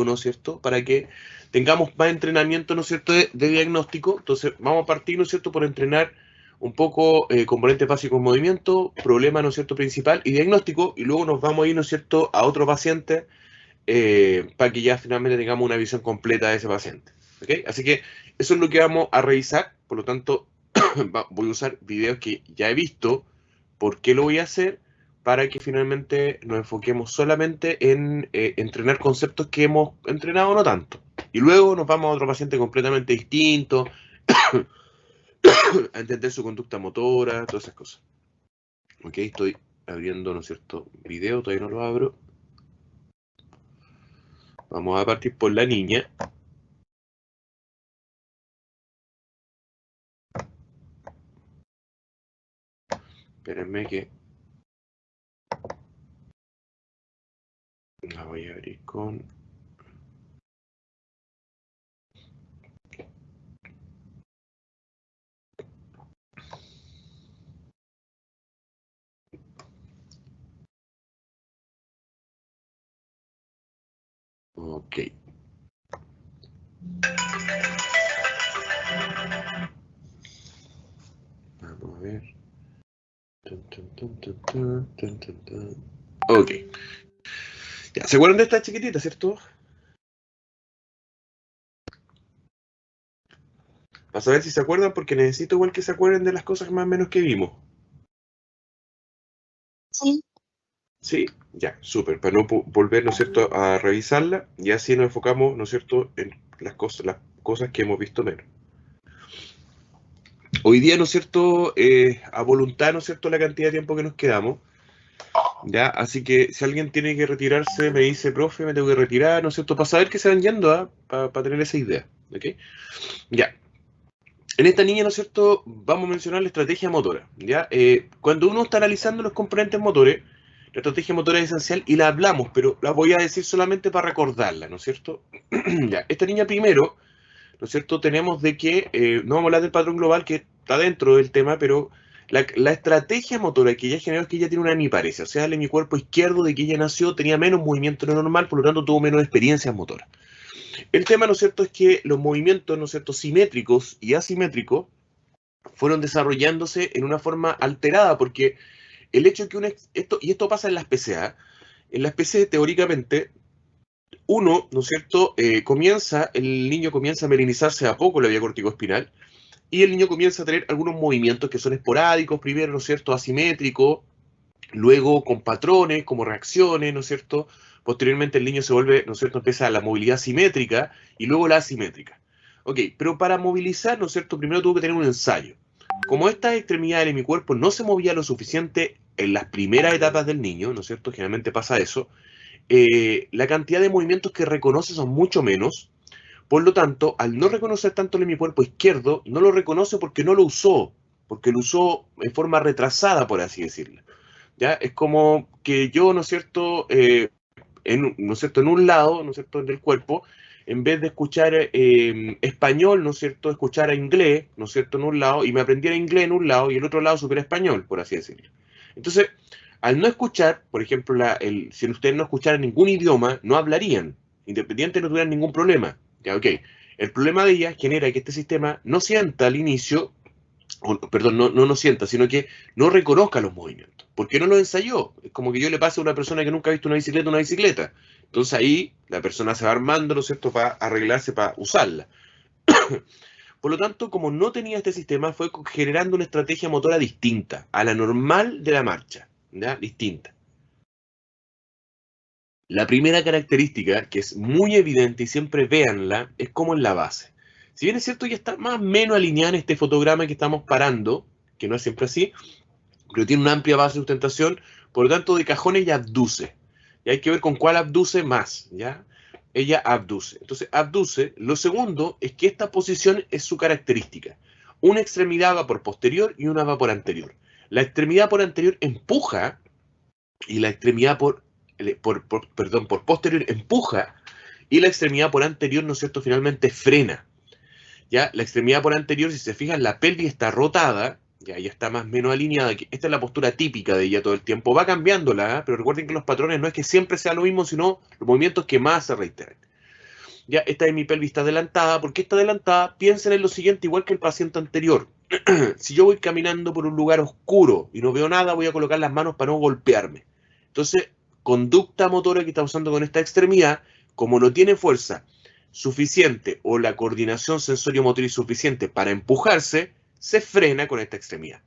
¿no es cierto? Para que tengamos más entrenamiento, ¿no es cierto?, de diagnóstico. Entonces, vamos a partir, ¿no es cierto?, por entrenar un poco componentes básicos en movimiento, problema, ¿no es cierto?, principal y diagnóstico, y luego nos vamos a ir, ¿no es cierto?, a otro paciente para que ya finalmente tengamos una visión completa de ese paciente. ¿Okay? Así que eso es lo que vamos a revisar, por lo tanto, voy a usar videos que ya he visto, por qué lo voy a hacer, para que finalmente nos enfoquemos solamente en entrenar conceptos que hemos entrenado no tanto. Y luego nos vamos a otro paciente completamente distinto, a entender su conducta motora, todas esas cosas. Ok, estoy abriendo, ¿no es cierto?, video, todavía no lo abro. Vamos a partir por la niña. Espérenme que la voy a abrir con... Ok. Vamos a ver. Ok. Ya, ¿se acuerdan de esta chiquitita, cierto? Para saber si se acuerdan, porque necesito igual que se acuerden de las cosas más o menos que vimos. Sí. Sí, ya, súper. Para no volver, ¿no es cierto?, a revisarla, y así nos enfocamos, ¿no es cierto?, en las cosas que hemos visto menos. Hoy día, ¿no es cierto?, a voluntad, ¿no es cierto?, la cantidad de tiempo que nos quedamos. Ya, así que si alguien tiene que retirarse, me dice, profe, me tengo que retirar, ¿no es cierto?, para saber que se van yendo, ¿ah? Para tener esa idea. ¿Ok? Ya. En esta niña, ¿no es cierto?, vamos a mencionar la estrategia motora. ¿Ya? Cuando uno está analizando los componentes motores, la estrategia motora es esencial y la hablamos, pero la voy a decir solamente para recordarla, ¿no es cierto? Ya. Esta niña primero, ¿no es cierto?, tenemos de que, no vamos a hablar del patrón global que está dentro del tema, pero la estrategia motora que ella generó es que ella tiene una hemiparesia, o sea, el hemicuerpo izquierdo de que ella nació tenía menos movimiento de lo normal, por lo tanto tuvo menos experiencias motoras. El tema, ¿no es cierto?, es que los movimientos, ¿no es cierto?, simétricos y asimétricos fueron desarrollándose en una forma alterada, porque el hecho de que esto pasa en las PCA, en las PCA teóricamente uno, ¿no es cierto?, el niño comienza a melinizarse a poco la vía corticoespinal, y el niño comienza a tener algunos movimientos que son esporádicos, primero, ¿no es cierto?, asimétricos, luego con patrones, como reacciones, ¿no es cierto?, posteriormente el niño se vuelve, ¿no es cierto?, empieza la movilidad simétrica y luego la asimétrica. Ok, pero para movilizar, ¿no es cierto?, primero tuvo que tener un ensayo. Como estas extremidades de mi cuerpo no se movía lo suficiente en las primeras etapas del niño, ¿no es cierto?, generalmente pasa eso, la cantidad de movimientos que reconoce son mucho menos. Por lo tanto, al no reconocer tanto el hemicuerpo izquierdo, no lo reconoce porque no lo usó, porque lo usó en forma retrasada, por así decirlo. ¿Ya? Es como que yo, ¿no es cierto?, ¿no es cierto?, en un lado, ¿no es cierto?, del cuerpo, en vez de escuchar español, ¿no es cierto?, escuchara inglés, ¿no es cierto?, en un lado, y me aprendiera inglés en un lado y el otro lado supiera español, por así decirlo. Entonces, al no escuchar, por ejemplo, si ustedes no escucharan ningún idioma, no hablarían, independiente no tuvieran ningún problema. Ya, ok. El problema de ella genera que este sistema no sienta al inicio, perdón, no sienta, sino que no reconozca los movimientos. ¿Por qué no los ensayó? Es como que yo le pase a una persona que nunca ha visto una bicicleta. Entonces ahí la persona se va armando, ¿no es cierto?, para arreglarse, para usarla. Por lo tanto, como no tenía este sistema, fue generando una estrategia motora distinta a la normal de la marcha, ¿ya? Distinta. La primera característica, que es muy evidente y siempre véanla, es como en la base. Si bien es cierto, ya está más o menos alineada en este fotograma que estamos parando, que no es siempre así, pero tiene una amplia base de sustentación, por lo tanto, de cajón ella abduce. Y hay que ver con cuál abduce más, ¿ya? Ella abduce. Entonces, abduce. Lo segundo es que esta posición es su característica. Una extremidad va por posterior y una va por anterior. La extremidad por anterior empuja y la extremidad por posterior empuja y la extremidad por anterior, ¿no es cierto?, finalmente frena. ¿Ya? La extremidad por anterior, si se fijan, la pelvis está rotada, ya está más o menos alineada. Esta es la postura típica de ella todo el tiempo. Va cambiándola, ¿eh? Pero recuerden que los patrones no es que siempre sea lo mismo, sino los movimientos que más se reiteran. Ya esta hemipelvis está adelantada. ¿Por qué está adelantada? Piensen en lo siguiente, igual que el paciente anterior. Si yo voy caminando por un lugar oscuro y no veo nada, voy a colocar las manos para no golpearme. Entonces, conducta motora que está usando con esta extremidad, como no tiene fuerza suficiente o la coordinación sensorio-motriz suficiente para empujarse, se frena con esta extremidad.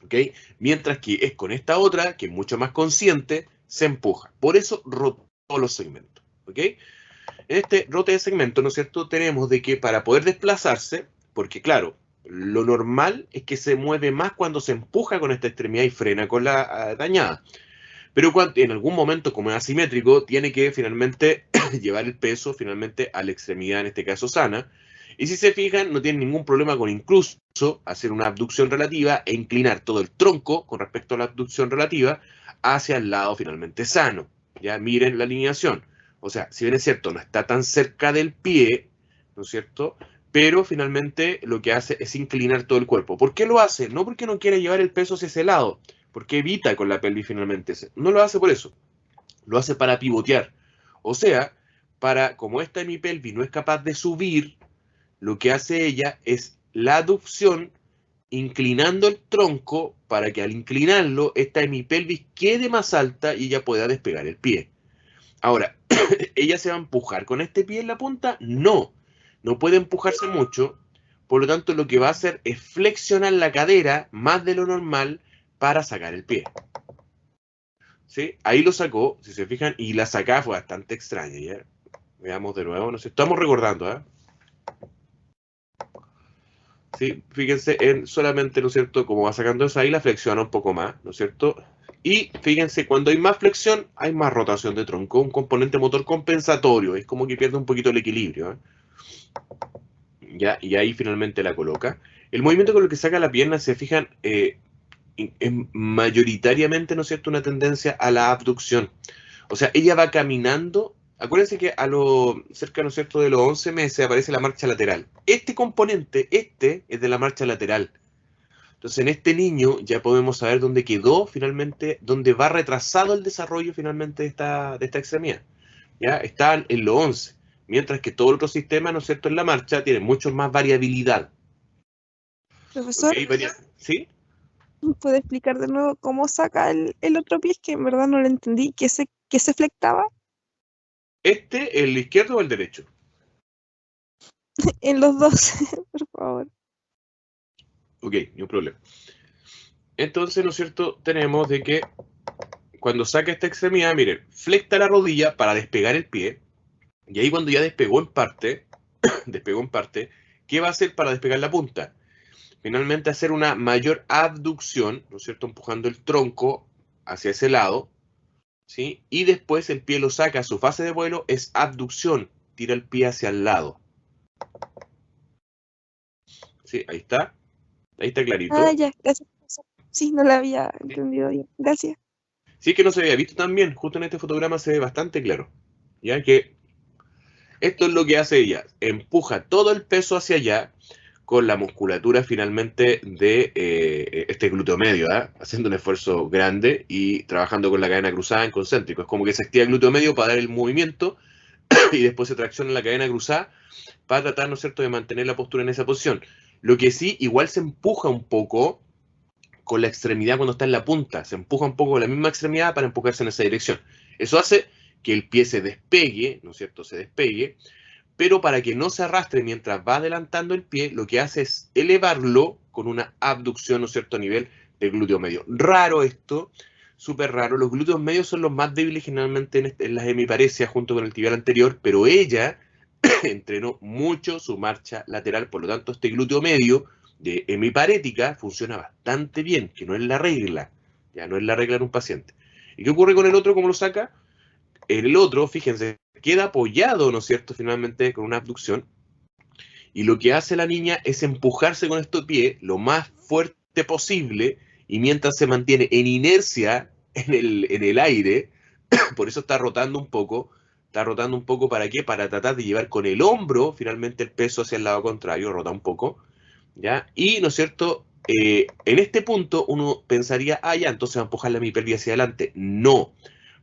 ¿Ok? Mientras que es con esta otra, que es mucho más consciente, se empuja. Por eso rotó los segmentos. ¿Ok? En este rote de segmento, ¿no es cierto?, tenemos de que para poder desplazarse, porque claro, lo normal es que se mueve más cuando se empuja con esta extremidad y frena con la dañada. Pero en algún momento, como es asimétrico, tiene que finalmente llevar el peso finalmente a la extremidad, en este caso sana. Y si se fijan, no tiene ningún problema con incluso hacer una abducción relativa e inclinar todo el tronco con respecto a la abducción relativa hacia el lado finalmente sano. Ya miren la alineación. O sea, si bien es cierto, no está tan cerca del pie, ¿no es cierto? Pero finalmente lo que hace es inclinar todo el cuerpo. ¿Por qué lo hace? No porque no quiere llevar el peso hacia ese lado, porque evita con la pelvis finalmente. No lo hace por eso, lo hace para pivotear. O sea, como esta hemipelvis no es capaz de subir, lo que hace ella es la aducción inclinando el tronco para que al inclinarlo esta hemipelvis quede más alta y ella pueda despegar el pie. Ahora, ¿ella se va a empujar con este pie en la punta? No, no puede empujarse mucho, por lo tanto lo que va a hacer es flexionar la cadera más de lo normal para sacar el pie. ¿Sí? Ahí lo sacó, si se fijan, y la sacada fue bastante extraña. ¿Ya? Veamos de nuevo, no sé, estamos recordando, ¿eh? ¿Sí? Fíjense en solamente, ¿no es cierto?, como va sacando esa ahí, la flexiona un poco más, ¿no es cierto? Y fíjense, cuando hay más flexión, hay más rotación de tronco, un componente motor compensatorio, es como que pierde un poquito el equilibrio, ¿eh? ¿Ya? Y ahí finalmente la coloca. El movimiento con el que saca la pierna, se fijan, es mayoritariamente, ¿no es cierto?, una tendencia a la abducción. O sea, ella va caminando. Acuérdense que a lo cerca, ¿no es cierto?, de los 11 meses aparece la marcha lateral. Este componente, es de la marcha lateral. Entonces, en este niño ya podemos saber dónde quedó finalmente, dónde va retrasado el desarrollo finalmente de esta extremidad. ¿Ya? Están en los 11, mientras que todo el otro sistema, ¿no es cierto?, en la marcha tiene mucho más variabilidad. ¿Ok? Profesor, ¿Sí? ¿puede explicar de nuevo cómo saca el otro pie? Es que en verdad no lo entendí. ¿Qué se flectaba? ¿El izquierdo o el derecho? En los dos, por favor. Ok, no hay problema. Entonces, ¿no es cierto?, tenemos de que cuando saca esta extremidad, miren, flecta la rodilla para despegar el pie, y ahí cuando ya despegó en parte, ¿qué va a hacer para despegar la punta? Finalmente hacer una mayor abducción, ¿no es cierto?, empujando el tronco hacia ese lado, ¿sí? Y después el pie lo saca, su fase de vuelo es abducción, tira el pie hacia el lado. ¿Sí? Ahí está Ah, clarito. ya, gracias, profesor. Sí, no lo había ¿Sí? entendido bien. Gracias. Sí, es que no se había visto tan bien, justo en este fotograma se ve bastante claro. Ya que esto es lo que hace ella, empuja todo el peso hacia allá con la musculatura finalmente de este glúteo medio, ¿eh? Haciendo un esfuerzo grande y trabajando con la cadena cruzada en concéntrico. Es como que se activa el glúteo medio para dar el movimiento y después se tracciona la cadena cruzada para tratar, ¿no es cierto?, de mantener la postura en esa posición. Lo que sí, igual se empuja un poco con la extremidad cuando está en la punta, se empuja un poco con la misma extremidad para empujarse en esa dirección. Eso hace que el pie se despegue, ¿no es cierto?, se despegue, pero para que no se arrastre mientras va adelantando el pie, lo que hace es elevarlo con una abducción, ¿no es cierto?, a nivel del glúteo medio. Raro esto, súper raro. Los glúteos medios son los más débiles generalmente en las hemiparesias junto con el tibial anterior, pero ella entrenó mucho su marcha lateral, por lo tanto este glúteo medio de hemiparética funciona bastante bien, que no es la regla, ya no es la regla en un paciente. ¿Y qué ocurre con el otro? ¿Cómo lo saca? En el otro, fíjense, queda apoyado, ¿no es cierto?, finalmente con una abducción, y lo que hace la niña es empujarse con este pie lo más fuerte posible, y mientras se mantiene en inercia en el aire, por eso está rotando un poco, ¿para qué? Para tratar de llevar con el hombro finalmente el peso hacia el lado contrario, rota un poco, ¿ya? Y, ¿no es cierto?, en este punto uno pensaría, ah, ya, entonces va a empujar la hemipelvis hacia adelante. No,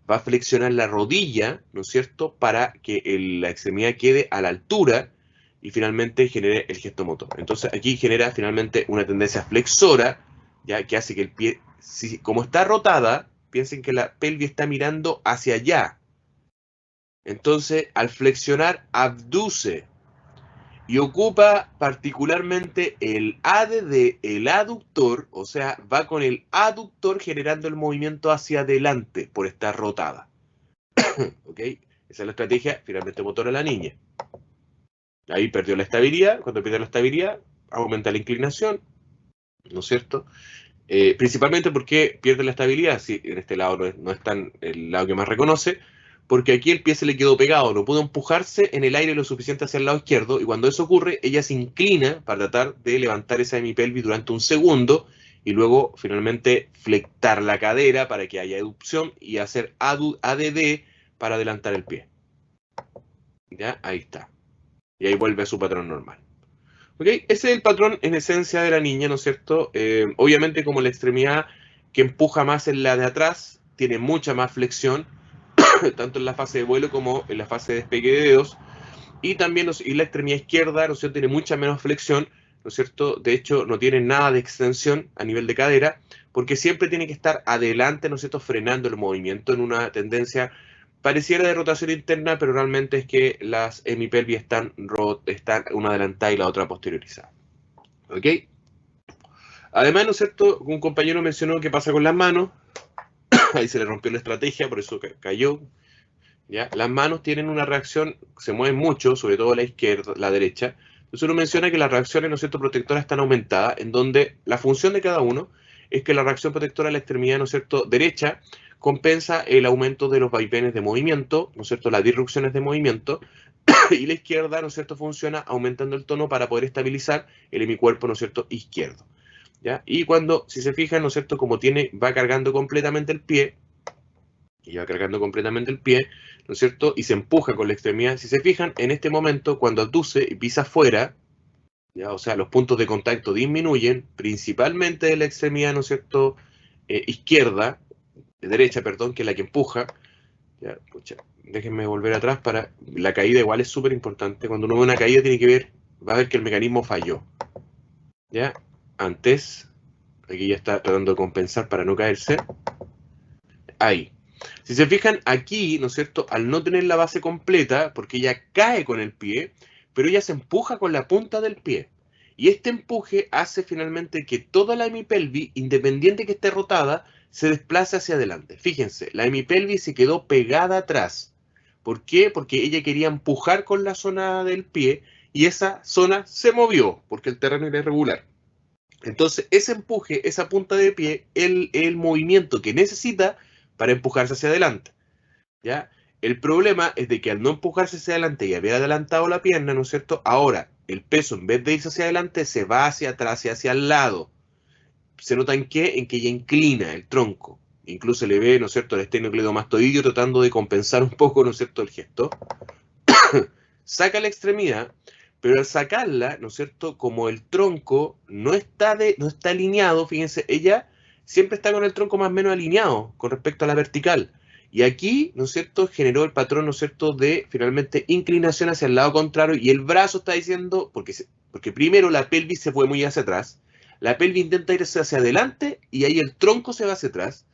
va a flexionar la rodilla, ¿no es cierto?, para que la extremidad quede a la altura y finalmente genere el gesto motor. Entonces aquí genera finalmente una tendencia flexora, ya que hace que el pie, como está rotada, piensen que la pelvis está mirando hacia allá. Entonces, al flexionar, abduce y ocupa particularmente el ADD, el aductor, o sea, va con el aductor generando el movimiento hacia adelante por estar rotada. ¿Ok? Esa es la estrategia finalmente motora de la niña. Ahí perdió la estabilidad. Cuando pierde la estabilidad, aumenta la inclinación, ¿no es cierto? Principalmente porque pierde la estabilidad. Si en este lado no es tan el lado que más reconoce, porque aquí el pie se le quedó pegado, no pudo empujarse en el aire lo suficiente hacia el lado izquierdo, y cuando eso ocurre, ella se inclina para tratar de levantar esa hemipelvis durante un segundo, y luego finalmente flectar la cadera para que haya educción y hacer ADD para adelantar el pie. ¿Ya? Ahí está. Y ahí vuelve a su patrón normal. ¿Ok? Ese es el patrón en esencia de la niña, ¿no es cierto? Obviamente como la extremidad que empuja más es la de atrás, tiene mucha más flexión, tanto en la fase de vuelo como en la fase de despegue de dedos, y también y la extremidad izquierda, ¿no es cierto?, tiene mucha menos flexión, ¿no es cierto? De hecho, no tiene nada de extensión a nivel de cadera, porque siempre tiene que estar adelante, ¿no es cierto?, frenando el movimiento en una tendencia pareciera de rotación interna, pero realmente es que las hemipelvis están una adelantada y la otra posteriorizada. ¿Ok? Además, ¿no es cierto?, un compañero mencionó qué pasa con las manos. Ahí se le rompió la estrategia, por eso cayó. ¿Ya? Las manos tienen una reacción, se mueven mucho, sobre todo la izquierda, la derecha. Entonces uno menciona que las reacciones, ¿no es cierto?, protectoras están aumentadas, en donde la función de cada uno es que la reacción protectora de la extremidad, ¿no es cierto?, derecha compensa el aumento de los vaivenes de movimiento, ¿no es cierto?, las disrupciones de movimiento, y la izquierda, ¿no es cierto?, funciona aumentando el tono para poder estabilizar el hemicuerpo, ¿no es cierto?, izquierdo. ¿Ya? Y cuando, si se fijan, ¿no es cierto?, como va cargando completamente el pie, y va cargando completamente el pie, ¿no es cierto?, y se empuja con la extremidad. Si se fijan, en este momento, cuando abduce y pisa afuera, ¿ya? O sea, los puntos de contacto disminuyen, principalmente de la extremidad, ¿no es cierto?, izquierda, derecha, perdón, que es la que empuja. Ya, pucha, déjenme volver atrás para... La caída igual es súper importante. Cuando uno ve una caída tiene que ver, va a ver que el mecanismo falló. ¿Ya? Antes, aquí ya está tratando de compensar para no caerse. Ahí. Si se fijan aquí, ¿no es cierto?, al no tener la base completa, porque ella cae con el pie, pero ella se empuja con la punta del pie. Y este empuje hace finalmente que toda la hemipelvis, independiente que esté rotada, se desplace hacia adelante. Fíjense, la hemipelvis se quedó pegada atrás. ¿Por qué? Porque ella quería empujar con la zona del pie y esa zona se movió, porque el terreno era irregular. Entonces, ese empuje, esa punta de pie, el movimiento que necesita para empujarse hacia adelante. ¿Ya? El problema es de que al no empujarse hacia adelante y haber adelantado la pierna, ¿no es cierto?, ahora el peso en vez de irse hacia adelante se va hacia atrás y hacia el lado. ¿Se nota en qué? En que ella inclina el tronco. Incluso se le ve, ¿no es cierto?, el esternocleidomastoideo tratando de compensar un poco, ¿no es cierto?, el gesto. Saca la extremidad, pero al sacarla, ¿no es cierto?, como el tronco no está alineado, fíjense, ella siempre está con el tronco más o menos alineado con respecto a la vertical. Y aquí, ¿no es cierto?, generó el patrón, ¿no es cierto?, de finalmente inclinación hacia el lado contrario, y el brazo está diciendo, porque primero la pelvis se fue muy hacia atrás, la pelvis intenta irse hacia adelante y ahí el tronco se va hacia atrás,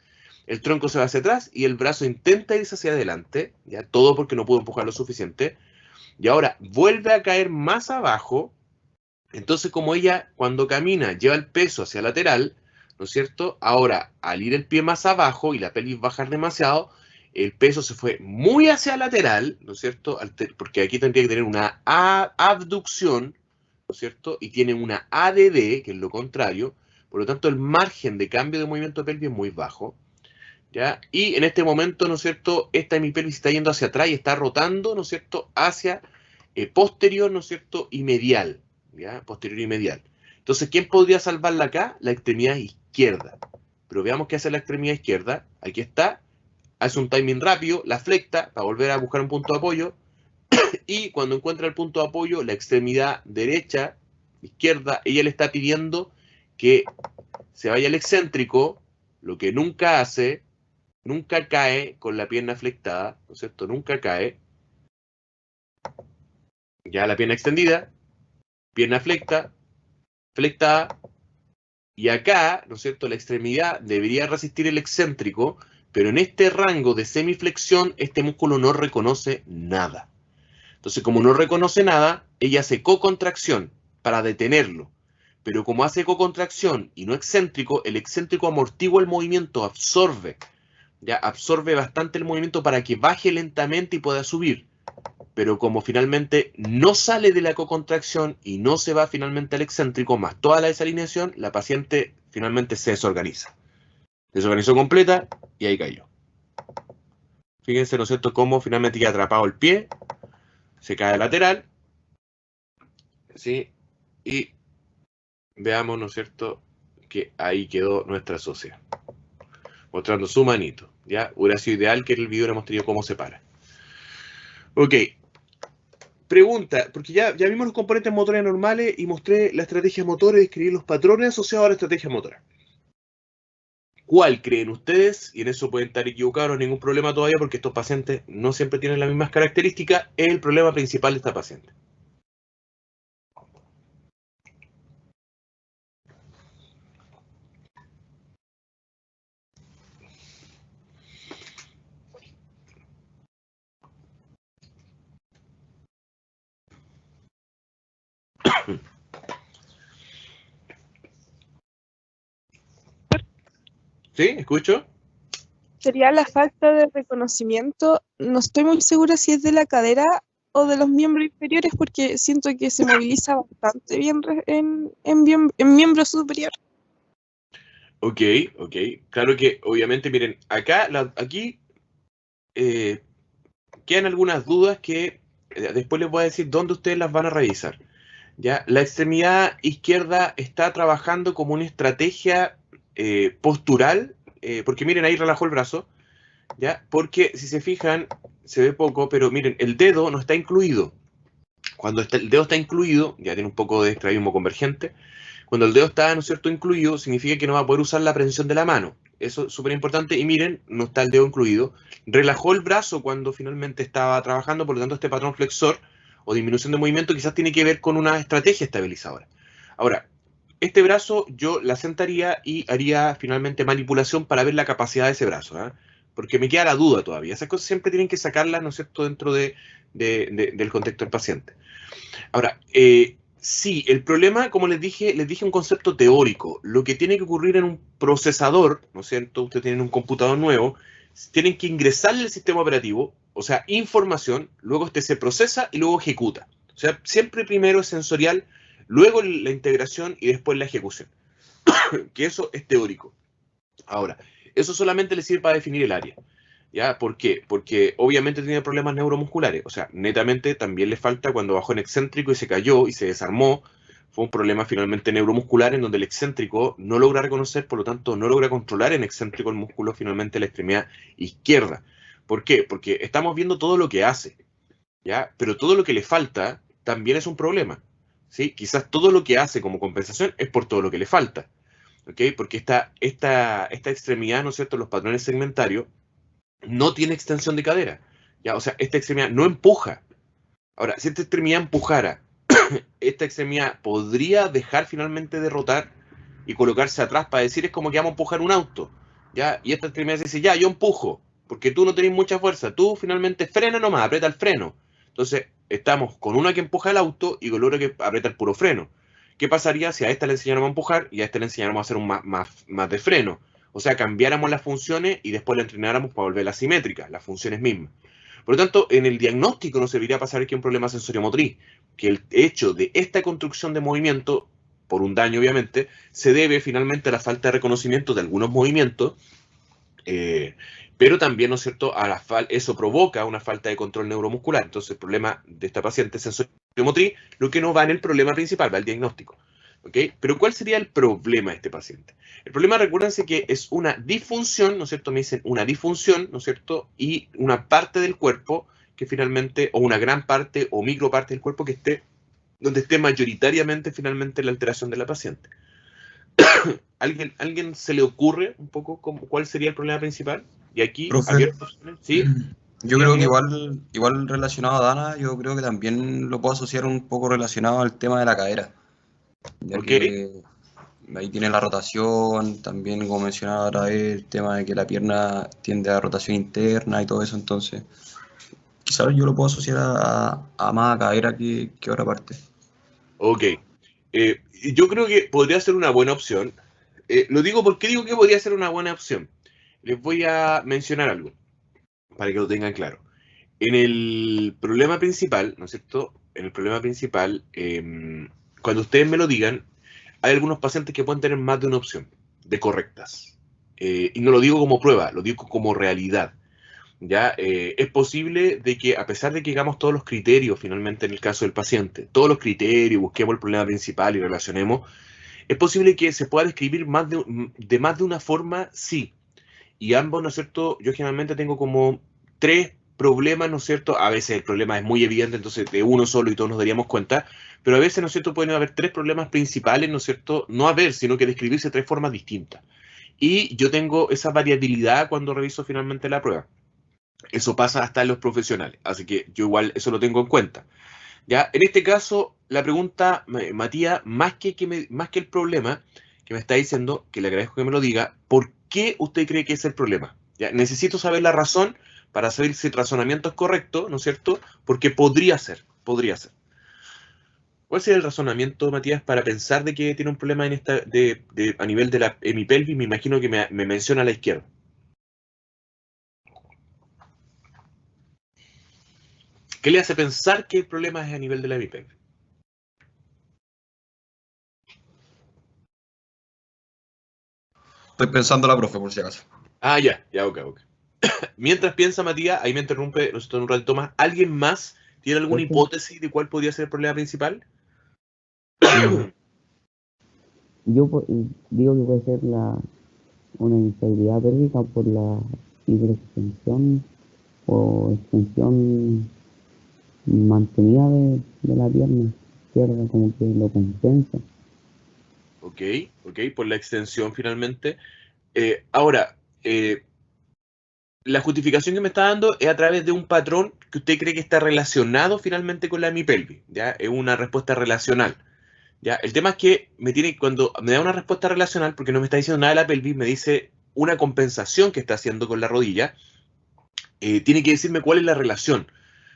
el tronco se va hacia atrás y el brazo intenta irse hacia adelante, ya todo porque no pudo empujar lo suficiente, y ahora vuelve a caer más abajo. Entonces, como ella cuando camina lleva el peso hacia lateral, ¿no es cierto?, ahora al ir el pie más abajo y la pelvis bajar demasiado, el peso se fue muy hacia lateral, ¿no es cierto?, porque aquí tendría que tener una abducción, ¿no es cierto?, y tiene una ADD, que es lo contrario. Por lo tanto, el margen de cambio de movimiento de pelvis es muy bajo. ¿Ya? Y en este momento, ¿no es cierto?, esta hemipelvis está yendo hacia atrás y está rotando, ¿no es cierto?, hacia posterior, ¿no es cierto?, y medial, ¿ya? Posterior y medial. Entonces, ¿quién podría salvarla acá? La extremidad izquierda. Pero veamos qué hace la extremidad izquierda. Aquí está, hace un timing rápido, la flecta para volver a buscar un punto de apoyo, y cuando encuentra el punto de apoyo, la extremidad derecha, izquierda, ella le está pidiendo que se vaya al excéntrico, lo que nunca hace, nunca cae con la pierna flectada, ¿no es cierto? Nunca cae. Ya la pierna extendida, pierna flectada, y acá, ¿no es cierto?, la extremidad debería resistir el excéntrico, pero en este rango de semiflexión, este músculo no reconoce nada. Entonces, como no reconoce nada, ella hace cocontracción para detenerlo. Pero como hace cocontracción y no excéntrico, el excéntrico amortigua el movimiento, absorbe bastante el movimiento para que baje lentamente y pueda subir. Pero como finalmente no sale de la cocontracción y no se va finalmente al excéntrico, más toda la desalineación, la paciente finalmente se desorganiza. Desorganizó completa y ahí cayó. Fíjense, ¿no es cierto?, cómo finalmente queda atrapado el pie, se cae lateral, ¿sí? Y veamos, ¿no es cierto?, que ahí quedó nuestra socia, mostrando su manito, ¿ya? Hubiera sido ideal que en el video hubiéramos tenido cómo se para. Ok. Pregunta, porque ya vimos los componentes motores normales y mostré la estrategia motora y describí los patrones asociados a la estrategia motora. ¿Cuál creen ustedes? Y en eso pueden estar equivocados, no hay ningún problema todavía porque estos pacientes no siempre tienen las mismas características. Es el problema principal de esta paciente. ¿Sí? ¿Escucho? Sería la falta de reconocimiento. No estoy muy segura si es de la cadera o de los miembros inferiores, porque siento que se moviliza bastante bien en miembro superior. Ok. Claro que, obviamente, miren, aquí quedan algunas dudas que después les voy a decir dónde ustedes las van a revisar. ¿Ya? La extremidad izquierda está trabajando como una estrategia postural, porque miren, ahí relajó el brazo, ¿ya? Porque si se fijan, se ve poco, pero miren, el dedo no está incluido. Cuando el dedo está incluido, ya tiene un poco de estrabismo convergente, cuando el dedo está, ¿no es cierto?, incluido, significa que no va a poder usar la precisión de la mano. Eso es súper importante. Y miren, no está el dedo incluido. Relajó el brazo cuando finalmente estaba trabajando, por lo tanto este patrón flexor o disminución de movimiento quizás tiene que ver con una estrategia estabilizadora. Ahora, este brazo yo la sentaría y haría finalmente manipulación para ver la capacidad de ese brazo, ¿eh? Porque me queda la duda todavía. Esas cosas siempre tienen que sacarlas, ¿no es cierto?, dentro del contexto del paciente. Ahora, sí, el problema, como les dije un concepto teórico. Lo que tiene que ocurrir en un procesador, ¿no es cierto? Usted tiene un computador nuevo, tienen que ingresarle el sistema operativo, o sea, información, luego este se procesa y luego ejecuta. O sea, siempre primero es sensorial, luego la integración y después la ejecución. Que eso es teórico. Ahora, eso solamente le sirve para definir el área. ¿Ya? ¿Por qué? Porque obviamente tiene problemas neuromusculares. O sea, netamente también le falta cuando bajó en excéntrico y se cayó y se desarmó. Fue un problema finalmente neuromuscular en donde el excéntrico no logra reconocer, por lo tanto no logra controlar en excéntrico el músculo finalmente la extremidad izquierda. ¿Por qué? Porque estamos viendo todo lo que hace, ¿ya? Pero todo lo que le falta también es un problema, ¿sí? Quizás todo lo que hace como compensación es por todo lo que le falta, ¿ok? Porque esta extremidad, ¿no es cierto?, los patrones segmentarios, no tiene extensión de cadera. ¿Ya? O sea, esta extremidad no empuja. Ahora, si esta extremidad empujara, esta extremidad podría dejar finalmente de rotar y colocarse atrás para decir es como que vamos a empujar un auto. ¿Ya? Y esta extremidad dice, ya, yo empujo, porque tú no tenés mucha fuerza, tú finalmente frena nomás, aprieta el freno. Entonces, estamos con una que empuja el auto y con la otra que aprieta el puro freno. ¿Qué pasaría si a esta le enseñáramos a empujar y a esta le enseñáramos a hacer un más de freno? O sea, cambiáramos las funciones y después la entrenáramos para volverla simétrica, las funciones mismas. Por lo tanto, en el diagnóstico nos serviría para saber que hay un problema sensoriomotriz, que el hecho de esta construcción de movimiento, por un daño obviamente, se debe finalmente a la falta de reconocimiento de algunos movimientos, pero también, ¿no es cierto?, eso provoca una falta de control neuromuscular. Entonces, el problema de esta paciente es sensoriomotriz, lo que no va en el problema principal, va al diagnóstico. ¿Okay? Pero ¿cuál sería el problema de este paciente? El problema, recuérdense que es una disfunción, ¿no es cierto? Me dicen una disfunción, ¿no es cierto? Y una parte del cuerpo que finalmente, o una gran parte o micro parte del cuerpo que esté, donde esté mayoritariamente finalmente la alteración de la paciente. ¿Alguien se le ocurre un poco cuál sería el problema principal? Y aquí, Profe, abierto, ¿sí? yo Dígame, creo que dígame. igual relacionado a Dana, yo creo que también lo puedo asociar un poco relacionado al tema de la cadera, ya Ok, que ahí tiene la rotación, también como mencionaba otra vez, el tema de que la pierna tiende a rotación interna y todo eso, entonces quizás yo lo puedo asociar a más a cadera que a otra parte. ok. Yo creo que podría ser una buena opción. Lo digo porque digo que podría ser una buena opción. Les voy a mencionar algo para que lo tengan claro. En el problema principal, ¿no es cierto? En el problema principal, cuando ustedes me lo digan, hay algunos pacientes que pueden tener más de una opción de correctas. Y no lo digo como prueba, lo digo como realidad. ¿Ya? Es posible de que, a pesar de que hagamos todos los criterios, finalmente en el caso del paciente, todos los criterios, busquemos el problema principal y relacionemos, es posible que se pueda describir más de una forma, sí. Y ambos, ¿no es cierto? Yo generalmente tengo como tres problemas, ¿no es cierto? A veces el problema es muy evidente, entonces de uno solo y todos nos daríamos cuenta, pero a veces, ¿no es cierto?, pueden haber tres problemas principales, ¿no es cierto? No haber, sino que describirse de tres formas distintas. Y yo tengo esa variabilidad cuando reviso finalmente la prueba. Eso pasa hasta en los profesionales, así que yo igual eso lo tengo en cuenta. Ya, en este caso, la pregunta, Matías, más que el problema que me está diciendo, que le agradezco que me lo diga, ¿por qué usted cree que es el problema? Ya, necesito saber la razón para saber si el razonamiento es correcto, ¿no es cierto? Porque podría ser, podría ser. ¿Cuál sería el razonamiento, Matías, para pensar de que tiene un problema en a nivel de la hemipelvis? Me imagino que me menciona a la izquierda. ¿Qué le hace pensar que el problema es a nivel de la hemipelvis? Estoy pensando la profe, por si acaso. Ah, ya, ya, ok, ok. Mientras piensa Matías, ahí me interrumpe nosotros un ratito más. ¿Alguien más tiene alguna Profe, hipótesis de cuál podría ser el problema principal? eh, digo que puede ser una inestabilidad pélvica por la hiperextensión o extensión mantenida de la pierna izquierda, como que lo compensa. Ok, ok, por la extensión finalmente. Ahora, la justificación que me está dando es a través de un patrón que usted cree que está relacionado finalmente con la hemipelvis, ¿ya? Es una respuesta relacional, ¿ya? El tema es que cuando me da una respuesta relacional, porque no me está diciendo nada de la pelvis, me dice una compensación que está haciendo con la rodilla, tiene que decirme cuál es la relación,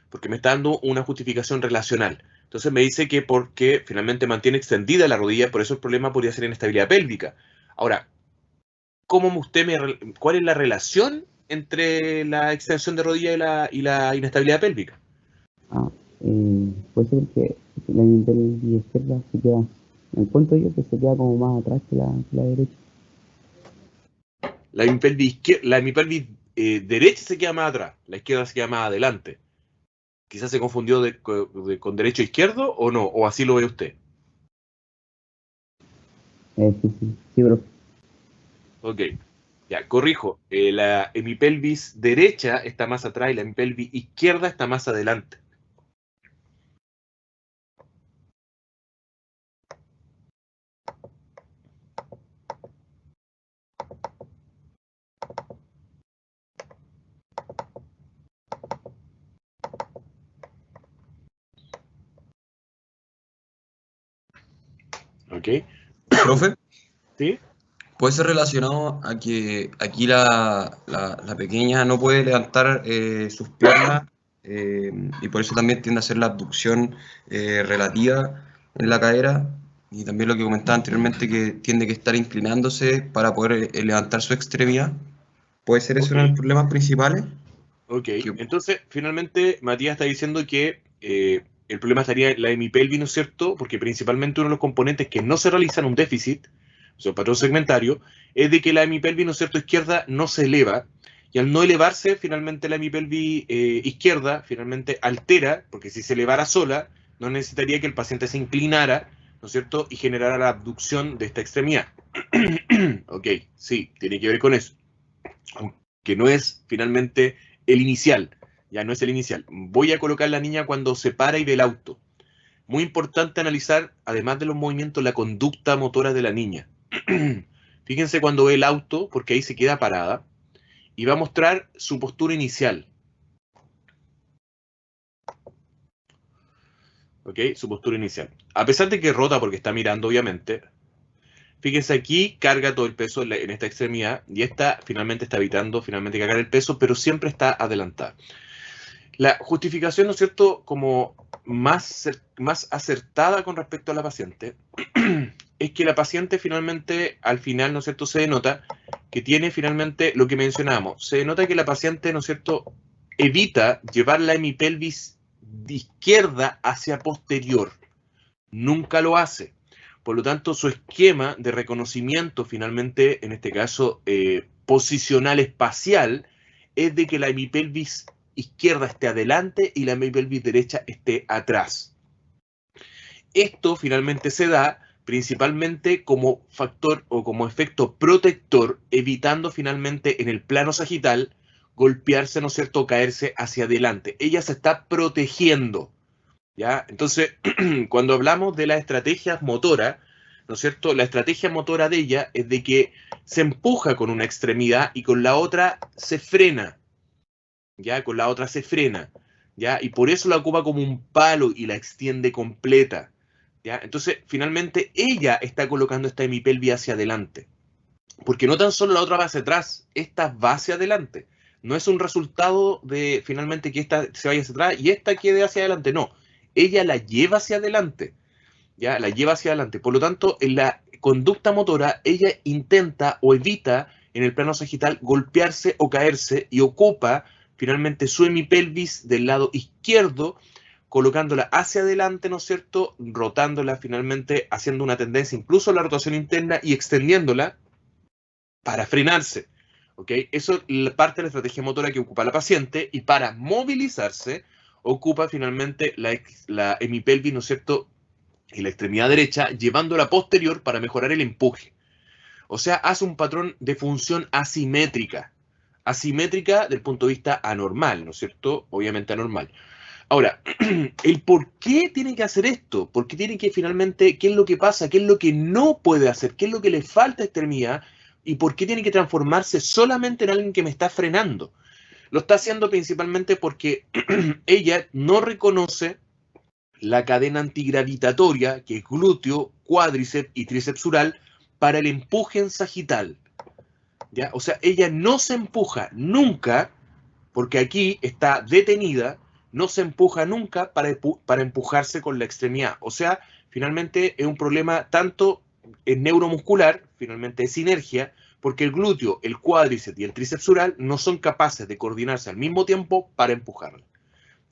porque me está dando una justificación relacional. Entonces me dice que porque finalmente mantiene extendida la rodilla, por eso el problema podría ser inestabilidad pélvica. Ahora, ¿cuál es la relación entre la extensión de rodilla y la inestabilidad pélvica? Ah, puede ser que la hemipelvis izquierda se queda, me encuentro yo que se queda como más atrás que la derecha. La hemipelvis derecha se queda más atrás, la izquierda se queda más adelante. Quizás se confundió con derecho e izquierdo o no, o así lo ve usted. Sí, pero Ok, ya, corrijo. La hemipelvis derecha está más atrás y la hemipelvis izquierda está más adelante. ¿Ok? Profe, ¿Sí? puede ser relacionado a que aquí la pequeña no puede levantar sus piernas y por eso también tiende a hacer la abducción relativa en la cadera y también lo que comentaba anteriormente que tiende que estar inclinándose para poder levantar su extremidad. ¿Puede ser eso Ok, uno de los problemas principales? ok. Que- Entonces, finalmente, Matías está diciendo que el problema estaría en la hemipelvis, ¿no es cierto? Porque principalmente uno de los componentes que no se realizan un déficit, o sea, un patrón segmentario, es de que la hemipelvis, ¿no es cierto?, izquierda no se eleva. Y al no elevarse, finalmente la hemipelvis izquierda, finalmente altera, porque si se elevara sola, no necesitaría que el paciente se inclinara, ¿no es cierto?, y generara la abducción de esta extremidad. Ok, sí, tiene que ver con eso. Que no es finalmente el inicial, ya no es el inicial. Voy a colocar la niña cuando se para y ve el auto. Muy importante analizar, además de los movimientos, la conducta motora de la niña. Fíjense cuando ve el auto, porque ahí se queda parada, y va a mostrar su postura inicial. ¿Ok? Su postura inicial. A pesar de que rota porque está mirando, obviamente, fíjense aquí, carga todo el peso en esta extremidad y esta finalmente está evitando cargar el peso, pero siempre está adelantada. La justificación, ¿no es cierto?, como más acertada con respecto a la paciente, es que la paciente finalmente, al final, ¿no es cierto?, se denota que tiene finalmente lo que mencionábamos. Se denota que la paciente, ¿no es cierto?, evita llevar la hemipelvis de izquierda hacia posterior. Nunca lo hace. Por lo tanto, su esquema de reconocimiento, finalmente, en este caso, posicional espacial, es de que la hemipelvis izquierda esté adelante y la hemipelvis derecha esté atrás. Esto finalmente se da principalmente como factor o como efecto protector, evitando finalmente en el plano sagital golpearse, ¿no es cierto?, o caerse hacia adelante. Ella se está protegiendo, ¿ya? Entonces, cuando hablamos de las estrategias motoras, ¿no es cierto?, la estrategia motora de ella es de que se empuja con una extremidad y con la otra se frena, ¿ya? Con la otra se frena, ¿ya? Y por eso la ocupa como un palo y la extiende completa, ¿ya? Entonces, finalmente, ella está colocando esta hemipelvis hacia adelante. Porque no tan solo la otra va hacia atrás, esta va hacia adelante. No es un resultado de, finalmente, que esta se vaya hacia atrás y esta quede hacia adelante, no. Ella la lleva hacia adelante, ¿ya? La lleva hacia adelante. Por lo tanto, en la conducta motora, ella intenta o evita, en el plano sagital, golpearse o caerse y ocupa finalmente su hemipelvis del lado izquierdo, colocándola hacia adelante, ¿no es cierto?, rotándola finalmente, haciendo una tendencia incluso a la rotación interna y extendiéndola para frenarse, ¿ok? Eso es parte de la estrategia motora que ocupa la paciente, y para movilizarse ocupa finalmente la hemipelvis, ¿no es cierto?, y la extremidad derecha, llevándola posterior para mejorar el empuje. O sea, hace un patrón de función asimétrica. Asimétrica del punto de vista anormal, ¿no es cierto? Obviamente anormal. Ahora, el por qué tiene que hacer esto, por qué tiene que finalmente, qué es lo que pasa, qué es lo que no puede hacer, qué es lo que le falta a extremidad, y por qué tiene que transformarse solamente en alguien que me está frenando. Lo está haciendo principalmente porque ella no reconoce la cadena antigravitatoria, que es glúteo, cuádriceps y tríceps sural, para el empuje en sagital, ¿ya? O sea, ella no se empuja nunca, porque aquí está detenida, no se empuja nunca para empujarse con la extremidad. O sea, finalmente es un problema tanto neuromuscular, finalmente de sinergia, porque el glúteo, el cuádriceps y el tríceps sural no son capaces de coordinarse al mismo tiempo para empujarla,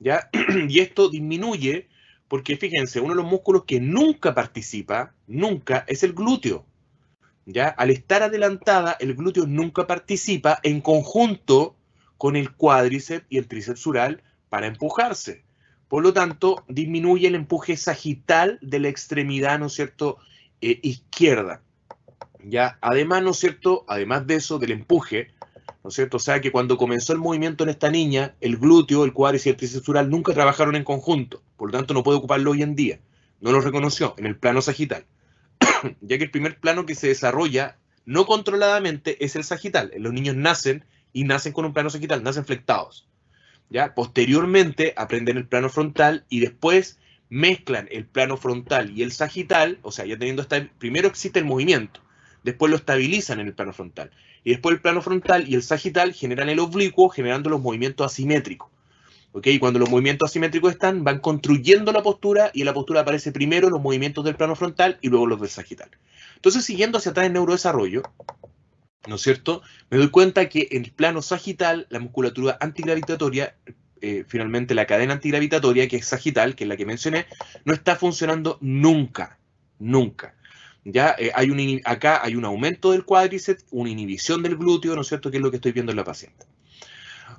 ¿ya? Y esto disminuye porque, fíjense, uno de los músculos que nunca participa, nunca, es el glúteo, ¿ya? Al estar adelantada, el glúteo nunca participa en conjunto con el cuádriceps y el tríceps sural para empujarse. Por lo tanto, disminuye el empuje sagital de la extremidad, ¿no es cierto?, izquierda, ¿ya? Además, ¿no es cierto?, además de eso, del empuje, ¿no es cierto? O sea que cuando comenzó el movimiento en esta niña, el glúteo, el cuádriceps y el tríceps sural nunca trabajaron en conjunto, por lo tanto no puede ocuparlo hoy en día. No lo reconoció en el plano sagital, ya que el primer plano que se desarrolla no controladamente es el sagital. Los niños nacen y nacen con un plano sagital, nacen flectados, ¿ya? Posteriormente aprenden el plano frontal y después mezclan el plano frontal y el sagital, o sea, ya teniendo primero existe el movimiento, después lo estabilizan en el plano frontal, y después el plano frontal y el sagital generan el oblicuo, generando los movimientos asimétricos. ¿Ok? Y cuando los movimientos asimétricos van construyendo la postura, y en la postura aparece primero los movimientos del plano frontal y luego los del sagital. Entonces, siguiendo hacia atrás en neurodesarrollo, ¿no es cierto?, me doy cuenta que en el plano sagital, la musculatura antigravitatoria, finalmente la cadena antigravitatoria, que es sagital, que es la que mencioné, no está funcionando nunca, nunca. Ya acá hay un aumento del cuádriceps, una inhibición del glúteo, ¿no es cierto?, que es lo que estoy viendo en la paciente.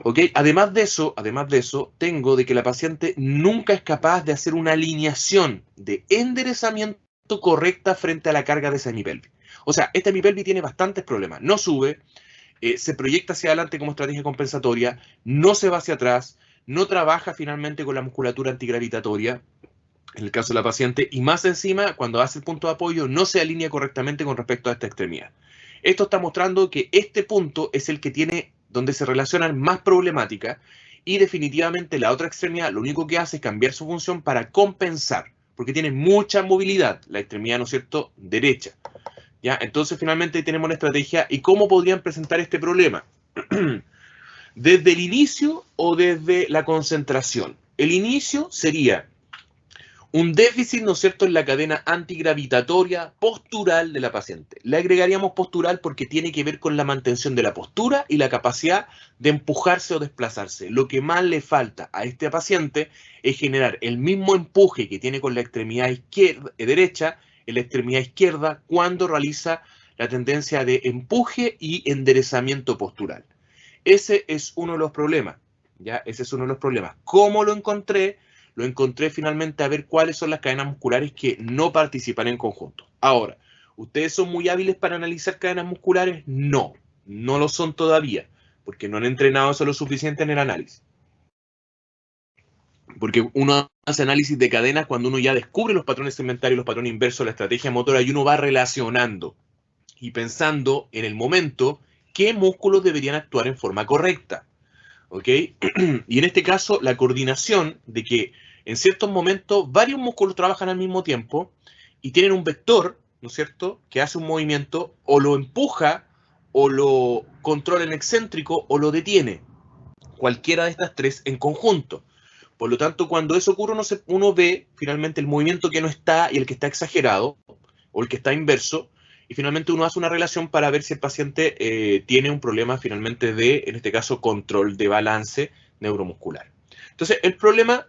¿Ok? Además de eso, tengo de que la paciente nunca es capaz de hacer una alineación de enderezamiento correcta frente a la carga de esa hemipelvis. O sea, esta hemipelvis tiene bastantes problemas. No sube, se proyecta hacia adelante como estrategia compensatoria, no se va hacia atrás, no trabaja finalmente con la musculatura antigravitatoria, en el caso de la paciente, y más encima, cuando hace el punto de apoyo, no se alinea correctamente con respecto a esta extremidad. Esto está mostrando que este punto es el que tiene donde se relacionan más problemáticas, y definitivamente la otra extremidad lo único que hace es cambiar su función para compensar, porque tiene mucha movilidad, la extremidad, ¿no es cierto?, derecha. ¿Ya? Entonces finalmente tenemos la estrategia. ¿Y cómo podrían presentar este problema? ¿Desde el inicio o desde la concentración? El inicio sería un déficit, ¿no es cierto?, en la cadena antigravitatoria postural de la paciente. Le agregaríamos postural porque tiene que ver con la mantención de la postura y la capacidad de empujarse o desplazarse. Lo que más le falta a este paciente es generar el mismo empuje que tiene con la extremidad derecha en la extremidad izquierda cuando realiza la tendencia de empuje y enderezamiento postural. Ese es uno de los problemas. ¿Ya? Ese es uno de los problemas. ¿Cómo lo encontré? Lo encontré finalmente a ver cuáles son las cadenas musculares que no participan en conjunto. Ahora, ¿ustedes son muy hábiles para analizar cadenas musculares? No, no lo son todavía, porque no han entrenado eso lo suficiente en el análisis. Porque uno hace análisis de cadenas cuando uno ya descubre los patrones segmentarios, los patrones inversos, la estrategia motora, y uno va relacionando y pensando en el momento qué músculos deberían actuar en forma correcta. ¿Ok? Y en este caso, la coordinación de que en ciertos momentos varios músculos trabajan al mismo tiempo y tienen un vector, ¿no es cierto?, que hace un movimiento, o lo empuja, o lo controla en excéntrico, o lo detiene. Cualquiera de estas tres en conjunto. Por lo tanto, cuando eso ocurre, uno ve finalmente el movimiento que no está y el que está exagerado, o el que está inverso, y finalmente uno hace una relación para ver si el paciente tiene un problema finalmente de, en este caso, control de balance neuromuscular. Entonces,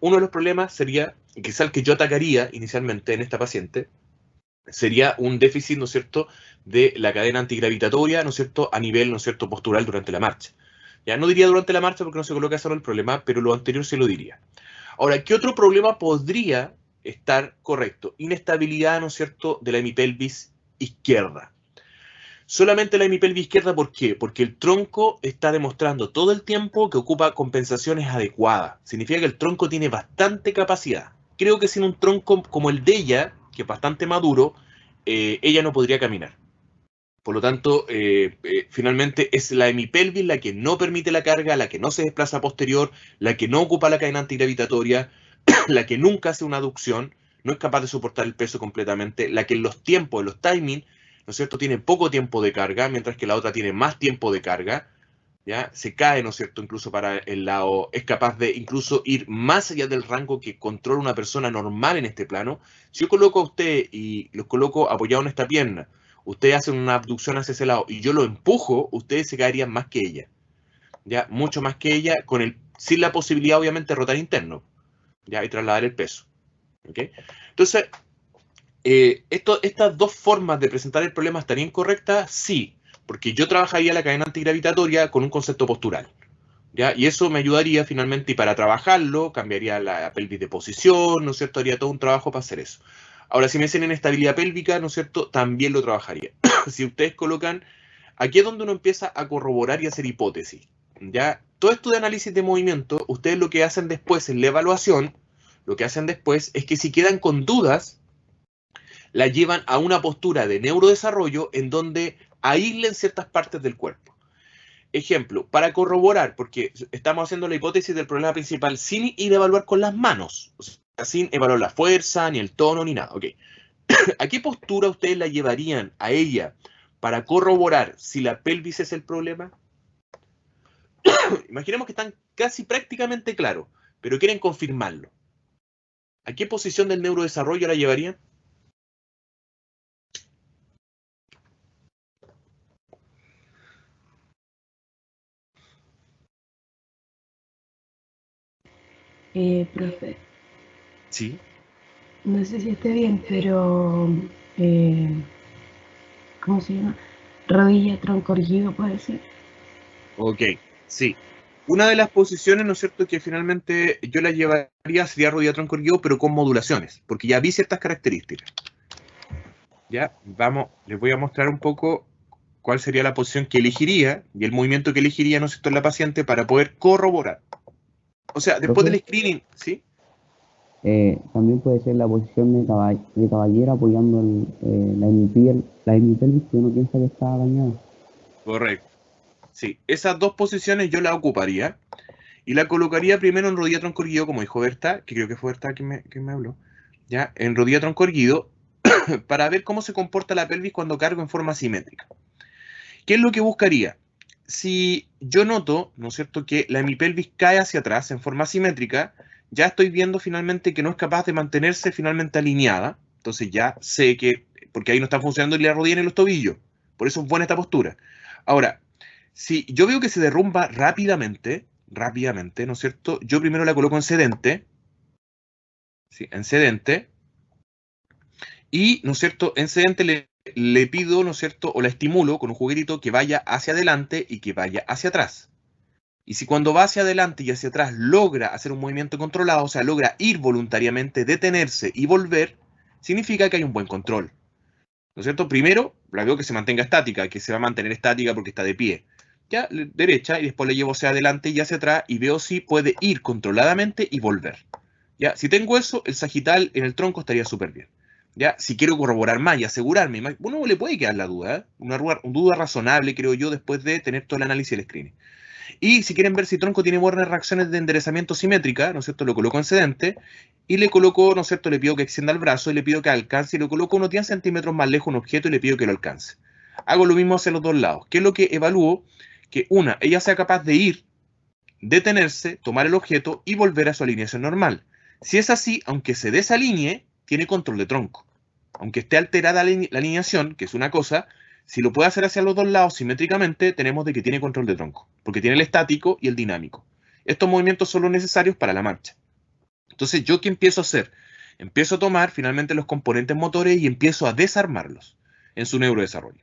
uno de los problemas sería, y quizá el que yo atacaría inicialmente en esta paciente, sería un déficit, ¿no es cierto?, de la cadena antigravitatoria, ¿no es cierto?, a nivel, ¿no es cierto?, postural durante la marcha. Ya no diría durante la marcha porque no se coloca solo el problema, pero lo anterior se lo diría. Ahora, ¿qué otro problema podría estar correcto? Inestabilidad, ¿no es cierto?, de la hemipelvis izquierda. Solamente la hemipelvis izquierda, ¿por qué? Porque el tronco está demostrando todo el tiempo que ocupa compensaciones adecuadas. Significa que el tronco tiene bastante capacidad. Creo que sin un tronco como el de ella, que es bastante maduro, ella no podría caminar. Por lo tanto, finalmente es la hemipelvis la que no permite la carga, la que no se desplaza posterior, la que no ocupa la cadena antigravitatoria, la que nunca hace una aducción, no es capaz de soportar el peso completamente, la que en los tiempos, en los timings, ¿no es cierto?, tiene poco tiempo de carga, mientras que la otra tiene más tiempo de carga, ¿ya? Se cae, ¿no es cierto?, incluso para el lado, es capaz de incluso ir más allá del rango que controla una persona normal en este plano. Si yo coloco a usted y los coloco apoyado en esta pierna, ustedes hacen una abducción hacia ese lado y yo lo empujo, ustedes se caerían más que ella, ¿ya? Mucho más que ella, sin la posibilidad, obviamente, de rotar interno, ¿ya? Y trasladar el peso. ¿Okay? Entonces, estas dos formas de presentar el problema estarían correctas, sí, porque yo trabajaría la cadena antigravitatoria con un concepto postural, ¿ya? Y eso me ayudaría finalmente, y para trabajarlo, cambiaría la pelvis de posición, ¿no es cierto? Haría todo un trabajo para hacer eso. Ahora, si me dicen inestabilidad pélvica, ¿no es cierto?, también lo trabajaría. Si ustedes colocan, aquí es donde uno empieza a corroborar y hacer hipótesis, ¿ya? Todo esto de análisis de movimiento, ustedes lo que hacen después en la evaluación, lo que hacen después es que si quedan con dudas, la llevan a una postura de neurodesarrollo en donde aíslen ciertas partes del cuerpo. Ejemplo, para corroborar, porque estamos haciendo la hipótesis del problema principal sin ir a evaluar con las manos, o sea, sin evaluar la fuerza, ni el tono, ni nada. Okay. ¿A qué postura ustedes la llevarían a ella para corroborar si la pelvis es el problema? Imaginemos que están casi prácticamente claros, pero quieren confirmarlo. ¿A qué posición del neurodesarrollo la llevarían? Profe, Sí. no sé si esté bien, pero ¿cómo se llama? Rodilla, tronco erguido, puede ser. Ok, sí. Una de las posiciones, ¿no es cierto?, que finalmente yo la llevaría sería rodilla tronco erguido, pero con modulaciones, porque ya vi ciertas características. Ya, vamos, les voy a mostrar un poco cuál sería la posición que elegiría y el movimiento que elegiría, ¿no es cierto?, en la paciente para poder corroborar. O sea, después Profe, del screening, ¿sí? también puede ser la posición de caballera apoyando la hemipelvis que uno piensa que está dañada. Correcto. Sí, esas dos posiciones yo las ocuparía y la colocaría primero en rodilla tronco erguido, como dijo Berta, que creo que fue Berta quien me habló, ¿ya? En rodilla tronco erguido, para ver cómo se comporta la pelvis cuando cargo en forma simétrica. ¿Qué es lo que buscaría? Si yo noto, ¿no es cierto?, que la hemipelvis cae hacia atrás en forma simétrica, ya estoy viendo finalmente que no es capaz de mantenerse finalmente alineada. Entonces ya sé que, porque ahí no está funcionando ni la rodilla ni los tobillos. Por eso es buena esta postura. Ahora, si yo veo que se derrumba rápidamente, ¿no es cierto? Yo primero la coloco en sedente, ¿sí? En sedente, y, ¿no es cierto?, en sedente le pido, ¿no es cierto?, o la estimulo con un juguetito que vaya hacia adelante y que vaya hacia atrás. Y si cuando va hacia adelante y hacia atrás logra hacer un movimiento controlado, o sea, logra ir voluntariamente, detenerse y volver, significa que hay un buen control. ¿No es cierto? Primero, la veo que se mantenga estática, que se va a mantener estática porque está de pie. Ya, derecha, y después le llevo hacia adelante y hacia atrás y veo si puede ir controladamente y volver. Ya, si tengo eso, el sagital en el tronco estaría súper bien. Ya, si quiero corroborar más y asegurarme, uno le puede quedar la duda, ¿eh? Una duda razonable, creo yo, después de tener todo el análisis y el screening. Y si quieren ver si tronco tiene buenas reacciones de enderezamiento simétrica, ¿no es cierto? Lo coloco en sedente y le coloco, ¿no es cierto? Le pido que extienda el brazo y le pido que alcance y lo coloco unos 10 centímetros más lejos un objeto y le pido que lo alcance. Hago lo mismo hacia los dos lados. ¿Qué es lo que evalúo? Que una, ella sea capaz de ir, detenerse, tomar el objeto y volver a su alineación normal. Si es así, aunque se desalinee, tiene control de tronco. Aunque esté alterada la alineación, que es una cosa, si lo puede hacer hacia los dos lados simétricamente, tenemos de que tiene control de tronco, porque tiene el estático y el dinámico. Estos movimientos son los necesarios para la marcha. Entonces, ¿yo qué empiezo a hacer? Empiezo a tomar finalmente los componentes motores y empiezo a desarmarlos en su neurodesarrollo.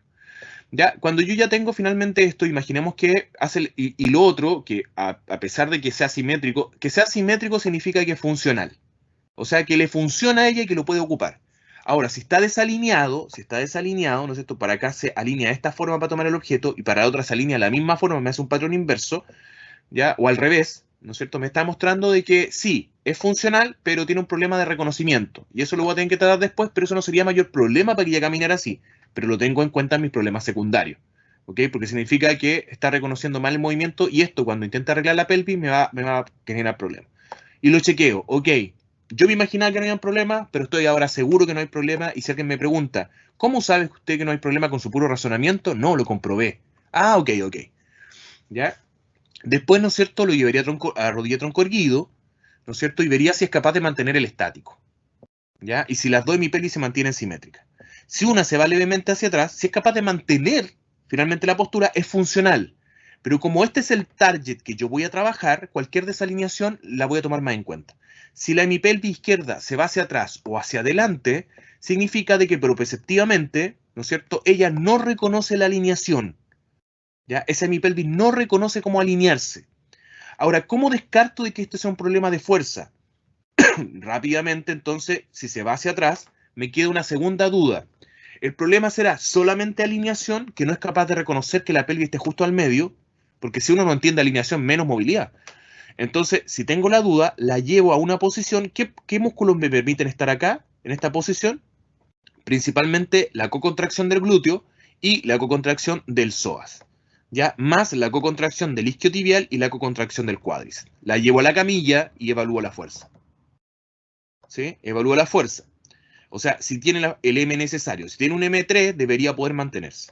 Ya, cuando yo ya tengo finalmente esto, imaginemos que hace, y lo otro, que a pesar de que sea simétrico significa que es funcional. O sea, que le funciona a ella y que lo puede ocupar. Ahora, si está desalineado, ¿no es cierto? Para acá se alinea de esta forma para tomar el objeto y para la otra se alinea de la misma forma, me hace un patrón inverso, ¿ya? O al revés, ¿no es cierto? Me está mostrando de que sí, es funcional, pero tiene un problema de reconocimiento. Y eso lo voy a tener que tratar después, pero eso no sería mayor problema para que ella caminara así. Pero lo tengo en cuenta en mis problemas secundarios, ¿ok? Porque significa que está reconociendo mal el movimiento y esto cuando intenta arreglar la pelvis me va a generar problemas. Y lo chequeo, ok. Yo me imaginaba que no había problema, pero estoy ahora seguro que no hay problema. Y si alguien me pregunta, ¿cómo sabe usted que no hay problema con su puro razonamiento? No, lo comprobé. Ah, ok. ¿Ya? Después, ¿no es cierto?, lo llevaría a rodilla tronco erguido, ¿no es cierto? Y vería si es capaz de mantener el estático. ¿Ya? Y si las dos hemipelvis se mantienen simétricas. Si una se va levemente hacia atrás, si es capaz de mantener finalmente la postura, es funcional. Pero como este es el target que yo voy a trabajar, cualquier desalineación la voy a tomar más en cuenta. Si la hemipelvis izquierda se va hacia atrás o hacia adelante, significa de que proprioceptivamente, ¿no es cierto?, ella no reconoce la alineación. ¿Ya? Esa hemipelvis no reconoce cómo alinearse. Ahora, ¿cómo descarto de que esto sea un problema de fuerza? Rápidamente, entonces, si se va hacia atrás, me queda una segunda duda. ¿El problema será solamente alineación, que no es capaz de reconocer que la pelvis esté justo al medio? Porque si uno no entiende alineación, menos movilidad. Entonces, si tengo la duda, la llevo a una posición. ¿Qué músculos me permiten estar acá, en esta posición? Principalmente la cocontracción del glúteo y la cocontracción del psoas. ¿Ya? Más la cocontracción del isquiotibial y la cocontracción del cuádriceps. La llevo a la camilla y evalúo la fuerza. ¿Sí? Evalúo la fuerza. O sea, si tiene el M necesario. Si tiene un M3, debería poder mantenerse.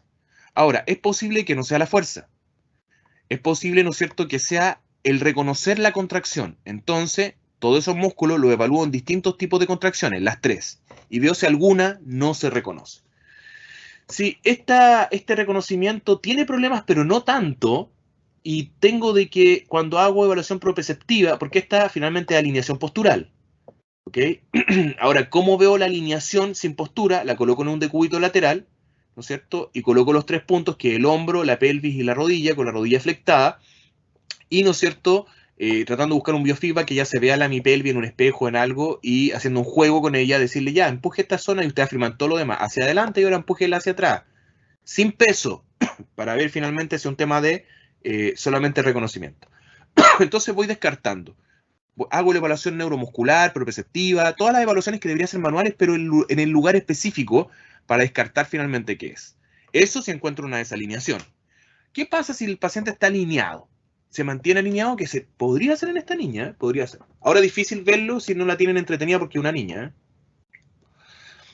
Ahora, es posible que no sea la fuerza. Es posible, ¿no es cierto?, que sea el reconocer la contracción. Entonces, todos esos músculos los evalúo en distintos tipos de contracciones, las tres, y veo si alguna no se reconoce. Si este reconocimiento tiene problemas, pero no tanto, y tengo de que cuando hago evaluación proprioceptiva, porque esta finalmente es alineación postural, ¿ok? Ahora, ¿cómo veo la alineación sin postura? La coloco en un decúbito lateral, ¿no es cierto? Y coloco los 3 puntos, que es el hombro, la pelvis y la rodilla, con la rodilla flectada, y, ¿no es cierto?, tratando de buscar un biofeedback que ya se vea la mi pelvis en un espejo, en algo, y haciendo un juego con ella, decirle, ya, empuje esta zona, y usted afirman todo lo demás, hacia adelante y ahora empújela hacia atrás, sin peso, para ver finalmente si es un tema de solamente reconocimiento. Entonces voy descartando. Hago la evaluación neuromuscular, proprioceptiva, todas las evaluaciones que deberían ser manuales, pero en el lugar específico para descartar finalmente qué es. Eso si encuentro una desalineación. ¿qué pasa si el paciente está alineado? Se mantiene alineado, que se podría hacer en esta niña, ¿eh? Podría ser. Ahora es difícil verlo si no la tienen entretenida porque es una niña, ¿eh?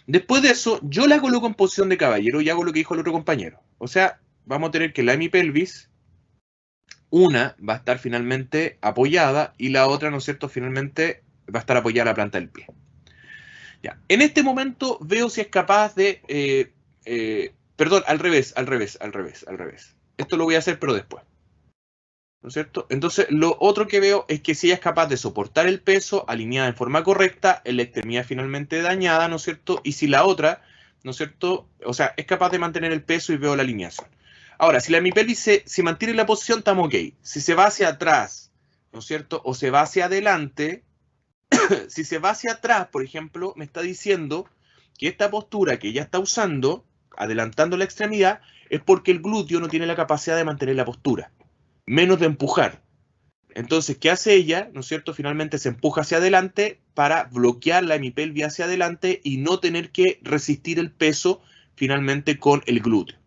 Después de eso, yo la coloco en posición de caballero y hago lo que dijo el otro compañero. O sea, vamos a tener que la hemipelvis, una va a estar finalmente apoyada y la otra, ¿no es cierto?, finalmente va a estar apoyada a la planta del pie. Ya. En este momento veo si es capaz de... perdón, al revés. Esto lo voy a hacer, pero después. ¿No es cierto? Entonces, lo otro que veo es que si ella es capaz de soportar el peso alineada en forma correcta, en la extremidad finalmente dañada, ¿no es cierto? Y si la otra, ¿no es cierto? O sea, es capaz de mantener el peso y veo la alineación. Ahora, si la hemipelvis se mantiene en la posición, estamos ok. Si se va hacia atrás, ¿no es cierto? O se va hacia adelante, si se va hacia atrás, por ejemplo, me está diciendo que esta postura que ella está usando, adelantando la extremidad, es porque el glúteo no tiene la capacidad de mantener la postura, menos de empujar. Entonces, ¿qué hace ella? ¿No es cierto? Finalmente se empuja hacia adelante para bloquear la hemipelvis hacia adelante y no tener que resistir el peso finalmente con el glúteo.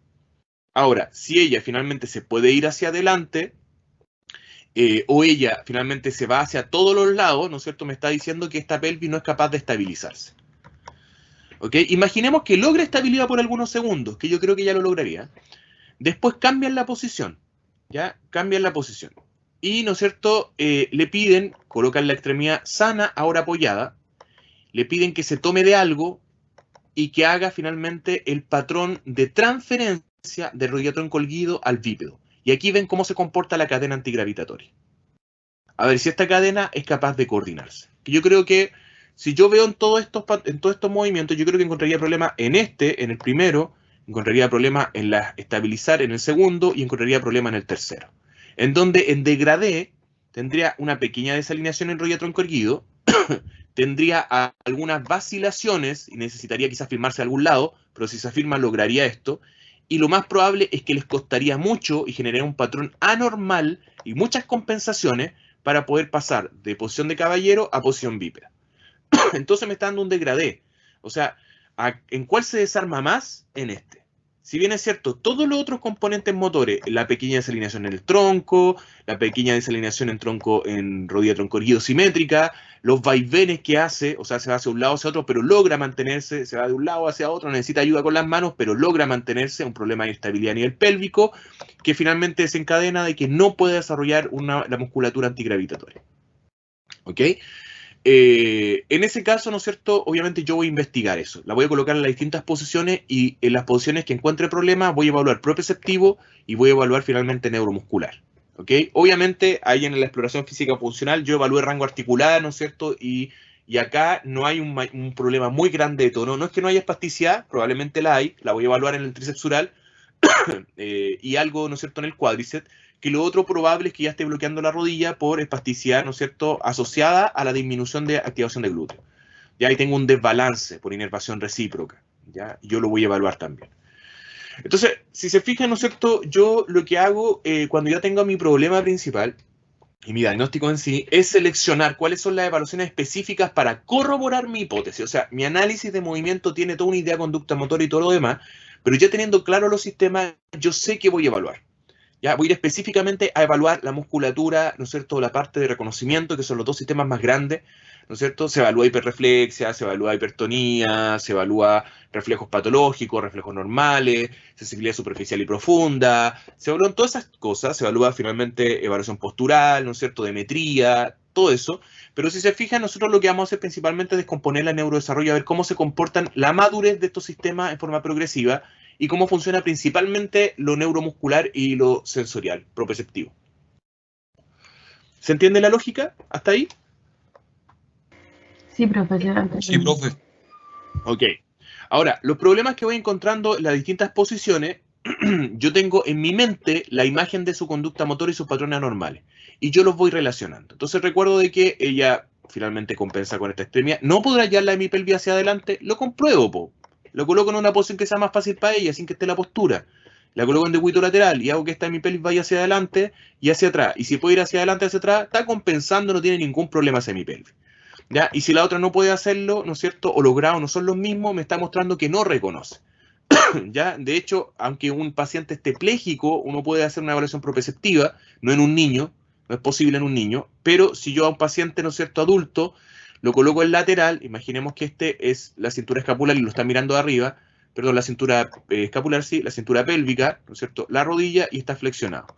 Ahora, si ella finalmente se puede ir hacia adelante, o ella finalmente se va hacia todos los lados, ¿no es cierto? Me está diciendo que esta pelvis no es capaz de estabilizarse. ¿Ok? Imaginemos que logra estabilidad por algunos segundos, que yo creo que ya lo lograría. Después cambian la posición, ¿ya? Cambian la posición. Y, ¿no es cierto?, le piden, colocan la extremidad sana, ahora apoyada, le piden que se tome de algo y que haga finalmente el patrón de transferencia del rodilla-tronco erguido al bípedo. Y aquí ven cómo se comporta la cadena antigravitatoria. A ver si esta cadena es capaz de coordinarse. Yo creo que si yo veo en todos estos movimientos, yo creo que encontraría problema en el primero, encontraría problema en la estabilizar en el segundo y encontraría problema en el tercero. En donde en degradé tendría una pequeña desalineación en rodilla-tronco erguido, tendría algunas vacilaciones y necesitaría quizás firmarse a algún lado, pero si se afirma lograría esto. Y lo más probable es que les costaría mucho y generaría un patrón anormal y muchas compensaciones para poder pasar de posición de caballero a posición bípeda. Entonces me está dando un degradé. O sea, ¿en cuál se desarma más? En este. Si bien es cierto, todos los otros componentes motores, la pequeña desalineación en el tronco, la pequeña desalineación en tronco en rodilla-tronco erguido simétrica, los vaivenes que hace, o sea, se va hacia un lado hacia otro, pero logra mantenerse, se va de un lado hacia otro, necesita ayuda con las manos, pero logra mantenerse, un problema de estabilidad a nivel pélvico, que finalmente desencadena de que no puede desarrollar la musculatura antigravitatoria. ¿Ok? En ese caso, ¿no es cierto? Obviamente yo voy a investigar eso. La voy a colocar en las distintas posiciones y en las posiciones que encuentre problemas voy a evaluar proprioceptivo y voy a evaluar finalmente neuromuscular. ¿Ok? Obviamente ahí en la exploración física funcional yo evalué rango articular, ¿no es cierto? Y acá no hay un problema muy grande de tono. No es que no haya espasticidad, probablemente la hay. La voy a evaluar en el tríceps sural y algo, ¿no es cierto?, en el cuádriceps. Que lo otro probable es que ya esté bloqueando la rodilla por espasticidad, ¿no es cierto?, asociada a la disminución de activación de glúteo. Ya ahí tengo un desbalance por inervación recíproca, ¿ya? Yo lo voy a evaluar también. Entonces, si se fijan, ¿no es cierto?, yo lo que hago cuando ya tengo mi problema principal y mi diagnóstico en sí es seleccionar cuáles son las evaluaciones específicas para corroborar mi hipótesis. O sea, mi análisis de movimiento tiene toda una idea de conducta motora y todo lo demás, pero ya teniendo claro los sistemas, yo sé qué voy a evaluar. Ya voy a ir específicamente a evaluar la musculatura, ¿no es cierto?, la parte de reconocimiento, que son los dos sistemas más grandes, ¿no es cierto? Se evalúa hiperreflexia, se evalúa hipertonía, se evalúa reflejos patológicos, reflejos normales, sensibilidad superficial y profunda, se evalúan todas esas cosas, se evalúa finalmente evaluación postural, ¿no es cierto?, demetría, todo eso. Pero si se fijan, nosotros lo que vamos a hacer principalmente es descomponer la neurodesarrollo, a ver cómo se comportan la madurez de estos sistemas en forma progresiva, y cómo funciona principalmente lo neuromuscular y lo sensorial, proprioceptivo. ¿Se entiende la lógica hasta ahí? Sí, profesor. Sí, profe. Ok. Ahora, los problemas que voy encontrando en las distintas posiciones, yo tengo en mi mente la imagen de su conducta motora y sus patrones anormales. Y yo los voy relacionando. Entonces recuerdo de que ella finalmente compensa con esta extremidad. No podrá hallar la hemipelvis hacia adelante. Lo compruebo, po. Lo coloco en una posición que sea más fácil para ella, sin que esté la postura. La coloco en decuito lateral y hago que esta hemipelvis vaya hacia adelante y hacia atrás. Y si puede ir hacia adelante, hacia atrás, está compensando, no tiene ningún problema esa hemipelvis. ¿Ya? Y si la otra no puede hacerlo, ¿no es cierto?, o los grados no son los mismos, me está mostrando que no reconoce. ¿Ya? De hecho, aunque un paciente esté pléjico, uno puede hacer una evaluación proprioceptiva, no en un niño, no es posible en un niño, pero si yo a un paciente, ¿no es cierto?, adulto, lo coloco en lateral, imaginemos que este es la cintura escapular y lo está mirando de arriba, perdón, la cintura escapular, sí, la cintura pélvica, ¿no es cierto?, la rodilla y está flexionado.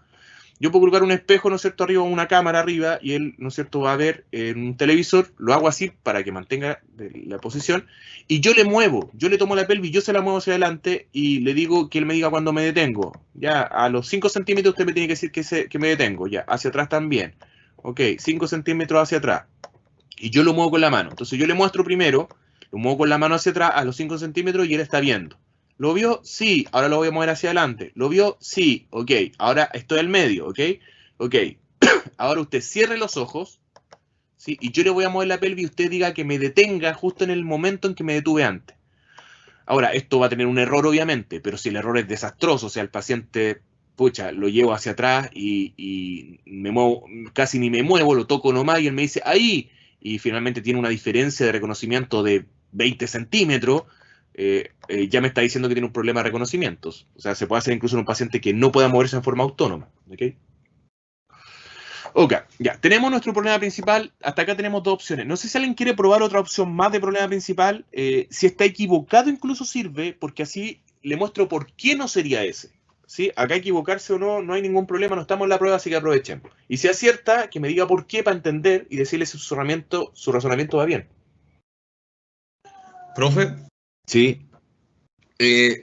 Yo puedo colocar un espejo, ¿no es cierto?, arriba, una cámara arriba, y él, ¿no es cierto?, va a ver en un televisor, lo hago así para que mantenga la posición, y yo le muevo, yo le tomo la pelvis, yo se la muevo hacia adelante, y le digo que él me diga cuando me detengo. Ya, a los 5 centímetros usted me tiene que decir que me detengo, ya, hacia atrás también. Ok, 5 centímetros hacia atrás. Y yo lo muevo con la mano. Entonces yo le muestro primero, lo muevo con la mano hacia atrás a los 5 centímetros y él está viendo. ¿Lo vio? Sí. Ahora lo voy a mover hacia adelante. ¿Lo vio? Sí. Ok. Ahora estoy al medio. Ok. Ok. Ahora usted cierre los ojos. ¿Sí? Y yo le voy a mover la pelvis y usted diga que me detenga justo en el momento en que me detuve antes. Ahora, esto va a tener un error obviamente, pero si el error es desastroso, o sea, el paciente, pucha, lo llevo hacia atrás y me muevo, casi ni me muevo, lo toco nomás y él me dice, ahí, y finalmente tiene una diferencia de reconocimiento de 20 centímetros, ya me está diciendo que tiene un problema de reconocimientos. O sea, se puede hacer incluso en un paciente que no pueda moverse en forma autónoma. ¿Ok? Ok, ya, tenemos nuestro problema principal, hasta acá tenemos dos opciones. No sé si alguien quiere probar otra opción más de problema principal, si está equivocado incluso sirve, porque así le muestro por qué no sería ese. ¿Sí? Acá equivocarse o no, no hay ningún problema, no estamos en la prueba, así que aprovechemos. Y si acierta, que me diga por qué para entender y decirle si su razonamiento va bien. Profe, Sí.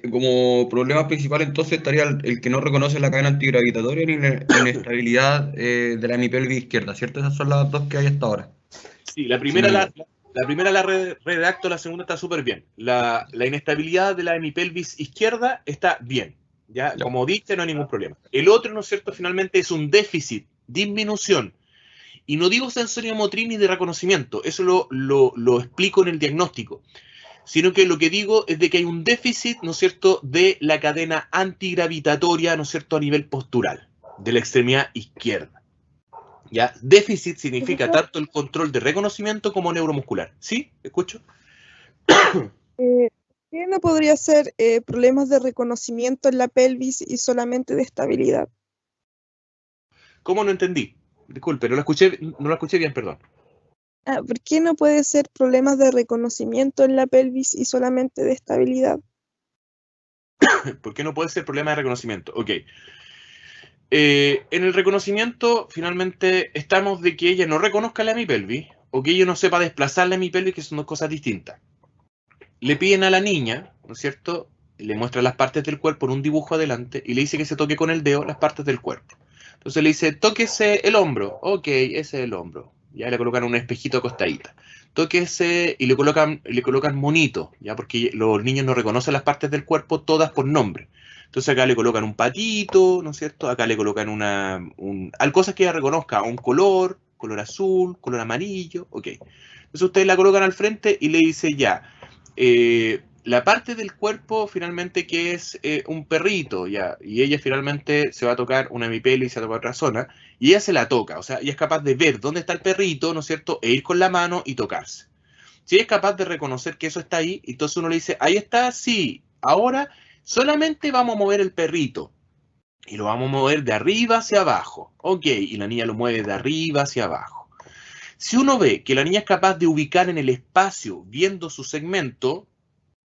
como problema principal entonces estaría el que no reconoce la cadena antigravitatoria ni la inestabilidad de la hemipelvis izquierda, ¿cierto? Esas son las dos que hay hasta ahora. Sí, la primera Sí. la primera la redacto, la segunda está súper bien. La inestabilidad de la hemipelvis izquierda está bien. ¿Ya? Ya. Como dije, no hay ningún problema. El otro, ¿no es cierto?, finalmente es un déficit, disminución. Y no digo sensorio-motriz ni de reconocimiento, eso lo explico en el diagnóstico, sino que lo que digo es de que hay un déficit, ¿no es cierto?, de la cadena antigravitatoria, ¿no es cierto?, a nivel postural, de la extremidad izquierda. ¿Ya? Déficit significa tanto el control de reconocimiento como neuromuscular. ¿Sí? ¿Escucho? ¿Qué no podría ser problemas de reconocimiento en la pelvis y solamente de estabilidad? ¿Cómo no entendí? Disculpe, no lo escuché bien, perdón. ¿Por qué no puede ser problemas de reconocimiento en la pelvis y solamente de estabilidad? ¿Por qué no puede ser problema de reconocimiento? Ok. En el reconocimiento, finalmente, estamos de que ella no reconozca la hemipelvis o que ella no sepa desplazar la hemipelvis, que son dos cosas distintas. Le piden a la niña, ¿no es cierto? Le muestra las partes del cuerpo en un dibujo adelante y le dice que se toque con el dedo las partes del cuerpo. Entonces le dice, tóquese el hombro. Ok, ese es el hombro. Ya le colocan un espejito acostadita. Tóquese y le colocan monito, ya porque los niños no reconocen las partes del cuerpo todas por nombre. Entonces acá le colocan un patito, ¿no es cierto? Acá le colocan cosas que ella reconozca, un color azul, color amarillo, ok. Entonces ustedes la colocan al frente y le dice ya, la parte del cuerpo finalmente que es un perrito, ya, y ella finalmente se va a tocar una hemipelvis, se va a tocar otra zona, y ella se la toca, o sea, ella es capaz de ver dónde está el perrito, ¿no es cierto?, e ir con la mano y tocarse. Si ella es capaz de reconocer que eso está ahí, entonces uno le dice, ahí está, sí, ahora solamente vamos a mover el perrito, y lo vamos a mover de arriba hacia abajo, ok, y la niña lo mueve de arriba hacia abajo. Si uno ve que la niña es capaz de ubicar en el espacio viendo su segmento,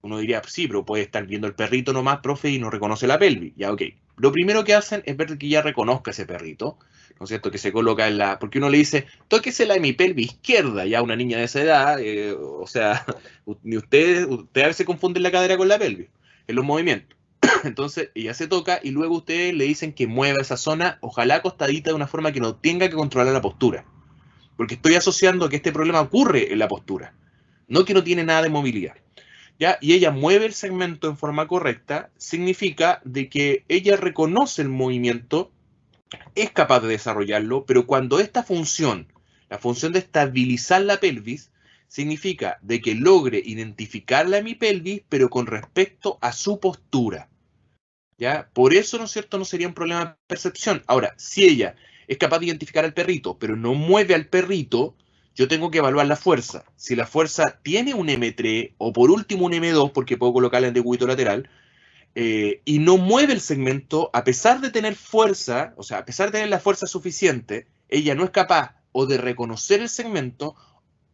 uno diría, sí, pero puede estar viendo el perrito nomás, profe, y no reconoce la pelvis. Ya, ok. Lo primero que hacen es ver que ya reconozca ese perrito, ¿no es cierto? Que se coloca en la... Porque uno le dice, tóquese la hemipelvis izquierda, ya una niña de esa edad, o sea, ni usted a veces confunden la cadera con la pelvis, en los movimientos. Entonces, ella se toca y luego ustedes le dicen que mueva esa zona, ojalá acostadita de una forma que no tenga que controlar la postura. Porque estoy asociando que este problema ocurre en la postura, no que no tiene nada de movilidad. ¿Ya? Y ella mueve el segmento en forma correcta, significa de que ella reconoce el movimiento, es capaz de desarrollarlo, pero cuando esta función, la función de estabilizar la pelvis, significa de que logre identificar la hemipelvis, pero con respecto a su postura. ¿Ya? Por eso, ¿no es cierto?, no sería un problema de percepción. Ahora, si ella es capaz de identificar al perrito, pero no mueve al perrito, yo tengo que evaluar la fuerza. Si la fuerza tiene un M3 o por último un M2, porque puedo colocarla en decúbito lateral, y no mueve el segmento, a pesar de tener fuerza, o sea, a pesar de tener la fuerza suficiente, ella no es capaz o de reconocer el segmento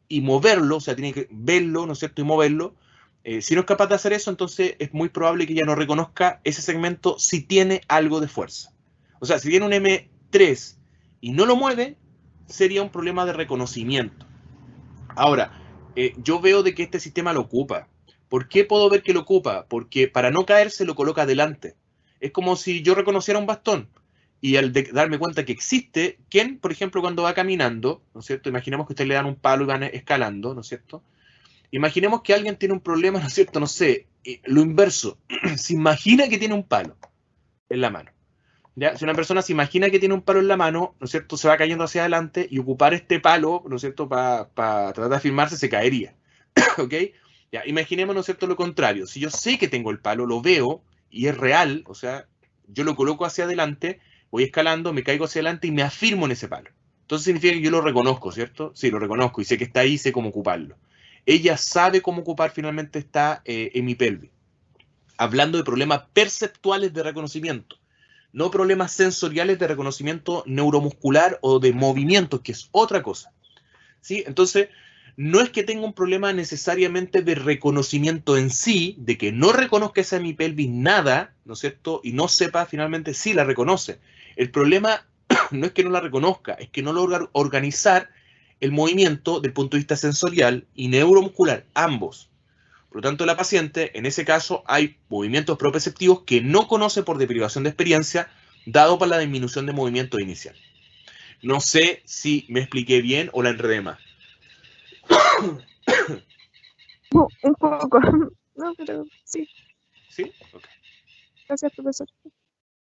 y moverlo, o sea, tiene que verlo, ¿no es cierto?, y moverlo. Si no es capaz de hacer eso, entonces es muy probable que ella no reconozca ese segmento si tiene algo de fuerza. O sea, si tiene un M3 y no lo mueve, sería un problema de reconocimiento. Ahora, yo veo de que este sistema lo ocupa. ¿Por qué puedo ver que lo ocupa? Porque para no caerse lo coloca adelante. Es como si yo reconociera un bastón y al darme cuenta que existe, ¿quién, por ejemplo, cuando va caminando, ¿no es cierto? Imaginemos que ustedes le dan un palo y van escalando, ¿no es cierto? Imaginemos que alguien tiene un problema, ¿no es cierto? No sé, lo inverso. Se imagina que tiene un palo en la mano. ¿Ya? Si una persona se imagina que tiene un palo en la mano, ¿no es cierto? Se va cayendo hacia adelante y ocupar este palo, ¿no es cierto? Para tratar de afirmarse, se caería. ¿Ok? Ya, imaginemos, ¿no es cierto?, lo contrario. Si yo sé que tengo el palo, lo veo y es real, o sea, yo lo coloco hacia adelante, voy escalando, me caigo hacia adelante y me afirmo en ese palo. Entonces significa que yo lo reconozco, ¿cierto? Sí, lo reconozco y sé que está ahí, sé cómo ocuparlo. Ella sabe cómo ocupar finalmente esta hemipelvis. Hablando de problemas perceptuales de reconocimiento, no problemas sensoriales de reconocimiento neuromuscular o de movimientos, que es otra cosa. ¿Sí? Entonces, no es que tenga un problema necesariamente de reconocimiento en sí, de que no reconozca esa hemipelvis nada, ¿no es cierto? Y no sepa finalmente si la reconoce. El problema no es que no la reconozca, es que no logra organizar el movimiento del punto de vista sensorial y neuromuscular, ambos. Por lo tanto, la paciente, en ese caso, hay movimientos proprioceptivos que no conoce por deprivación de experiencia, dado por la disminución de movimiento inicial. No sé si me expliqué bien o la enredé más. Un poco. No, pero sí. ¿Sí? Ok. Gracias, profesor.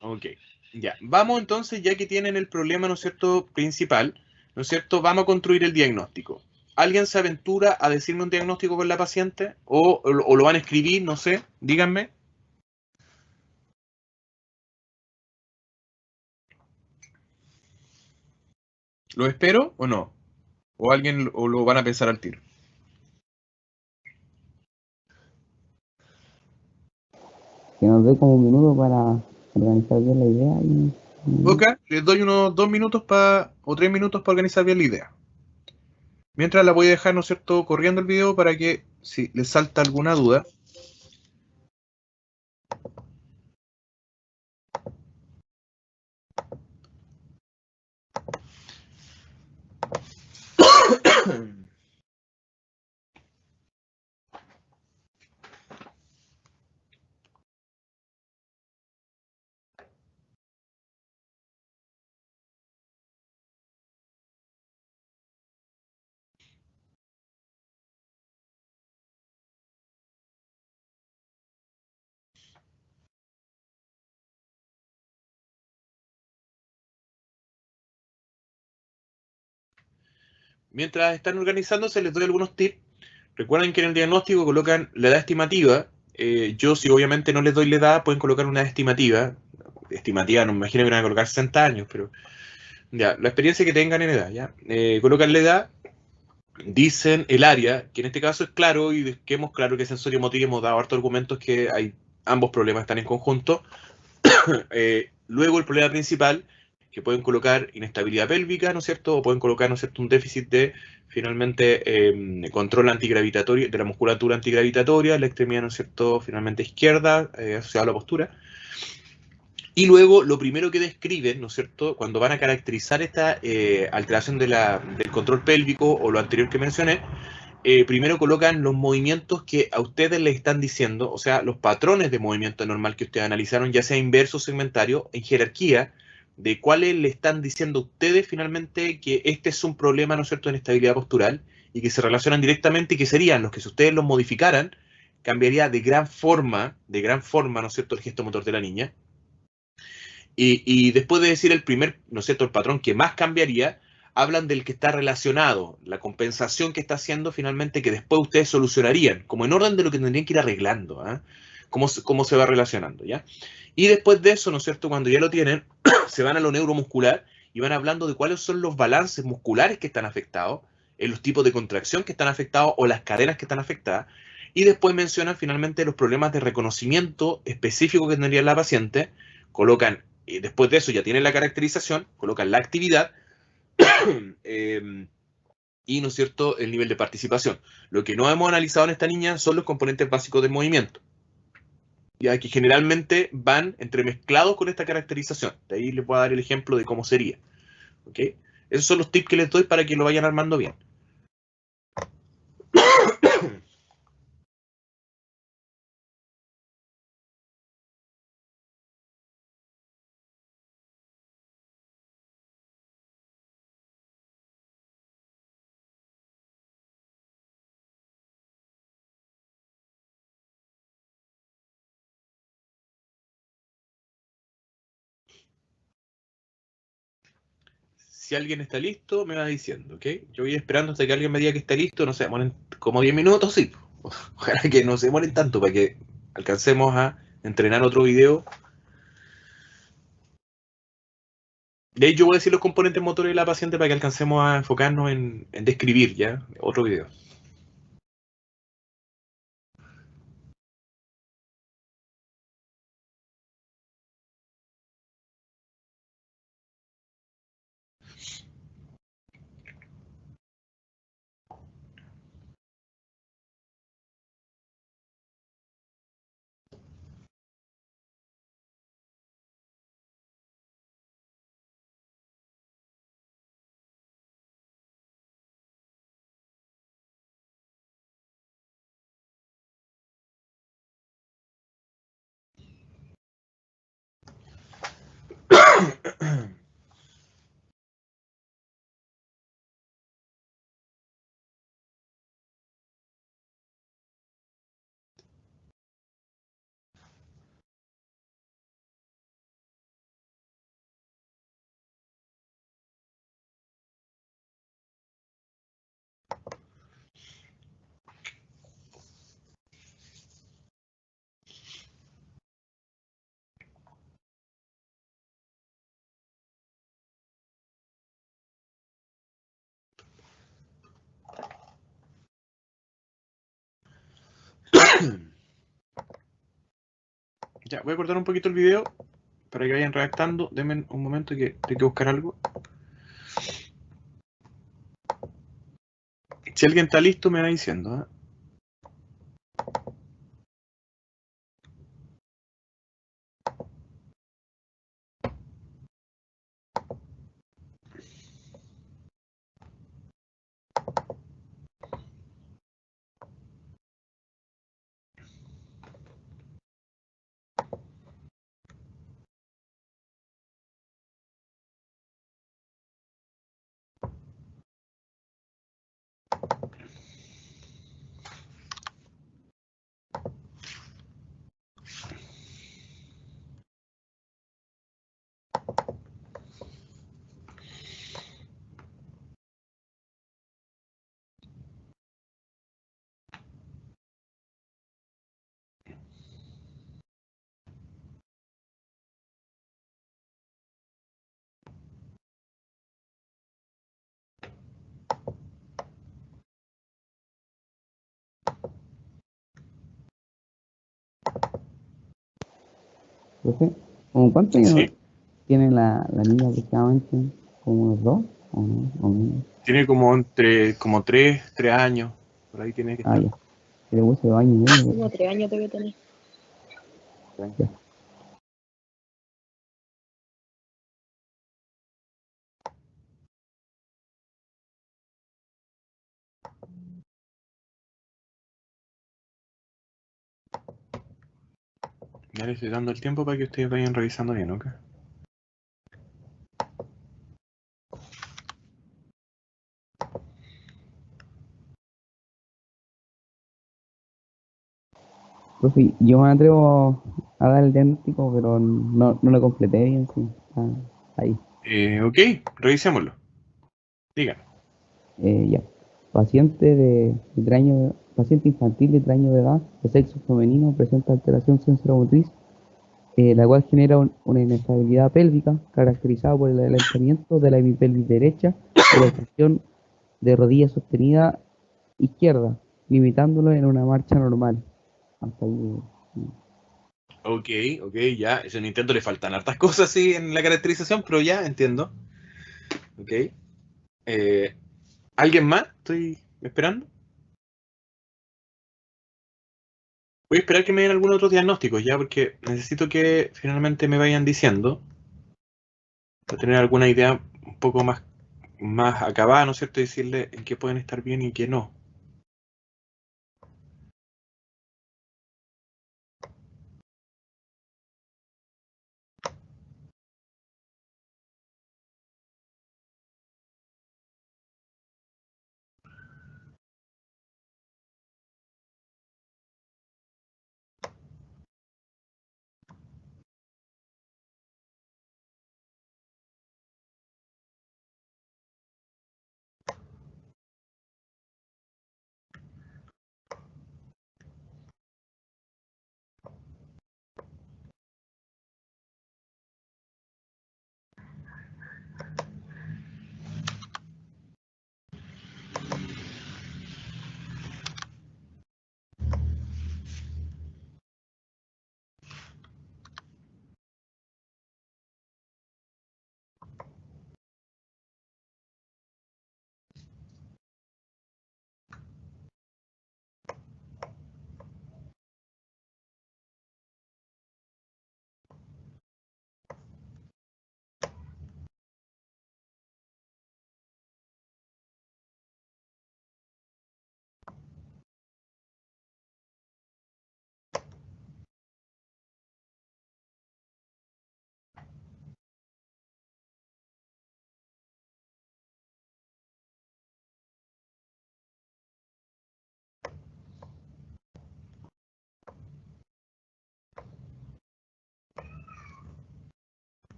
Ok. Ya. Vamos entonces, ya que tienen el problema, ¿no es cierto?, principal, ¿no es cierto?, vamos a construir el diagnóstico. ¿Alguien se aventura a decirme un diagnóstico con la paciente? ¿O lo van a escribir? No sé. Díganme. ¿Lo espero o no? ¿O alguien o lo van a pensar al tiro? Que nos dé como un minuto para organizar bien la idea Ok, les doy unos 2 minutos o 3 minutos para organizar bien la idea. Mientras la voy a dejar, ¿no es cierto?, corriendo el video para que si les salta alguna duda. Mientras están organizándose, les doy algunos tips. Recuerden que en el diagnóstico colocan la edad estimativa. Yo, si obviamente no les doy la edad, pueden colocar una edad estimativa. Estimativa, no me imagino que van a colocar 60 años, pero ya, la experiencia que tengan en edad, ¿ya? Colocan la edad, dicen el área, que en este caso es claro, y quedemos claro que sensorio-motriz hemos dado hartos argumentos que hay ambos problemas están en conjunto. Luego el problema principal, que pueden colocar inestabilidad pélvica, ¿no es cierto? O pueden colocar, ¿no es cierto?, un déficit de, finalmente, control antigravitatorio, de la musculatura antigravitatoria, la extremidad, ¿no es cierto?, finalmente izquierda, asociada a la postura. Y luego, lo primero que describen, ¿no es cierto?, cuando van a caracterizar esta alteración del control pélvico o lo anterior que mencioné, primero colocan los movimientos que a ustedes les están diciendo, o sea, los patrones de movimiento normal que ustedes analizaron, ya sea inverso o segmentario, en jerarquía, de cuáles le están diciendo a ustedes finalmente que este es un problema, ¿no es cierto?, en estabilidad postural, y que se relacionan directamente y que serían los que si ustedes los modificaran, cambiaría de gran forma, ¿no es cierto?, el gesto motor de la niña. Y después de decir el primer, ¿no es cierto?, el patrón que más cambiaría, hablan del que está relacionado, la compensación que está haciendo finalmente que después ustedes solucionarían, como en orden de lo que tendrían que ir arreglando, ¿eh? Cómo se va relacionando, ¿ya? Y después de eso, ¿no es cierto?, cuando ya lo tienen, se van a lo neuromuscular y van hablando de cuáles son los balances musculares que están afectados, los tipos de contracción que están afectados o las cadenas que están afectadas. Y después mencionan finalmente los problemas de reconocimiento específico que tendría la paciente, colocan, después de eso ya tienen la caracterización, colocan la actividad y, ¿no es cierto?, el nivel de participación. Lo que no hemos analizado en esta niña son los componentes básicos del movimiento, ya que generalmente van entremezclados con esta caracterización. De ahí les voy a dar el ejemplo de cómo sería. ¿Okay? Esos son los tips que les doy para que lo vayan armando bien. Si alguien está listo, me va diciendo, ¿ok? Yo voy esperando hasta que alguien me diga que está listo, no sé, demoren como 10 minutos, sí. Ojalá que no se demoren tanto para que alcancemos a entrenar otro video. De ahí yo voy a decir los componentes motores de la paciente para que alcancemos a enfocarnos en describir, ¿ya? Otro video. Ya, voy a cortar un poquito el video para que vayan redactando. Denme un momento que tengo que buscar algo. Si alguien está listo, me va diciendo, ¿eh? Profe, ¿como cuántos años Sí. tiene la niña aproximadamente? ¿Como unos 2 o no? ¿O menos? Tiene como 3 años. Por ahí tiene que Ah, estar. ya. Se le puse 2 años y medio. Como 3 años debe tener. Ya. Ya les estoy dando el tiempo para que ustedes vayan revisando bien, ¿ok? Profe, yo me atrevo a dar el diagnóstico, pero no lo completé bien, sí. Ahí. Ok, revisémoslo. Díganme. Ya. Paciente infantil de 3 años de edad, de sexo femenino, presenta alteración sensoromotriz, la cual genera una inestabilidad pélvica caracterizada por el adelantamiento de la hemipelvis derecha y la extensión de rodilla sostenida izquierda, limitándolo en una marcha normal. Hasta ahí. Ok, ya. Ese Nintendo le faltan hartas cosas, sí, en la caracterización, pero ya entiendo. Ok. ¿Alguien más? Estoy esperando. Voy a esperar que me den algunos otros diagnósticos ya, porque necesito que finalmente me vayan diciendo, para tener alguna idea un poco más acabada, ¿no es cierto? Y decirle en qué pueden estar bien y en qué no.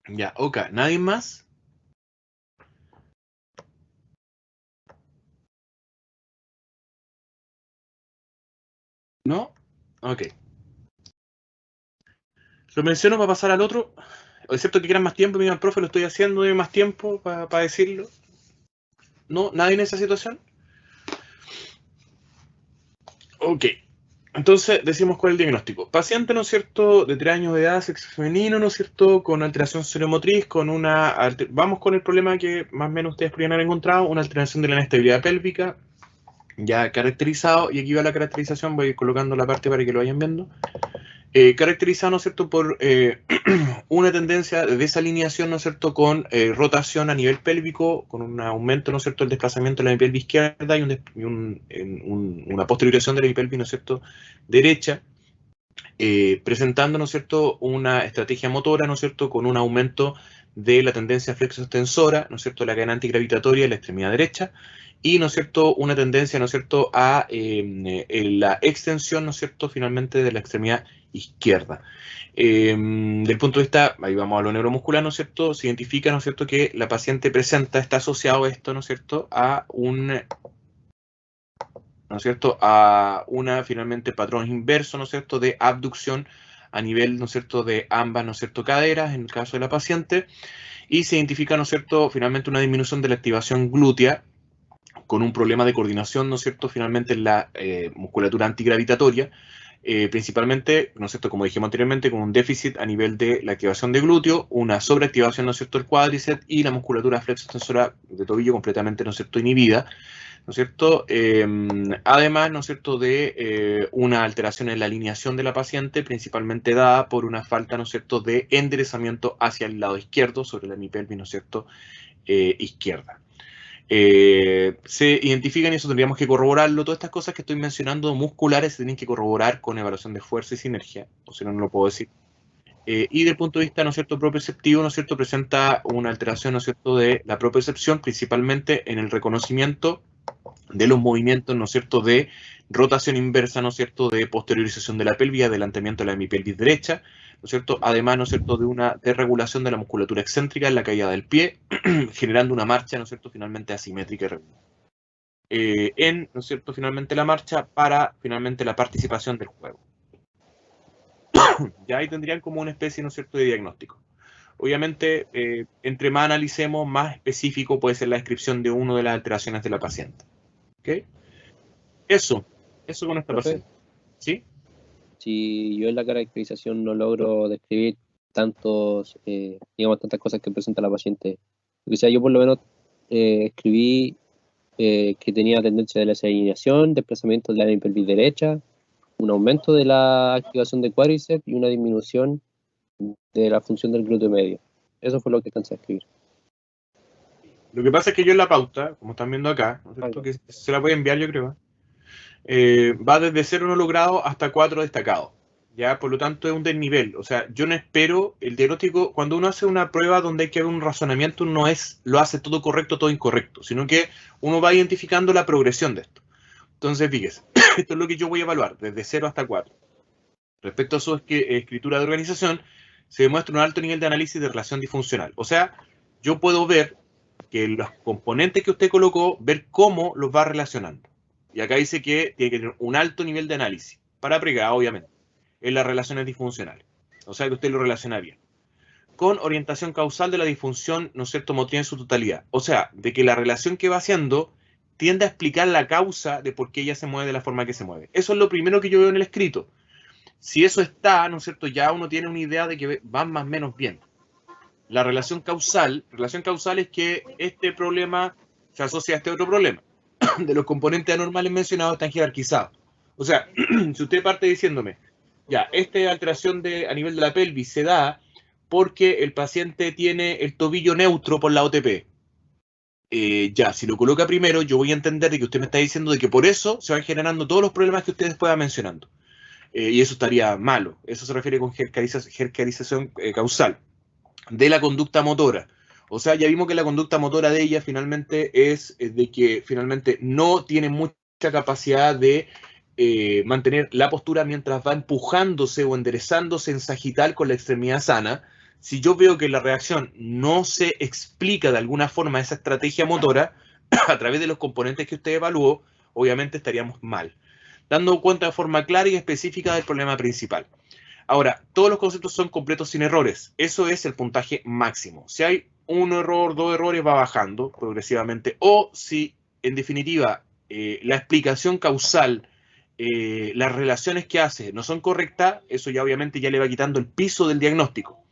Ya, ok. ¿Nadie más? ¿No? Ok. Lo menciono para pasar al otro. Excepto que quieran más tiempo, me digan, profe, lo estoy haciendo, doy más tiempo para decirlo. ¿No? ¿Nadie en esa situación? Ok. Entonces, decimos cuál es el diagnóstico. Paciente, ¿no es cierto?, de 3 años de edad, sexo femenino, ¿no es cierto?, con alteración cerebromotriz, con una... Vamos con el problema que más o menos ustedes podrían haber encontrado, una alteración de la inestabilidad pélvica, ya caracterizado, y aquí va la caracterización, voy a ir colocando la parte para que lo vayan viendo. Caracterizado, ¿no es cierto?, por una tendencia de desalineación, ¿no es cierto?, con rotación a nivel pélvico, con un aumento, ¿no es cierto?, del desplazamiento de la hemipelvis izquierda y una posteriorización de la hemipelvis, ¿no es cierto?, derecha, presentando, ¿no es cierto?, una estrategia motora, ¿no es cierto?, con un aumento de la tendencia flexo-extensora, ¿no es cierto?, la cadena antigravitatoria de la extremidad derecha, y, ¿no es cierto?, una tendencia, ¿no es cierto?, a la extensión, ¿no es cierto?, finalmente de la extremidad izquierda. Del punto de vista, ahí vamos a lo neuromuscular, ¿no es cierto?, se identifica, ¿no es cierto?, que la paciente presenta, está asociado esto, ¿no es cierto?, a un, ¿no es cierto?, a una, finalmente, patrón inverso, ¿no es cierto?, de abducción a nivel, ¿no es cierto?, de ambas, ¿no es cierto?, caderas, en el caso de la paciente, y se identifica, ¿no es cierto?, finalmente una disminución de la activación glútea, con un problema de coordinación, ¿no es cierto?, finalmente en la musculatura antigravitatoria, principalmente, ¿no es cierto?, como dijimos anteriormente, con un déficit a nivel de la activación de glúteo, una sobreactivación, ¿no es cierto?, del cuádriceps y la musculatura flexo-extensora de tobillo completamente, ¿no es cierto?, inhibida, ¿no es cierto? Además, ¿no es cierto?, de una alteración en la alineación de la paciente, principalmente dada por una falta, ¿no es cierto?, de enderezamiento hacia el lado izquierdo, sobre la hemipelvis, ¿no es cierto?, izquierda. Se identifican, y eso tendríamos que corroborarlo, todas estas cosas que estoy mencionando musculares se tienen que corroborar con evaluación de fuerza y sinergia, o si no, no lo puedo decir. Y desde el punto de vista, ¿no es cierto?, proprioceptivo, ¿no es cierto?, presenta una alteración, ¿no es cierto?, de la propiocepción, principalmente en el reconocimiento de los movimientos, ¿no es cierto?, de rotación inversa, ¿no es cierto?, de posteriorización de la pelvis, adelantamiento de la hemipelvis derecha, ¿no es cierto?, además, ¿no es cierto?, de una desregulación de la musculatura excéntrica en la caída del pie, generando una marcha, ¿no es cierto?, finalmente asimétrica y regular. ¿No es cierto?, finalmente la marcha para, finalmente, la participación del juego. Ya ahí tendrían como una especie, ¿no es cierto?, de diagnóstico. Obviamente, entre más analicemos, más específico puede ser la descripción de una de las alteraciones de la paciente. ¿Ok? Eso con esta Profe, paciente. ¿Sí? si yo en la caracterización no logro describir tantas cosas que presenta la paciente, o sea, yo por lo menos escribí que tenía tendencia de la desalineación, desplazamiento de la hemipelvis derecha, un aumento de la activación de cuádriceps y una disminución de la función del glúteo medio. Eso fue lo que alcancé a escribir. Lo que pasa es que yo en la pauta, como están viendo acá, ¿no es cierto?, que se la voy a enviar, yo creo, va desde 0 no logrado hasta 4 destacado. Ya, por lo tanto, es un desnivel. O sea, yo no espero el diagnóstico. Cuando uno hace una prueba donde hay que ver un razonamiento, no es lo hace todo correcto, todo incorrecto, sino que uno va identificando la progresión de esto. Entonces, fíjese, esto es lo que yo voy a evaluar, desde 0 hasta 4. Respecto a su escritura de organización, se demuestra un alto nivel de análisis de relación disfuncional. O sea, yo puedo ver que los componentes que usted colocó, ver cómo los va relacionando. Y acá dice que tiene que tener un alto nivel de análisis, para pregar, obviamente, en las relaciones disfuncionales. O sea, que usted lo relaciona bien. Con orientación causal de la disfunción, ¿no es cierto?, motriz en su totalidad. O sea, de que la relación que va haciendo tiende a explicar la causa de por qué ella se mueve de la forma que se mueve. Eso es lo primero que yo veo en el escrito. Si eso está, ¿no es cierto?, ya uno tiene una idea de que van más o menos bien. La relación causal es que este problema se asocia a este otro problema. De los componentes anormales mencionados están jerarquizados. O sea, si usted parte diciéndome, ya, esta alteración a nivel de la pelvis se da porque el paciente tiene el tobillo neutro por la OTP. Ya, si lo coloca primero, yo voy a entender de que usted me está diciendo de que por eso se van generando todos los problemas que usted después va mencionando. Y eso estaría malo. Eso se refiere con jerarquización causal. De la conducta motora. O sea, ya vimos que la conducta motora de ella finalmente es de que finalmente no tiene mucha capacidad de mantener la postura mientras va empujándose o enderezándose en sagital con la extremidad sana. Si yo veo que la reacción no se explica de alguna forma esa estrategia motora a través de los componentes que usted evaluó, obviamente estaríamos mal, dando cuenta de forma clara y específica del problema principal. Ahora, todos los conceptos son completos sin errores. Eso es el puntaje máximo. Si hay un error, 2 errores, va bajando progresivamente. O si, en definitiva, la explicación causal, las relaciones que hace no son correctas, eso ya obviamente ya le va quitando el piso del diagnóstico.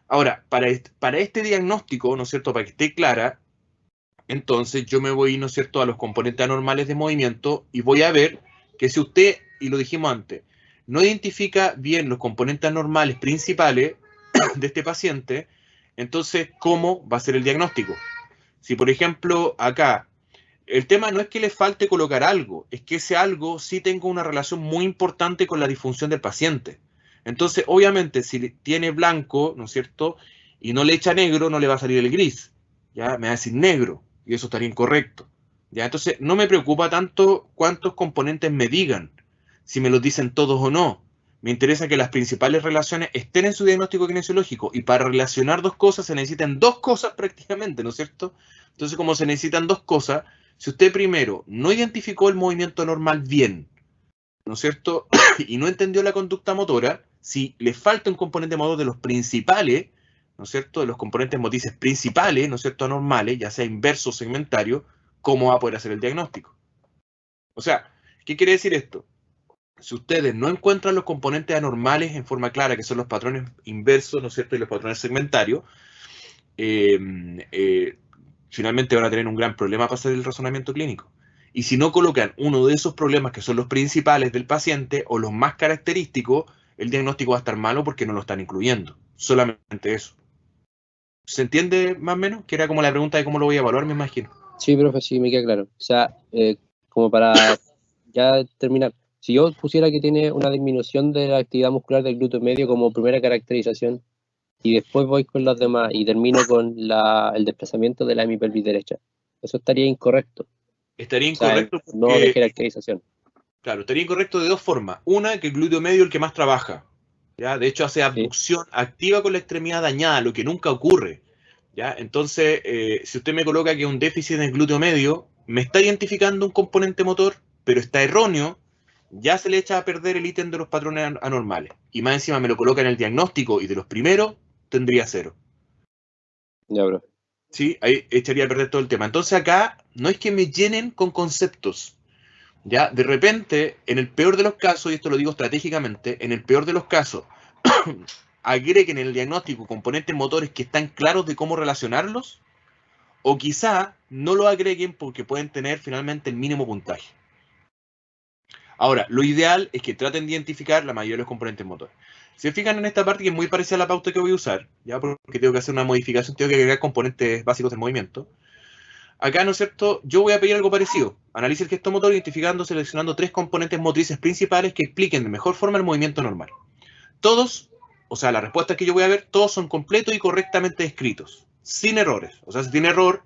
Ahora, para este diagnóstico, ¿no es cierto?, para que esté clara, entonces yo me voy, ¿no es cierto?, a los componentes anormales de movimiento y voy a ver que si usted, y lo dijimos antes, no identifica bien los componentes anormales principales de este paciente, entonces, ¿cómo va a ser el diagnóstico? Si, por ejemplo, acá, el tema no es que le falte colocar algo, es que ese algo sí tenga una relación muy importante con la disfunción del paciente. Entonces, obviamente, si tiene blanco, ¿no es cierto?, y no le echa negro, no le va a salir el gris, ¿ya? Me va a decir negro, y eso estaría incorrecto, ¿ya? Entonces, no me preocupa tanto cuántos componentes me digan, si me los dicen todos o no. Me interesa que las principales relaciones estén en su diagnóstico kinesiológico, y para relacionar dos cosas se necesitan dos cosas prácticamente, ¿no es cierto? Entonces, como se necesitan dos cosas, si usted primero no identificó el movimiento normal bien, ¿no es cierto?, y no entendió la conducta motora, si le falta un componente motor de los principales, ¿no es cierto?, de los componentes motrices principales, ¿no es cierto?, anormales, ya sea inverso o segmentario, ¿cómo va a poder hacer el diagnóstico? O sea, ¿qué quiere decir esto? Si ustedes no encuentran los componentes anormales en forma clara, que son los patrones inversos, ¿no es cierto?, y los patrones segmentarios, finalmente van a tener un gran problema para hacer el razonamiento clínico. Y si no colocan uno de esos problemas que son los principales del paciente o los más característicos, el diagnóstico va a estar malo porque no lo están incluyendo. Solamente eso. ¿Se entiende más o menos? Que era como la pregunta de cómo lo voy a evaluar, me imagino. Sí, profe, sí, me queda claro. O sea, como para ya terminar, si yo pusiera que tiene una disminución de la actividad muscular del glúteo medio como primera caracterización, y después voy con las demás y termino con el desplazamiento de la hemipelvis derecha, eso estaría incorrecto. Estaría O sea, incorrecto porque, no de caracterización. claro, estaría incorrecto de dos formas. Una, que el glúteo medio es el que más trabaja. ¿Ya? De hecho, hace abducción activa con la extremidad dañada, lo que nunca ocurre. ¿Ya? Entonces, si usted me coloca que un déficit en el glúteo medio, me está identificando un componente motor, pero está erróneo, ya se le echa a perder el ítem de los patrones anormales. Y más encima me lo coloca en el diagnóstico y de los primeros, tendría 0. Ya, bro. ¿Sí? Ahí echaría a perder todo el tema. Entonces acá no es que me llenen con conceptos. ¿Ya? De repente, en el peor de los casos, y esto lo digo estratégicamente, en el peor de los casos, agreguen en el diagnóstico componentes motores que están claros de cómo relacionarlos, o quizá no lo agreguen porque pueden tener finalmente el mínimo puntaje. Ahora, lo ideal es que traten de identificar la mayoría de los componentes motores. Si se fijan en esta parte, que es muy parecida a la pauta que voy a usar, ya porque tengo que hacer una modificación, tengo que agregar componentes básicos del movimiento. Acá, ¿no es cierto? Yo voy a pedir algo parecido. Analice el gesto motor identificando, seleccionando 3 componentes motrices principales que expliquen de mejor forma el movimiento normal. Todos, o sea, las respuestas que yo voy a ver, todos son completos y correctamente descritos, sin errores. O sea, si tiene error,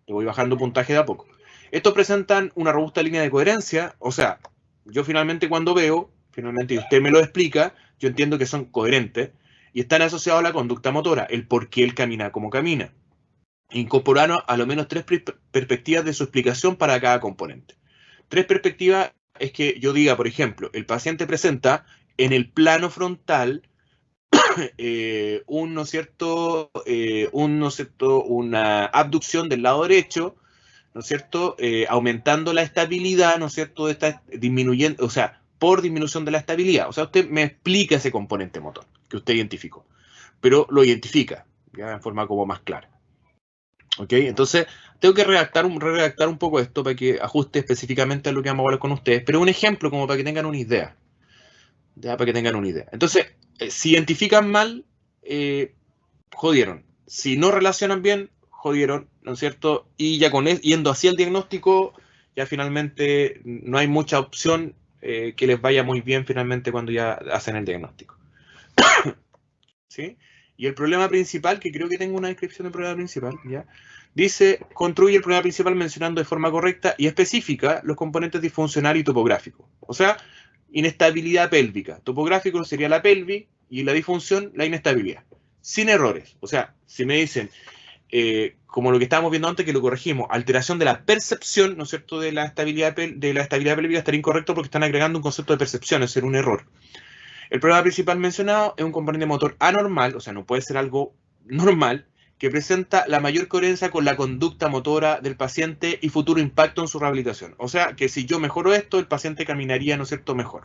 le voy bajando puntaje de a poco. Estos presentan una robusta línea de coherencia, o sea, yo finalmente cuando veo, finalmente y usted me lo explica, yo entiendo que son coherentes y están asociados a la conducta motora, el por qué él camina como camina. Incorporar a lo menos 3 perspectivas de su explicación para cada componente. 3 perspectivas es que yo diga, por ejemplo, el paciente presenta en el plano frontal una abducción del lado derecho, ¿no es cierto? Aumentando la estabilidad, ¿no es cierto? Disminuyendo, o sea, por disminución de la estabilidad. O sea, usted me explica ese componente motor que usted identificó, pero lo identifica, ya en forma como más clara. ¿Ok? Entonces, tengo que redactar un poco esto para que ajuste específicamente a lo que vamos a hablar con ustedes, pero un ejemplo como para que tengan una idea. Ya, para que tengan una idea. Entonces, si identifican mal, jodieron. Si no relacionan bien, jodieron, ¿no es cierto? Y ya yendo hacia el diagnóstico, ya finalmente no hay mucha opción que les vaya muy bien finalmente cuando ya hacen el diagnóstico. ¿Sí? Y el problema principal, que creo que tengo una descripción del problema principal, ¿ya? Dice, construye el problema principal mencionando de forma correcta y específica los componentes disfuncional y topográfico. O sea, inestabilidad pélvica. Topográfico sería la pelvis y la disfunción, la inestabilidad. Sin errores. O sea, si me dicen, como lo que estábamos viendo antes, que lo corregimos, alteración de la percepción, ¿no es cierto?, de la estabilidad pélvica, estaría incorrecto porque están agregando un concepto de percepción, es ser un error. El problema principal mencionado es un componente motor anormal, o sea, no puede ser algo normal, que presenta la mayor coherencia con la conducta motora del paciente y futuro impacto en su rehabilitación. O sea, que si yo mejoro esto, el paciente caminaría, ¿no es cierto?, mejor.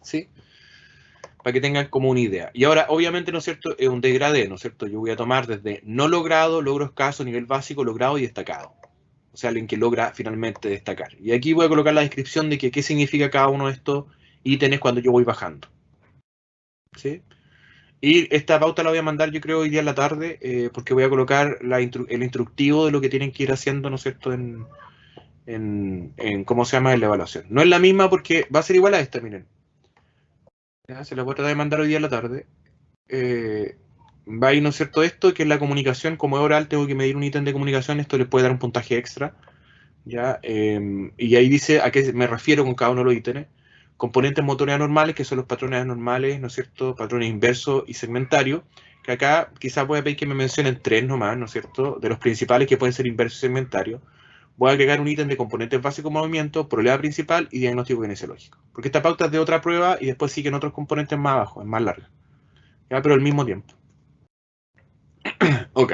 ¿Sí? Para que tengan como una idea. Y ahora, obviamente, ¿no es cierto?, es un degradé, ¿no es cierto? Yo voy a tomar desde no logrado, logro escaso, nivel básico, logrado y destacado. O sea, alguien que logra finalmente destacar. Y aquí voy a colocar la descripción de que qué significa cada uno de estos ítems cuando yo voy bajando. ¿Sí? Y esta pauta la voy a mandar yo creo hoy día en la tarde, porque voy a colocar el instructivo de lo que tienen que ir haciendo, ¿no es cierto?, en cómo se llama, en la evaluación. No es la misma porque va a ser igual a esta, miren. Ya, se la voy a tratar de mandar hoy día en la tarde. Va a ir, ¿no es cierto?, esto, que es la comunicación. Como es oral, tengo que medir un ítem de comunicación, esto les puede dar un puntaje extra. ¿Ya? Y ahí dice a qué me refiero con cada uno de los ítems. Componentes motores anormales, que son los patrones anormales, ¿no es cierto?, patrones inversos y segmentarios, que acá quizás voy a pedir que me mencionen 3 nomás, ¿no es cierto?, de los principales que pueden ser inversos y segmentarios. Voy a agregar un ítem de componentes básicos de movimiento, problema principal y diagnóstico kinesiológico. Porque esta pauta es de otra prueba y después siguen otros componentes más abajo, es más larga. ¿Ya? Pero al mismo tiempo. Ok.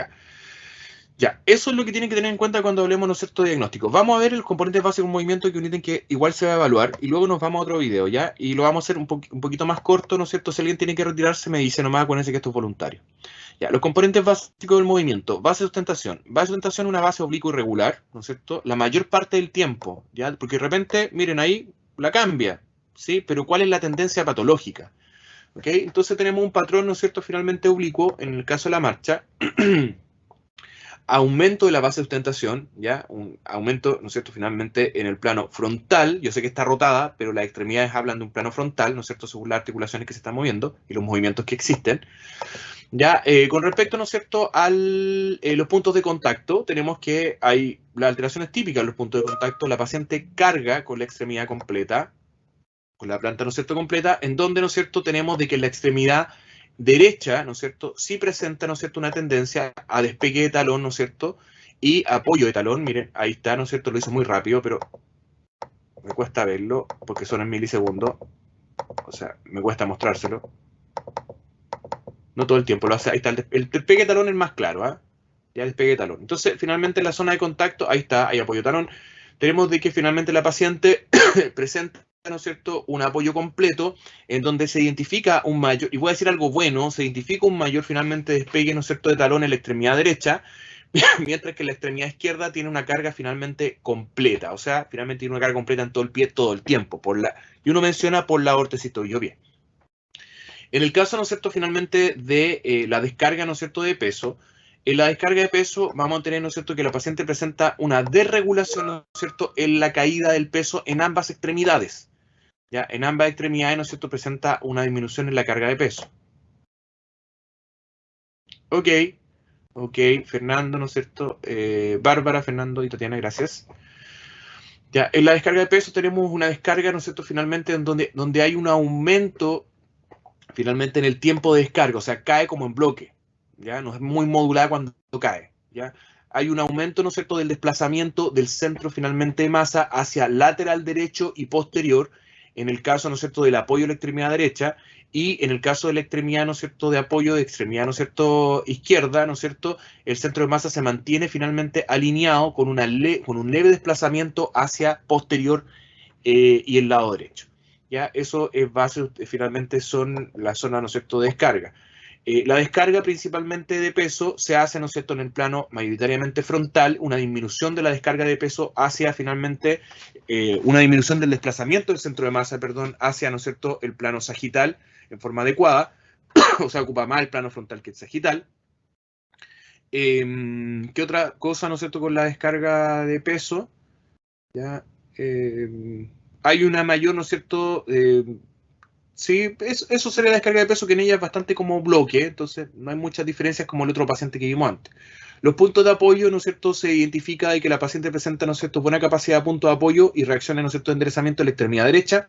Ya, eso es lo que tienen que tener en cuenta cuando hablemos, ¿no es cierto?, de diagnóstico. Vamos a ver el componente básico de movimiento, que es un ítem que igual se va a evaluar, y luego nos vamos a otro video, ¿ya? Y lo vamos a hacer un poquito más corto, ¿no es cierto? Si alguien tiene que retirarse, me dice nomás, acuérdense que esto es voluntario. Ya, los componentes básicos del movimiento. Base de sustentación. Base de sustentación es una base oblicua irregular, ¿no es cierto? La mayor parte del tiempo, ¿ya? Porque de repente, miren ahí, la cambia, ¿sí? Pero ¿cuál es la tendencia patológica? ¿Ok? Entonces tenemos un patrón, ¿no es cierto?, finalmente oblicuo, en el caso de la marcha. Aumento de la base de sustentación, ¿ya? Un aumento, ¿no es cierto?, finalmente en el plano frontal. Yo sé que está rotada, pero las extremidades hablan de un plano frontal, ¿no es cierto?, según las articulaciones que se están moviendo y los movimientos que existen. Ya, con respecto, ¿no es cierto?, a los puntos de contacto, tenemos que hay las alteraciones típicas de los puntos de contacto. La paciente carga con la extremidad completa, con la planta, ¿no es cierto?, completa, en donde, ¿no es cierto?, tenemos de que la extremidad derecha, ¿no es cierto?, sí presenta, ¿no es cierto?, una tendencia a despegue de talón, ¿no es cierto?, y apoyo de talón. Miren, ahí está, ¿no es cierto?, lo hizo muy rápido, pero me cuesta verlo, porque son en milisegundos, o sea, me cuesta mostrárselo. No todo el tiempo lo hace, ahí está, el despegue de talón es más claro, ¿ah? Ya el despegue de talón. Entonces, finalmente en la zona de contacto, ahí está, hay apoyo de talón. Tenemos de que finalmente la paciente presenta, ¿no es cierto?, un apoyo completo en donde se identifica un mayor, y voy a decir algo bueno, se identifica un mayor finalmente despegue, ¿no es cierto?, de talón en la extremidad derecha, mientras que la extremidad izquierda tiene una carga finalmente completa, o sea, finalmente tiene una carga completa en todo el pie todo el tiempo, y uno menciona por la órtesis-tobillo bien. En el caso, ¿no es cierto?, finalmente de la descarga, ¿no es cierto?, de peso, en la descarga de peso vamos a tener, ¿no es cierto?, que la paciente presenta una desregulación, ¿no es cierto?, en la caída del peso en ambas extremidades. ¿Ya? En ambas extremidades, ¿no es cierto?, presenta una disminución en la carga de peso. Ok, Fernando, ¿no es cierto? Bárbara, Fernando y Tatiana, gracias. Ya, en la descarga de peso tenemos una descarga, ¿no es cierto?, finalmente en donde hay un aumento finalmente en el tiempo de descarga, o sea, cae como en bloque, ¿ya? No es muy modulada cuando cae, ¿ya? Hay un aumento, ¿no es cierto?, del desplazamiento del centro finalmente de masa hacia lateral derecho y posterior, en el caso, ¿no es cierto?, del apoyo de la extremidad derecha, y en el caso de la extremidad, ¿no es cierto?, de apoyo de extremidad, ¿no es cierto?, izquierda, ¿no es cierto?, el centro de masa se mantiene finalmente alineado con un leve desplazamiento hacia posterior y el lado derecho. ¿Ya? Eso es base, finalmente son la zona, ¿no es cierto?, de descarga. La descarga principalmente de peso se hace, ¿no es cierto?, en el plano mayoritariamente frontal, una disminución de la descarga de peso hacia finalmente, una disminución del desplazamiento del centro de masa, perdón, hacia, ¿no es cierto?, el plano sagital en forma adecuada, o sea, ocupa más el plano frontal que el sagital. ¿Qué otra cosa, ¿no es cierto?, con la descarga de peso? ¿Ya? Hay una mayor, ¿no es cierto?, sí, eso sería la descarga de peso, que en ella es bastante como bloque, entonces no hay muchas diferencias como el otro paciente que vimos antes. Los puntos de apoyo, ¿no es cierto?, se identifica de que la paciente presenta, ¿no es cierto?, buena capacidad de punto de apoyo y reacciones, ¿no es cierto?, de enderezamiento de la extremidad derecha,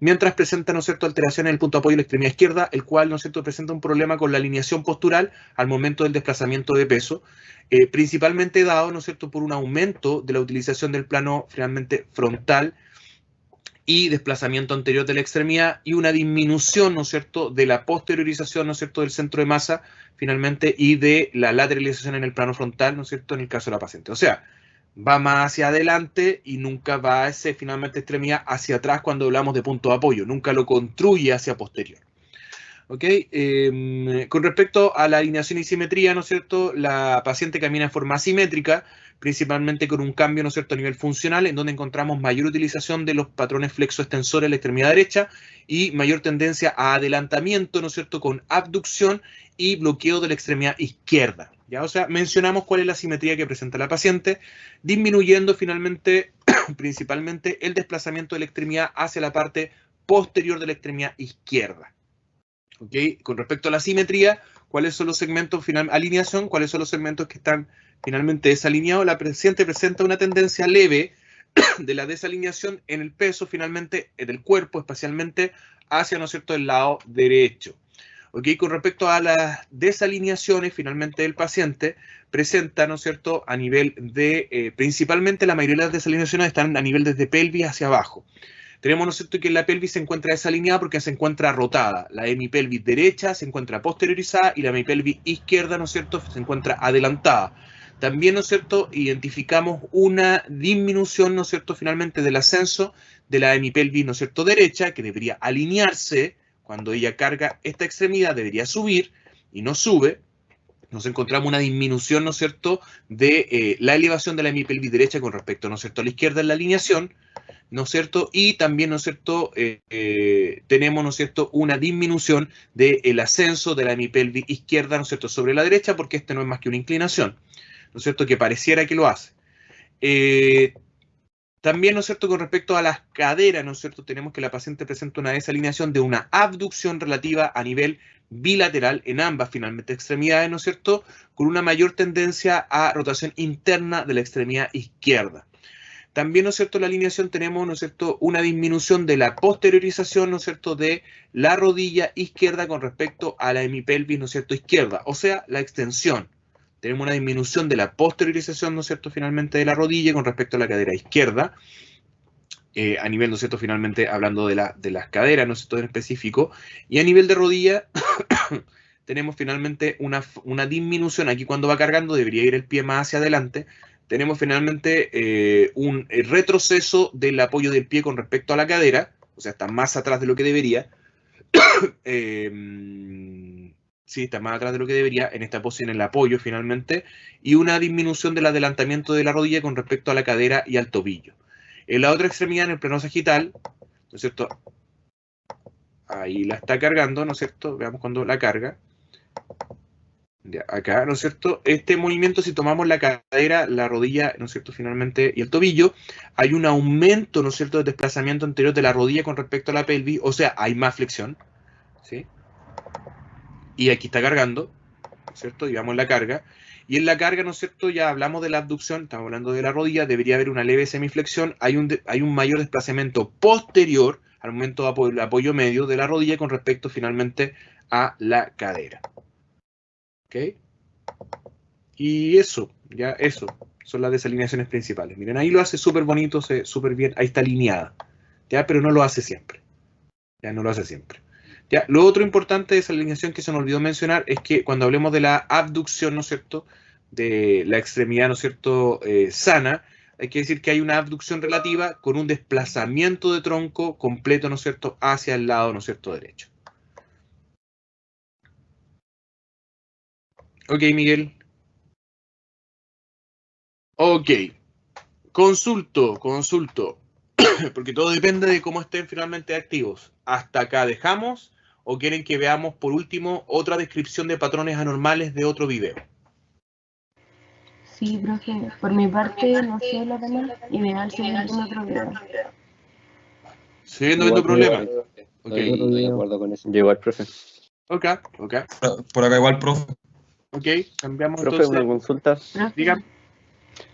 mientras presenta, ¿no es cierto?, alteraciones en el punto de apoyo de la extremidad izquierda, el cual, ¿no es cierto?, presenta un problema con la alineación postural al momento del desplazamiento de peso, principalmente dado, ¿no es cierto?, por un aumento de la utilización del plano finalmente frontal y desplazamiento anterior de la extremidad y una disminución, ¿no es cierto?, de la posteriorización, ¿no es cierto?, del centro de masa finalmente y de la lateralización en el plano frontal, ¿no es cierto?, en el caso de la paciente. O sea, va más hacia adelante y nunca va ese finalmente extremidad hacia atrás cuando hablamos de punto de apoyo, nunca lo construye hacia posterior. ¿Ok? Con respecto a la alineación y simetría, ¿no es cierto?, la paciente camina en forma asimétrica, principalmente con un cambio, ¿no es cierto?, a nivel funcional, en donde encontramos mayor utilización de los patrones flexo-extensores en la extremidad derecha y mayor tendencia a adelantamiento, ¿no es cierto?, con abducción y bloqueo de la extremidad izquierda. ¿Ya? O sea, mencionamos cuál es la simetría que presenta la paciente, disminuyendo finalmente, principalmente, el desplazamiento de la extremidad hacia la parte posterior de la extremidad izquierda. ¿Okay? Con respecto a la simetría, ¿cuáles son los segmentos alineación? ¿Cuáles son los segmentos que están finalmente desalineados? La paciente presenta una tendencia leve de la desalineación en el peso, finalmente, del cuerpo, especialmente hacia, ¿no es cierto?, el lado derecho. ¿Okay? Con respecto a las desalineaciones, finalmente, el paciente presenta, ¿no es cierto?, a nivel de, principalmente la mayoría de las desalineaciones están a nivel desde pelvis hacia abajo. Tenemos, ¿no es cierto?, que la pelvis se encuentra desalineada porque se encuentra rotada. La hemipelvis derecha se encuentra posteriorizada y la hemipelvis izquierda, ¿no es cierto?, se encuentra adelantada. También, ¿no es cierto?, identificamos una disminución, ¿no es cierto?, finalmente del ascenso de la hemipelvis, ¿no es cierto?, derecha, que debería alinearse cuando ella carga esta extremidad, debería subir y no sube. nos encontramos una disminución, ¿no es cierto?, de la elevación de la hemipelvis derecha con respecto, ¿no es cierto?, a la izquierda en la alineación, ¿no es cierto? Y también, ¿no es cierto?, tenemos, ¿no es cierto?, una disminución del ascenso de la hemipelvis izquierda, ¿no es cierto?, sobre la derecha, porque este no es más que una inclinación, ¿no es cierto?, que pareciera que lo hace. También, ¿no es cierto?, con respecto a las caderas, ¿no es cierto?, tenemos que la paciente presenta una desalineación de una abducción relativa a nivel bilateral en ambas, finalmente, extremidades, ¿no es cierto?, con una mayor tendencia a rotación interna de la extremidad izquierda. También, ¿no es cierto?, en la alineación tenemos, ¿no es cierto?, una disminución de la posteriorización, ¿no es cierto?, de la rodilla izquierda con respecto a la hemipelvis, ¿no es cierto?, izquierda, o sea, la extensión. Tenemos una disminución de la posteriorización, ¿no es cierto?, finalmente de la rodilla con respecto a la cadera izquierda, a nivel, ¿no es cierto?, finalmente hablando de las caderas, ¿no es cierto?, en específico, y a nivel de rodilla tenemos finalmente una disminución. Aquí cuando va cargando debería ir el pie más hacia adelante. Tenemos finalmente un retroceso del apoyo del pie con respecto a la cadera, o sea, está más atrás de lo que debería. Sí, está más atrás de lo que debería en esta posición, en el apoyo finalmente, y una disminución del adelantamiento de la rodilla con respecto a la cadera y al tobillo. En la otra extremidad, en el plano sagital, ¿no es cierto? Ahí la está cargando, ¿no es cierto? Veamos cuando la carga. De acá, ¿no es cierto? Este movimiento, si tomamos la cadera, la rodilla, ¿no es cierto?, finalmente, y el tobillo, hay un aumento, ¿no es cierto?, de desplazamiento anterior de la rodilla con respecto a la pelvis, o sea, hay más flexión, ¿sí? Y aquí está cargando, ¿no es cierto? Y vamos la carga. Y en la carga, ¿no es cierto?, ya hablamos de la abducción, estamos hablando de la rodilla, debería haber una leve semiflexión, hay un mayor desplazamiento posterior al momento de apoyo medio de la rodilla con respecto, finalmente, a la cadera. ¿Ok? Y eso, ya eso, son las desalineaciones principales. Miren, ahí lo hace súper bonito, súper bien, ahí está alineada, ya, pero no lo hace siempre, ya no lo hace siempre. Ya, lo otro importante de esa alineación que se nos olvidó mencionar es que cuando hablemos de la abducción, ¿no es cierto?, de la extremidad, ¿no es cierto?, sana, hay que decir que hay una abducción relativa con un desplazamiento de tronco completo, ¿no es cierto?, hacia el lado, ¿no es cierto?, derecho. Ok, Miguel. Ok, consulto, porque todo depende de cómo estén finalmente activos. ¿Hasta acá dejamos o quieren que veamos por último otra descripción de patrones anormales de otro video? Sí, profe, por mi parte, no sé lo demás. Ideal seguir viendo otro video. Siguiendo Igual, viendo problemas. profe, Ok, estoy de acuerdo con eso. Yo igual, profe. ok. Por acá igual, profe. Ok, cambiamos Profe, una entonces. consulta. Profe, Diga.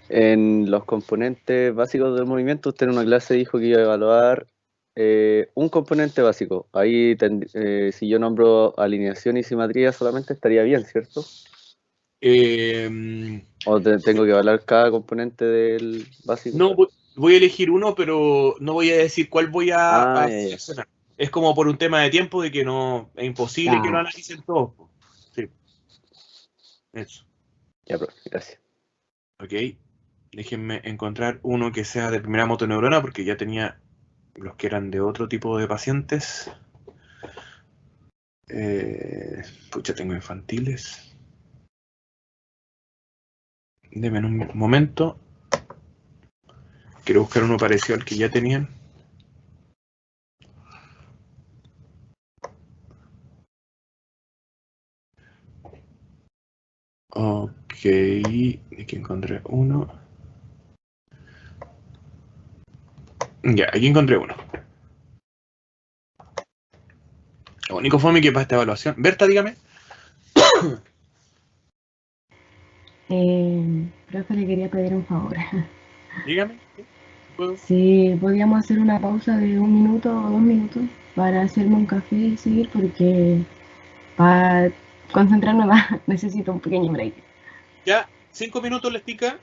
En los componentes básicos del movimiento, usted en una clase dijo que iba a evaluar un componente básico. Ahí, si yo nombro alineación y simetría solamente estaría bien, ¿cierto? ¿O tengo que evaluar cada componente del básico? No, voy a elegir uno, pero no voy a decir cuál voy a Ya. seleccionar. Es como por un tema de tiempo de que no es imposible que lo analicen todos. Sí, eso. Ya, profe, gracias. Ok, déjenme encontrar uno que sea de primera motoneurona porque ya tenía los que eran de otro tipo de pacientes. Pucha, tengo infantiles. Deme un momento. Quiero buscar uno parecido al que ya tenían. Ok, aquí encontré uno. Ya, aquí encontré uno. Lo único fome que para esta evaluación. Berta, dígame. profe, le quería pedir un favor. Dígame. ¿Sí? ¿Puedo? Si podíamos hacer una pausa de 1 minuto o 2 minutos para hacerme un café y seguir, porque para concentrarme más necesito un pequeño break. Ya, 5 minutos les tinca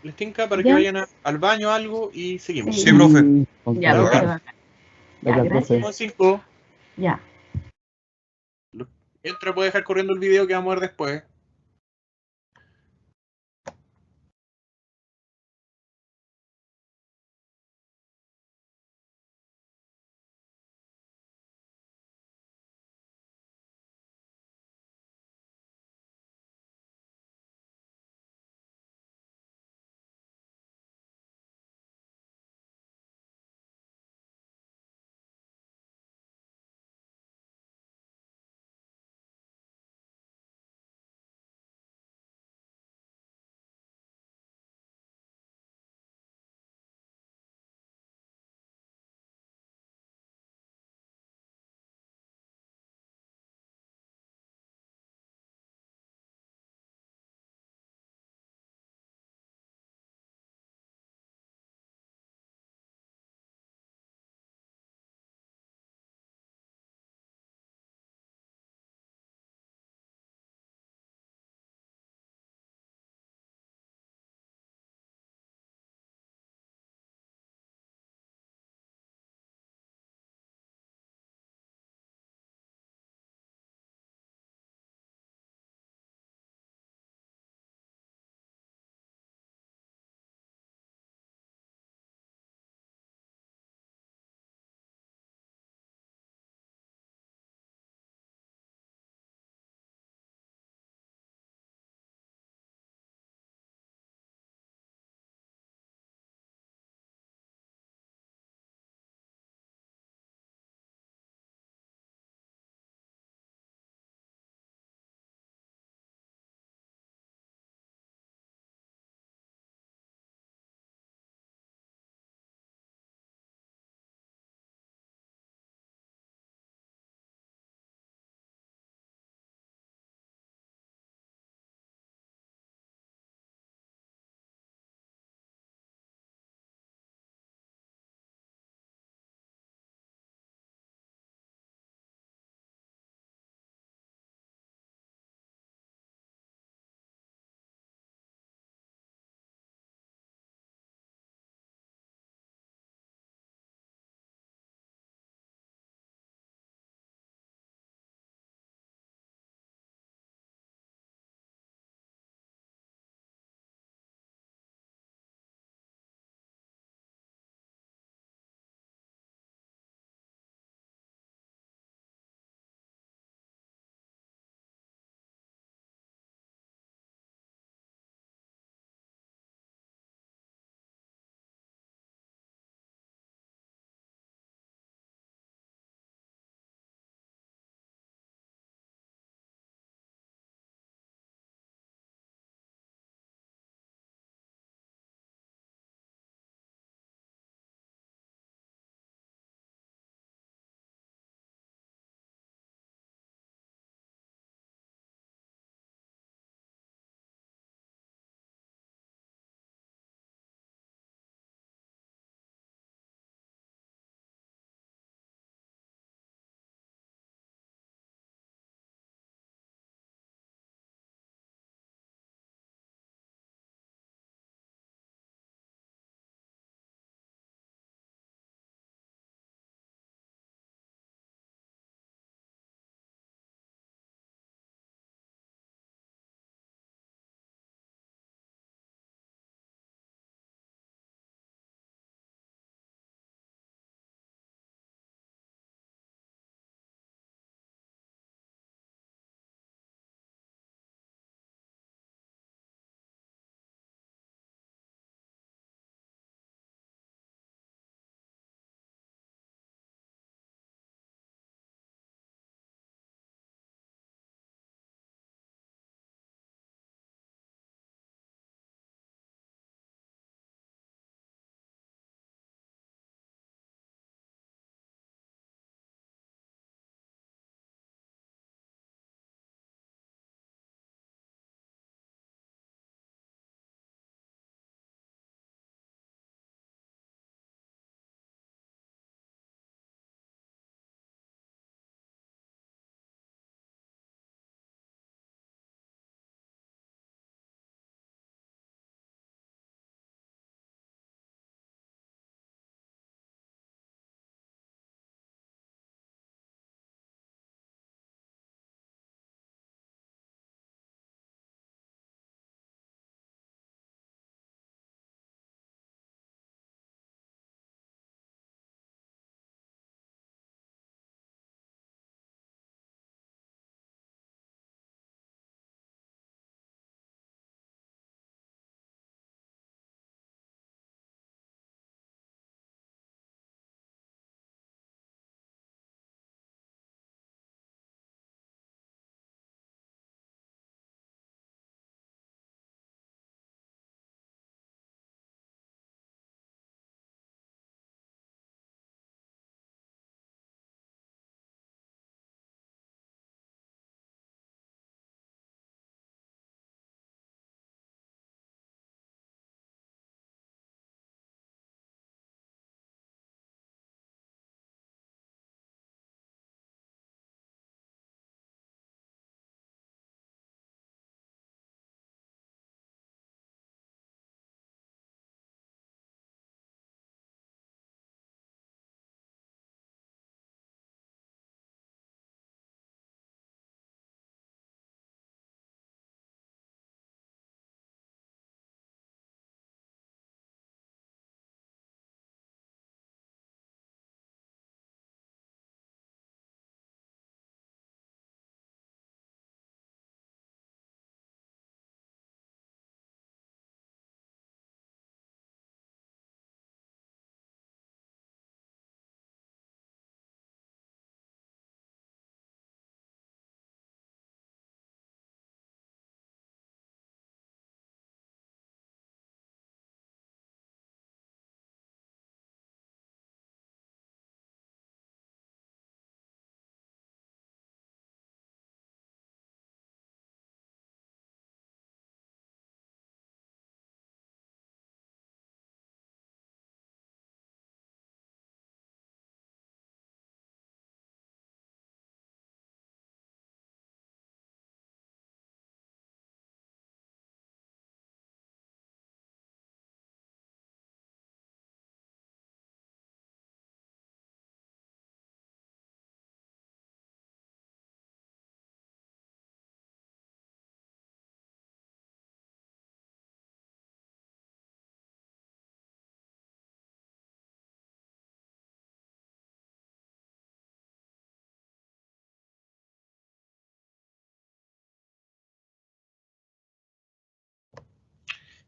para que ¿Ya? vayan al baño o algo y seguimos. Sí. Sí, profe. Ya, Ya, ok. profe, bacán. Ya, Gracias, gracias. profe. Son 5. Ya. Entra, puede dejar corriendo el video que vamos a ver después.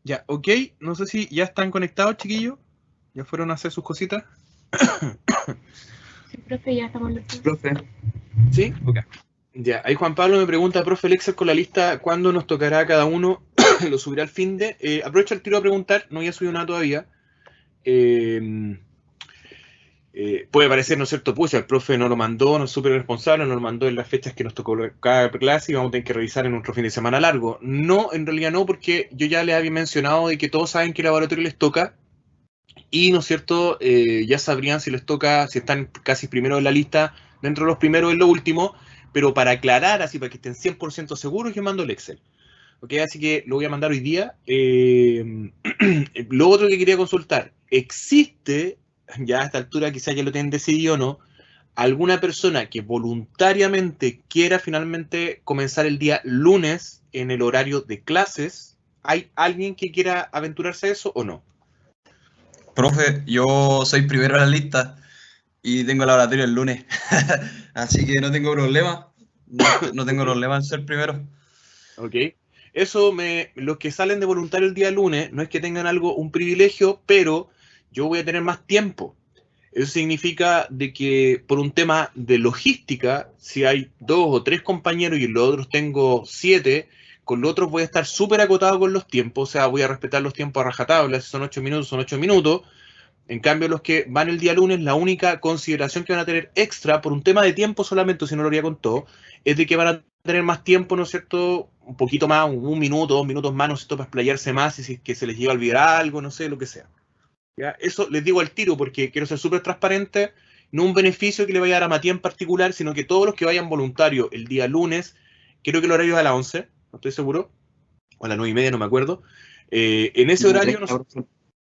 Ya, ok. No sé si ya están conectados, chiquillos. ¿Ya fueron a hacer sus cositas? Sí, profe, ya estamos listos. Profe. ¿Sí? Ok. Ya, ahí Juan Pablo me pregunta, profe, el Excel con la lista, ¿cuándo nos tocará a cada uno? Lo subirá al fin de. Aprovecho el tiro a preguntar, no había subido nada todavía. Puede parecer, ¿no es cierto? Pues el profe no lo mandó, no es súper responsable, no lo mandó en las fechas que nos tocó cada clase y vamos a tener que revisar en nuestro fin de semana largo. No, en realidad no, porque yo ya les había mencionado de que todos saben qué laboratorio les toca y, ¿no es cierto? Ya sabrían si les toca, si están casi primero en la lista, dentro de los primeros en lo último, pero para aclarar, así para que estén 100% seguros, yo mando el Excel. ¿Ok? Así que lo voy a mandar hoy día. Lo otro que quería consultar, ¿existe, ya a esta altura quizás ya lo tienen decidido o no, alguna persona que voluntariamente quiera finalmente comenzar el día lunes en el horario de clases? ¿Hay alguien que quiera aventurarse a eso o no? Profe, yo soy primero en la lista y tengo el laboratorio el lunes. Así que no tengo problema. No tengo problema en ser primero. ¿Ok? Eso los que salen de voluntario el día lunes no es que tengan un privilegio, pero yo voy a tener más tiempo. Eso significa de que por un tema de logística, si hay 2 o 3 compañeros y en los otros tengo 7, con los otros voy a estar súper acotado con los tiempos, o sea, voy a respetar los tiempos a rajatabla, si son 8 minutos, son 8 minutos. En cambio, los que van el día lunes, la única consideración que van a tener extra, por un tema de tiempo solamente, si no lo haría con todo, es de que van a tener más tiempo, ¿no es cierto? Un poquito más, un minuto, 2 minutos más, ¿no es cierto? Para explayarse más y si es que se les llega a olvidar algo, no sé, lo que sea. ¿Ya? Eso les digo al tiro porque quiero ser súper transparente, no un beneficio que le vaya a dar a Matías en particular, sino que todos los que vayan voluntarios el día lunes, creo que el horario es a las 11, no estoy seguro, o a las 9:30, no me acuerdo. En ese horario,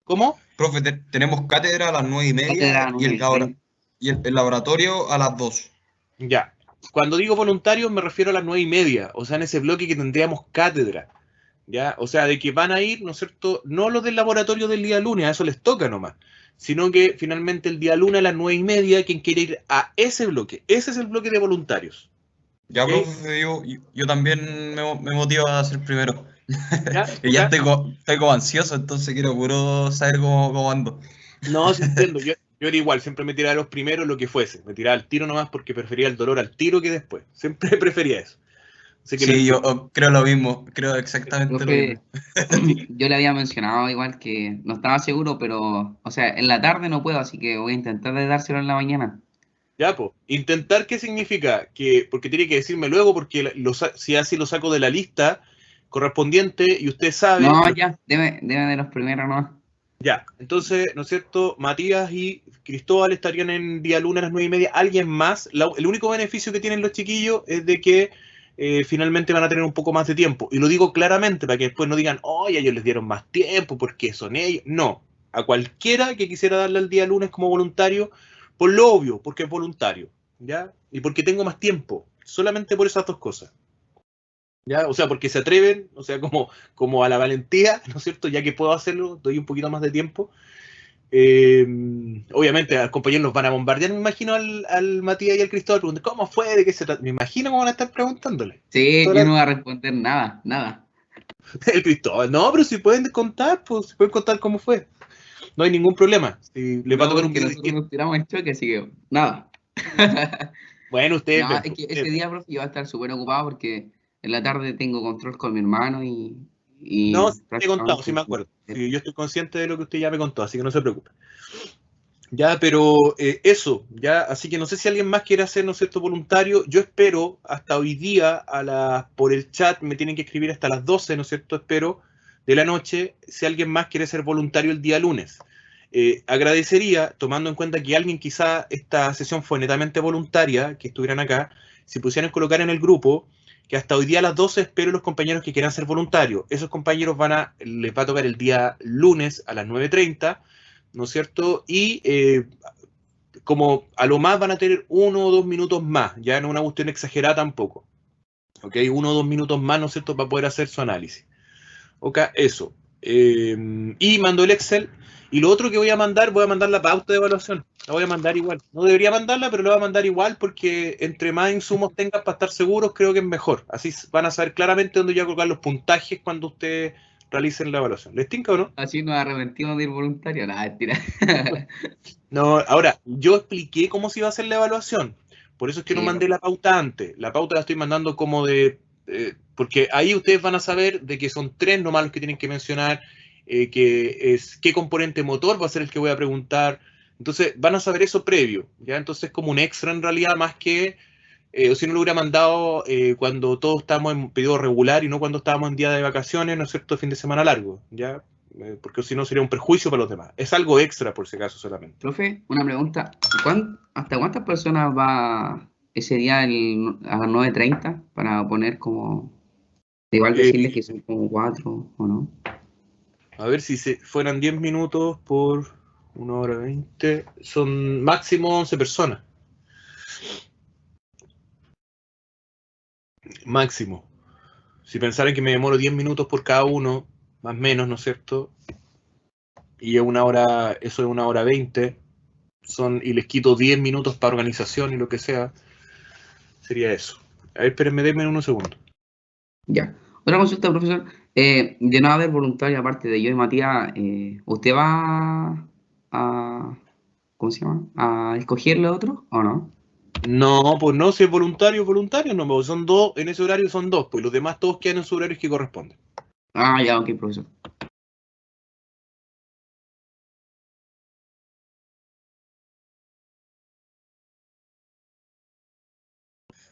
¿cómo? Profe, tenemos cátedra a las 9:30 y el laboratorio a las 2. Ya. Cuando digo voluntarios me refiero a las 9:30, o sea, en ese bloque que tendríamos cátedra. ¿Ya? O sea, de que van a ir, ¿no es cierto? No los del laboratorio del día lunes, a eso les toca nomás, sino que finalmente el día lunes a las 9:30, quien quiere ir a ese bloque, ese es el bloque de voluntarios. Ya, ¿Okay? profe, yo también me motivo a ser primero. ¿Ya? Y ya estoy como ansioso, entonces quiero puro saber cómo ando. No, sí entiendo, yo era igual, siempre me tiraba los primeros lo que fuese, me tiraba al tiro nomás porque prefería el dolor al tiro que después, siempre prefería eso. Así que Sí, yo creo lo mismo, creo exactamente Profe, lo mismo. yo le había mencionado igual que no estaba seguro, pero, o sea, en la tarde no puedo, así que voy a intentar de dárselo en la mañana. Ya, pues, intentar, ¿qué significa? Porque tiene que decirme luego, porque si así lo saco de la lista correspondiente y usted sabe... No, ya, deme de los primeros nomás. Ya, entonces, ¿no es cierto? Matías y Cristóbal estarían en día lunes a las 9:30. ¿Alguien más? El único beneficio que tienen los chiquillos es de que finalmente van a tener un poco más de tiempo. Y lo digo claramente para que después no digan, oye, ellos les dieron más tiempo porque son ellos. No, a cualquiera que quisiera darle el día lunes como voluntario, por lo obvio, porque es voluntario, ¿ya? Y porque tengo más tiempo, solamente por esas dos cosas. ¿Ya? O sea, porque se atreven, o sea, como a la valentía, ¿no es cierto? Ya que puedo hacerlo, doy un poquito más de tiempo. Obviamente, a los compañeros los van a bombardear, me imagino, al Matías y al Cristóbal, preguntan, ¿cómo fue? ¿De qué se trata? Me imagino cómo van a estar preguntándole. Sí, yo no voy a responder nada. El Cristóbal, no, pero si pueden contar, pues, si pueden contar cómo fue. No hay ningún problema. Si les va a tocar un video nosotros nos tiramos en choque, así que nada. Bueno, ustedes No, ven, es que ese día, profe, yo voy a estar súper ocupado porque en la tarde tengo control con mi hermano y no, sí te he contado, sí me acuerdo. Sí, yo estoy consciente de lo que usted ya me contó, así que no se preocupe. Ya, pero eso, ya, así que no sé si alguien más quiere hacer, ¿no es cierto?, voluntario. Yo espero hasta hoy día, por el chat, me tienen que escribir hasta las 12, ¿no es cierto?, espero, de la noche, si alguien más quiere ser voluntario el día lunes. Agradecería, tomando en cuenta que alguien quizá esta sesión fue netamente voluntaria, que estuvieran acá, si pusieran colocar en el grupo, que hasta hoy día a las 12 espero los compañeros que quieran ser voluntarios. Esos compañeros les va a tocar el día lunes a las 9:30, ¿no es cierto? Y como a lo más van a tener 1 o 2 minutos más, ya no una cuestión exagerada tampoco. ¿Ok? 1 o 2 minutos más, ¿no es cierto?, para poder hacer su análisis. Ok, eso. Y mando el Excel. Y lo otro que voy a mandar la pauta de evaluación. La voy a mandar igual. No debería mandarla, pero la voy a mandar igual porque entre más insumos tengan para estar seguros, creo que es mejor. Así van a saber claramente dónde voy a colocar los puntajes cuando usted realicen la evaluación. ¿Les tinca o no? Así nos arrepentimos de ir voluntario. Nada, mentira. No, ahora, yo expliqué cómo se iba a hacer la evaluación. Por eso es que no Sí, mandé la pauta antes. La pauta la estoy mandando como de... porque ahí ustedes van a saber de que son 3 nomás los que tienen que mencionar, que es qué componente motor va a ser el que voy a preguntar. Entonces, van a saber eso previo, ¿ya? Entonces es como un extra en realidad, más que... o si no lo hubiera mandado cuando todos estábamos en periodo regular y no cuando estábamos en día de vacaciones, ¿no es cierto?, fin de semana largo, ¿ya? Porque si no sería un perjuicio para los demás. Es algo extra, por si acaso, solamente. profe, una pregunta. ¿Hasta cuántas personas va ese día a las 9:30 para poner como... Igual decirles que son como 4 o no? A ver, si fueran 10 minutos por 1 hora 20, son máximo 11 personas. Máximo. Si pensaran que me demoro 10 minutos por cada uno, más o menos, ¿no es cierto? Y es 1 hora, eso es 1 hora 20, y les quito 10 minutos para organización y lo que sea, sería eso. A ver, espérenme, denme unos segundos. Ya. Otra consulta, profesor. De no haber voluntario, aparte de yo y Matías, ¿usted va a... ¿Cómo se llama? ¿A escogerle otro o no? No, pues no, si es voluntario, no, pues son 2, en ese horario son 2, pues los demás todos quedan en su horario que corresponde. Ah, ya, ok, profesor.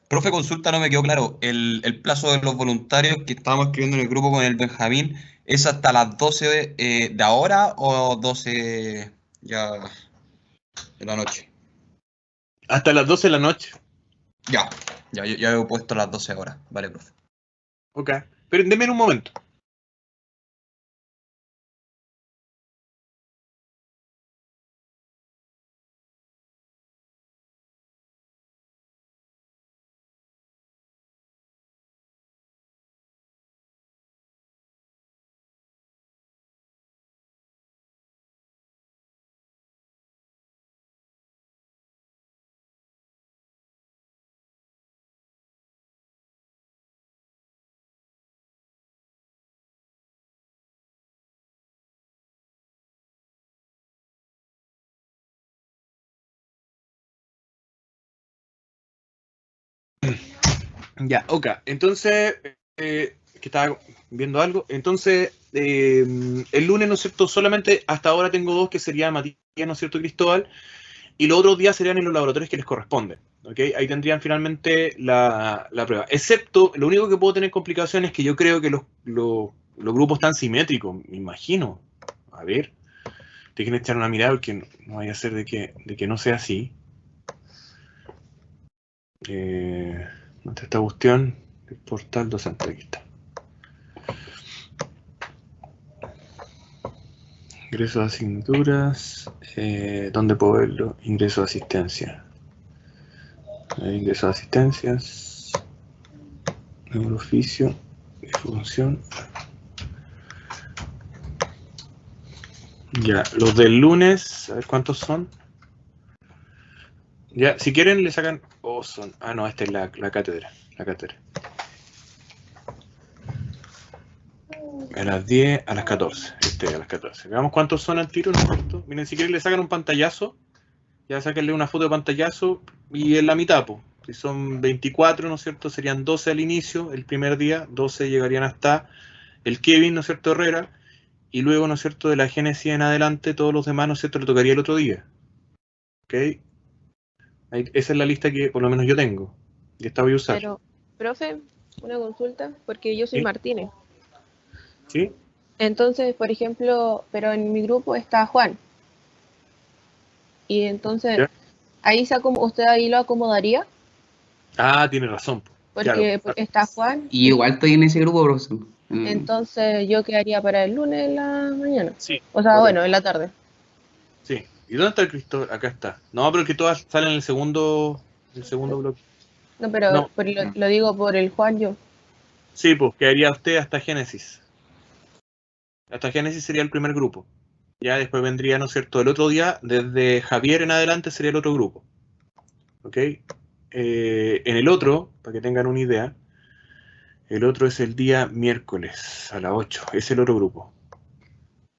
Profe, consulta, no me quedó claro. El plazo de los voluntarios que estábamos escribiendo en el grupo con el Benjamín, ¿es hasta las 12 de ahora o 12 ya de la noche? Hasta las 12 de la noche. Ya he puesto las 12 horas. Vale, profe. Ok, pero denme un momento. Ya, ok. Entonces, que estaba viendo algo. Entonces, el lunes, ¿no es cierto? Solamente hasta ahora tengo 2, que sería Matías, ¿no es cierto?, Cristóbal. Y los otros días serían en los laboratorios que les corresponden. ¿Ok? Ahí tendrían finalmente la prueba. Excepto, lo único que puedo tener complicaciones es que yo creo que los grupos están simétricos, me imagino. A ver, dejen echar una mirada porque no vaya a ser de que no sea así. ¿Dónde está esta cuestión? El portal docente, aquí está. Ingresos de asignaturas. ¿Dónde puedo verlo? Ingresos de asistencia. Ingresos de asistencias. Neurooficio. Función. Ya, los del lunes, a ver cuántos son. Ya, si quieren le sacan. Oh, son. Ah, no, esta es la cátedra. La cátedra. A las 10, a las 14. A las 14. Veamos cuántos son al tiro, ¿no es cierto? Miren, si quieren le sacan un pantallazo. Ya sáquenle una foto de pantallazo y en la mitad, pues. Si son 24, ¿no es cierto? Serían 12 al inicio, el primer día. 12 llegarían hasta el Kevin, ¿no es cierto? Herrera. Y luego, ¿no es cierto?, de la Génesis en adelante, todos los demás, ¿no es cierto?, le tocaría el otro día. ¿Ok? Esa es la lista que por lo menos yo tengo. Y esta voy a usar. Pero, profe, una consulta, porque yo soy ¿Sí? Martínez. ¿Sí? Entonces, por ejemplo, pero en mi grupo está Juan. Y entonces, ¿Ya? ¿usted ahí lo acomodaría? Ah, tiene razón. Porque Claro. está Juan. Y igual estoy en ese grupo, profesor. Entonces, yo quedaría para el lunes en la mañana. Sí. O sea, correcto. bueno, en la tarde. Sí. ¿Y dónde está el Cristóbal? Acá está. No, pero que todas salen en el segundo bloque. No, pero No. lo digo por el Juan yo. Sí, pues quedaría usted hasta Génesis. Hasta Génesis sería el primer grupo. Ya después vendría, ¿no es cierto?, el otro día, desde Javier en adelante sería el otro grupo. ¿Ok? En el otro, para que tengan una idea, El otro es el día miércoles a las 8. Es el otro grupo.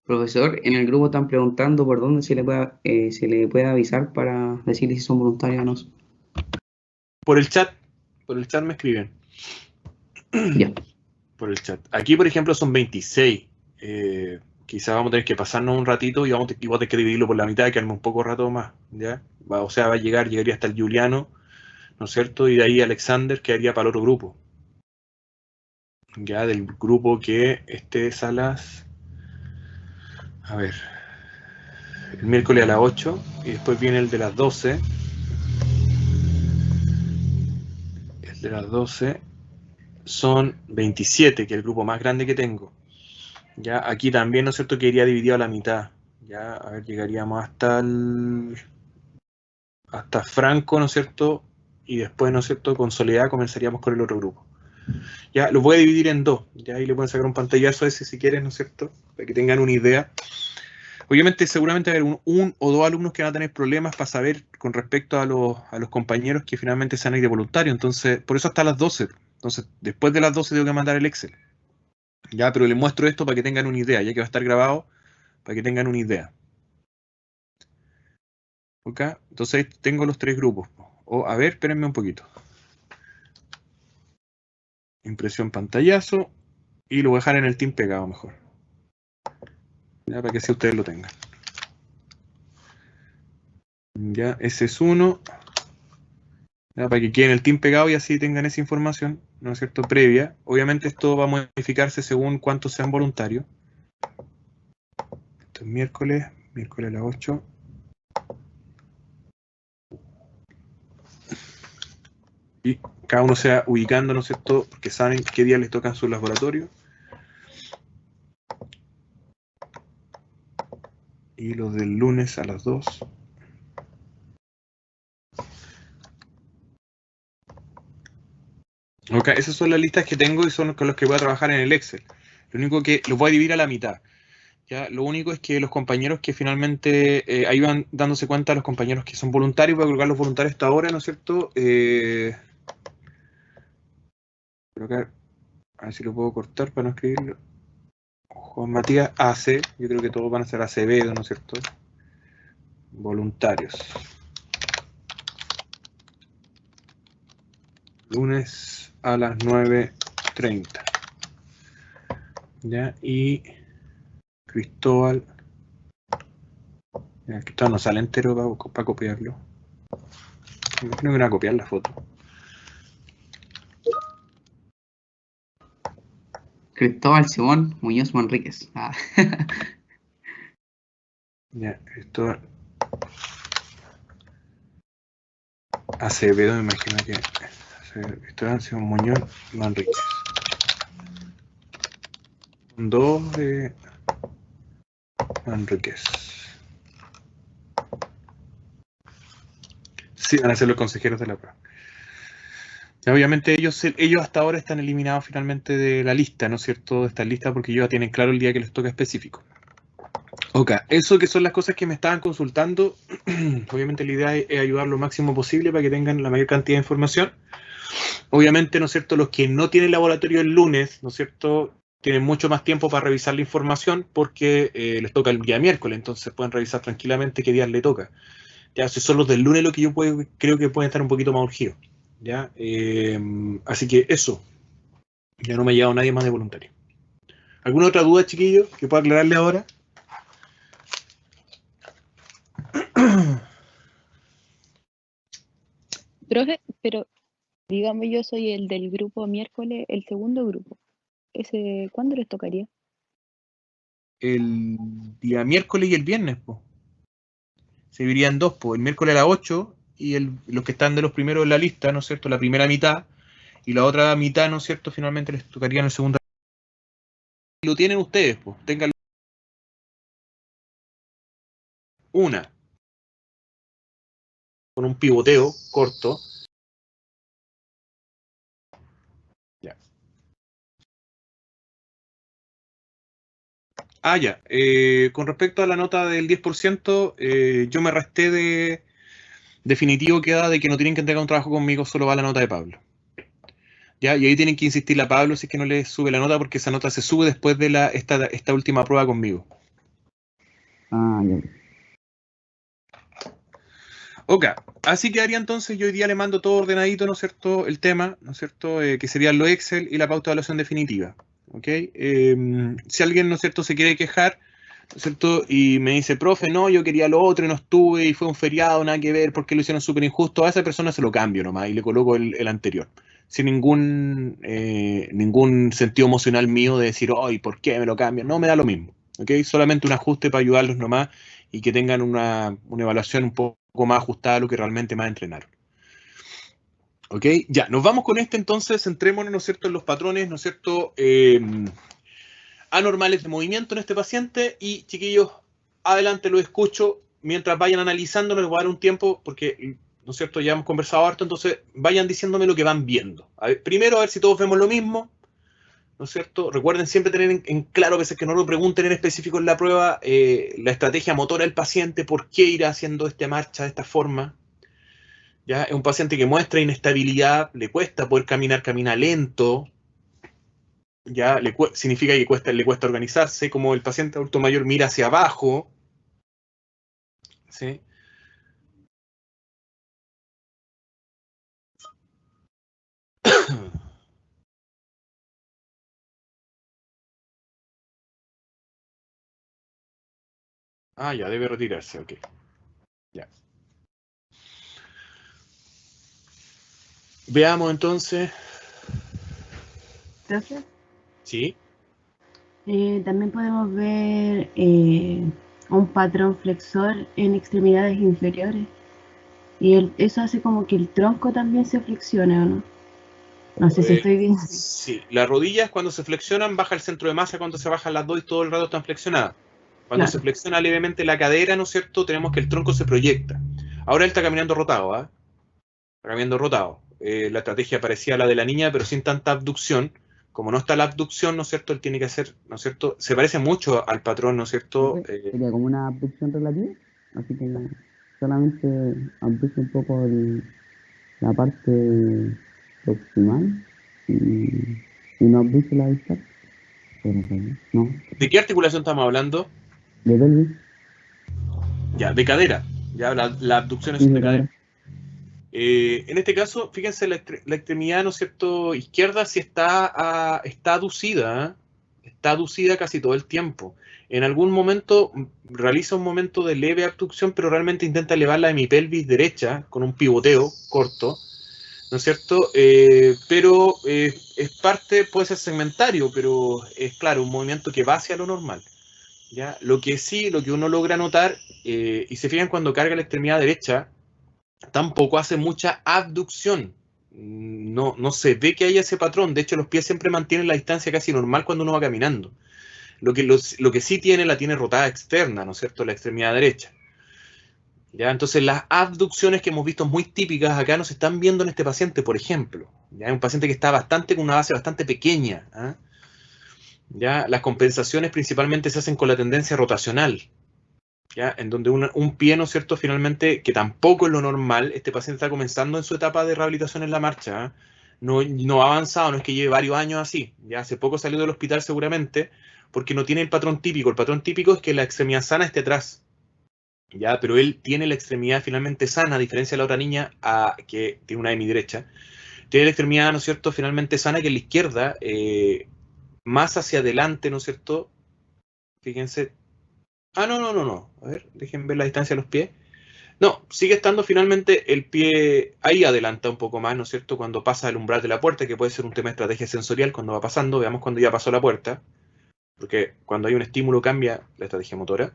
Profesor, en el grupo están preguntando por dónde se le puede avisar para decirle si son voluntarios o no. Por el chat me escriben. Ya. Por el chat. Aquí, por ejemplo, son 26. Quizás vamos a tener que pasarnos un ratito y vamos a tener que dividirlo por la mitad y quedarme un poco rato más, ¿ya? O sea, llegaría hasta el Juliano, ¿no es cierto? Y de ahí Alexander quedaría para el otro grupo. Ya, del grupo que es a las... A ver... El miércoles a las 8 y después viene el de las 12. El de las 12 son 27, que es el grupo más grande que tengo. Ya, aquí también, ¿no es cierto?, que iría dividido a la mitad. Ya, a ver, llegaríamos hasta Franco, ¿no es cierto? Y después, ¿no es cierto?, con Soledad comenzaríamos con el otro grupo. Ya, los voy a dividir en dos. Ya ahí le pueden sacar un pantallazo a ese si quieren, ¿no es cierto? Para que tengan una idea. Obviamente, seguramente va a haber un o dos alumnos que van a tener problemas para saber con respecto a los compañeros que finalmente se van a ir de voluntario. Entonces, por eso hasta las 12. Entonces, después de las 12 tengo que mandar el Excel. Ya, pero les muestro esto para que tengan una idea, ya que va a estar grabado, para que tengan una idea. ¿Ok? Entonces, tengo los tres grupos. A ver, espérenme un poquito. Impresión pantallazo. Y lo voy a dejar en el team pegado mejor. Ya, para que así ustedes lo tengan. Ya, ese es uno. Ya, para que quede en el team pegado y así tengan esa información, ¿no es cierto?, previa. Obviamente esto va a modificarse según cuántos sean voluntarios. Esto es miércoles a las 8. Y cada uno se va ubicando, ¿no es cierto?, porque saben qué día les tocan su laboratorio. Y los del lunes a las 2. Ok, esas son las listas que tengo y son con los que voy a trabajar en el Excel. Lo único que los voy a dividir a la mitad. Ya, lo único es que los compañeros que finalmente ahí van dándose cuenta, los compañeros que son voluntarios, voy a colocar los voluntarios hasta ahora, ¿no es cierto? Colocar, a ver si lo puedo cortar para no escribirlo. Juan Matías AC, yo creo que todos van a ser Acevedo, ¿no es cierto? Voluntarios. Lunes a las 9:30. Ya, y Cristóbal. Ya, Cristóbal no sale entero para copiarlo. Me imagino que me voy a copiar la foto. Cristóbal Simón Muñoz Manríquez. Ah. Ya, Cristóbal Acevedo, me imagino que Cristóbal Simón Muñoz Manríquez. Dos de Manríquez. Sí, van a ser los consejeros de la prueba. Ya, obviamente ellos hasta ahora están eliminados finalmente de la lista, ¿no es cierto?, de esta lista, porque ellos ya tienen claro el día que les toca específico. Ok, eso que son las cosas que me estaban consultando. Obviamente la idea es ayudar lo máximo posible para que tengan la mayor cantidad de información. Obviamente, ¿no es cierto?, los que no tienen laboratorio el lunes, ¿no es cierto?, tienen mucho más tiempo para revisar la información porque les toca el día miércoles, entonces pueden revisar tranquilamente qué día les toca. Ya, si son los del lunes lo que yo creo que pueden estar un poquito más urgidos. ¿Ya? Así que eso. Ya no me ha llegado nadie más de voluntario. ¿Alguna otra duda, chiquillos, que pueda aclararle ahora? Profe, pero digamos yo soy el del grupo miércoles, el segundo grupo. Ese, ¿cuándo les tocaría? El día miércoles y el viernes, pues. Se dividirían dos, pues. El miércoles a las 8 y los que están de los primeros en la lista, ¿no es cierto?, la primera mitad, y la otra mitad, ¿no es cierto?, finalmente les tocaría en el segundo. Lo tienen ustedes, pues. Tengan una con un pivoteo corto. Ya. Ah, ya. Con respecto a la nota del 10%, yo me resté de definitivo queda de que no tienen que entregar un trabajo conmigo, solo va la nota de Pablo. ¿Ya? Y ahí tienen que insistirle a Pablo si es que no le sube la nota, porque esa nota se sube después de esta última prueba conmigo. Ah, ya. Ok, así quedaría entonces. Yo hoy día le mando todo ordenadito, ¿no es cierto? El tema, ¿no es cierto? Que serían los Excel y la pauta de evaluación definitiva. ¿Ok? Si alguien, ¿no es cierto?, se quiere quejar, ¿no es cierto? Y me dice, profe, no, yo quería lo otro y no estuve y fue un feriado, nada que ver, porque lo hicieron súper injusto, a esa persona se lo cambio nomás y le coloco el anterior. Sin ningún sentido emocional mío de decir, ay, ¿por qué me lo cambian? No, me da lo mismo. ¿Ok? Solamente un ajuste para ayudarlos nomás y que tengan una evaluación un poco más ajustada a lo que realmente más entrenaron. ¿Ok? Ya, nos vamos con entonces, centrémonos, ¿no es cierto?, en los patrones, ¿no es cierto?, anormales de movimiento en este paciente. Y, chiquillos, adelante, lo escucho. Mientras vayan analizándolo, les voy a dar un tiempo, porque, ¿no es cierto?, ya hemos conversado harto, entonces vayan diciéndome lo que van viendo. Primero, a ver si todos vemos lo mismo, ¿no es cierto? Recuerden siempre tener en claro, a veces que no lo pregunten en específico en la prueba, la estrategia motora del paciente, por qué irá haciendo esta marcha de esta forma. ¿Ya? Es un paciente que muestra inestabilidad, le cuesta poder caminar, camina lento, ¿ya? Significa que le cuesta organizarse, como el paciente adulto mayor mira hacia abajo, ¿sí? Ah, ya, debe retirarse, ok. Ya. Veamos entonces. Profe, Sí. también podemos ver un patrón flexor en extremidades inferiores. Y eso hace como que el tronco también se flexione, ¿o no? No sé si estoy bien. Sí, las rodillas cuando se flexionan baja el centro de masa, cuando se bajan las dos y todo el rato están flexionadas. Cuando Claro. se flexiona levemente la cadera, ¿no es cierto?, tenemos que el tronco se proyecta. Ahora él está caminando rotado, ¿ah? Está caminando rotado. La estrategia parecía la de la niña, pero sin tanta abducción. Como no está la abducción, ¿no es cierto?, él tiene que hacer, ¿no es cierto?, se parece mucho al patrón, ¿no es cierto? Sería como una abducción relativa, así que solamente abduce un poco la parte proximal y no abduce la distal. Pero no. ¿De qué articulación estamos hablando? De pelvis. Ya, de cadera. Ya, la abducción es Sí, de de cadera. cadera. En este caso, fíjense, la extremidad, ¿no es cierto?, izquierda sí está aducida, ¿eh? Está aducida casi todo el tiempo. En algún momento realiza un momento de leve abducción, pero realmente intenta elevar la hemipelvis derecha con un pivoteo corto, ¿no es cierto? Pero es parte, puede ser segmentario, pero es claro, un movimiento que va hacia lo normal. ¿Ya? Lo que uno logra notar, y se fijan cuando carga la extremidad derecha, tampoco hace mucha abducción. No se ve que haya ese patrón. De hecho, los pies siempre mantienen la distancia casi normal cuando uno va caminando. Lo que sí la tiene rotada externa, ¿no es cierto?, la extremidad derecha. ¿Ya? Entonces, las abducciones que hemos visto muy típicas acá no se están viendo en este paciente, por ejemplo. ¿Ya? Es un paciente que está con una base bastante pequeña. ¿Ah? ¿Ya? Las compensaciones principalmente se hacen con la tendencia rotacional. ¿Ya? En donde un pie, ¿no es cierto?, finalmente, que tampoco es lo normal, este paciente está comenzando en su etapa de rehabilitación en la marcha, ¿eh? No ha avanzado, no es que lleve varios años así, ya hace poco salió del hospital seguramente, porque no tiene el patrón típico. El patrón típico es que la extremidad sana esté atrás, ¿ya? Pero él tiene la extremidad finalmente sana, a diferencia de la otra niña, que tiene una hemiderecha, tiene la extremidad, ¿no es cierto?, finalmente sana, que es la izquierda, más hacia adelante, ¿no es cierto? Fíjense. No. A ver, dejen ver la distancia de los pies. No, sigue estando finalmente el pie ahí, adelanta un poco más, ¿no es cierto?, cuando pasa el umbral de la puerta, que puede ser un tema de estrategia sensorial cuando va pasando. Veamos cuando ya pasó la puerta, porque cuando hay un estímulo cambia la estrategia motora.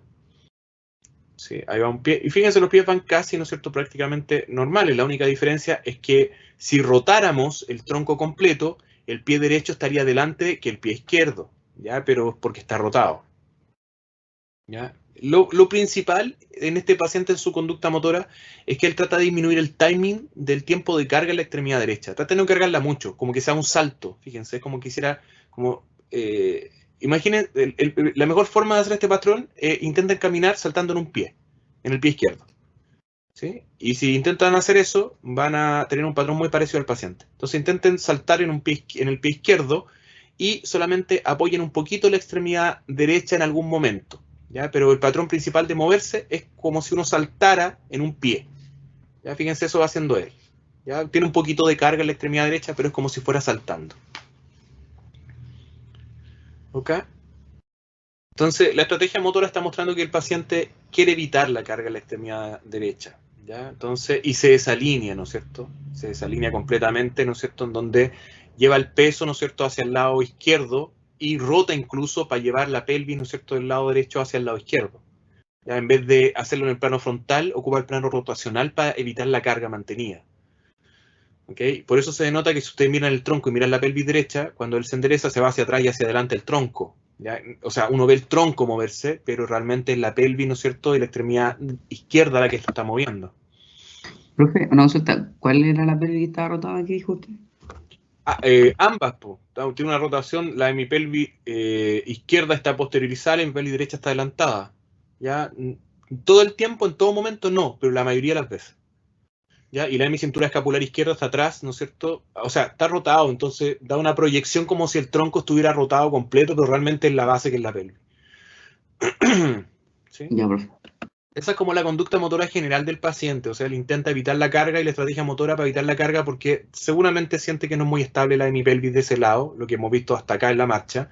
Sí, ahí va un pie. Y fíjense, los pies van casi, ¿no es cierto?, prácticamente normales. La única diferencia es que si rotáramos el tronco completo, el pie derecho estaría delante que el pie izquierdo, ¿ya? Pero porque está rotado. ¿Ya? Lo principal en este paciente en su conducta motora es que él trata de disminuir el timing del tiempo de carga en la extremidad derecha. Trata de no cargarla mucho, como que sea un salto. Fíjense, como quisiera, imaginen, la mejor forma de hacer este patrón, intenten caminar saltando en un pie, en el pie izquierdo. ¿sí? Y si intentan hacer eso, van a tener un patrón muy parecido al paciente. Entonces intenten saltar en el pie izquierdo y solamente apoyen un poquito la extremidad derecha en algún momento, ¿ya? Pero el patrón principal de moverse es como si uno saltara en un pie. ¿Ya? Fíjense, eso va haciendo él. ¿Ya? Tiene un poquito de carga en la extremidad derecha, pero es como si fuera saltando. ¿Ok? Entonces, la estrategia motora está mostrando que el paciente quiere evitar la carga en la extremidad derecha, ¿ya? Entonces, y se desalinea, ¿no es cierto? Se desalinea completamente, ¿no es cierto? En donde lleva el peso, ¿no es cierto?, hacia el lado izquierdo y rota incluso para llevar la pelvis, ¿no es cierto?, del lado derecho hacia el lado izquierdo. ¿Ya? En vez de hacerlo en el plano frontal, ocupa el plano rotacional para evitar la carga mantenida. ¿Okay? Por eso se denota que si ustedes miran el tronco y miran la pelvis derecha, cuando él se endereza se va hacia atrás y hacia adelante el tronco. ¿Ya? O sea, uno ve el tronco moverse, pero realmente es la pelvis, ¿no es cierto?, y la extremidad izquierda la que lo está moviendo. Profe, una consulta, ¿cuál era la pelvis que estaba rotada que dijo usted? Ambas, po. Tiene una rotación, la de mi pelvis izquierda está posteriorizada y mi pelvis derecha está adelantada. ¿Ya? Todo el tiempo, en todo momento no, pero la mayoría de las veces. ¿Ya? Y la de mi cintura escapular izquierda está atrás, ¿no es cierto? O sea, está rotado, entonces da una proyección como si el tronco estuviera rotado completo, pero realmente es la base que es la pelvis. ¿Sí? Ya, profe. Esa es como la conducta motora general del paciente, o sea, él intenta evitar la carga y la estrategia motora para evitar la carga porque seguramente siente que no es muy estable la hemipelvis de ese lado, lo que hemos visto hasta acá en la marcha.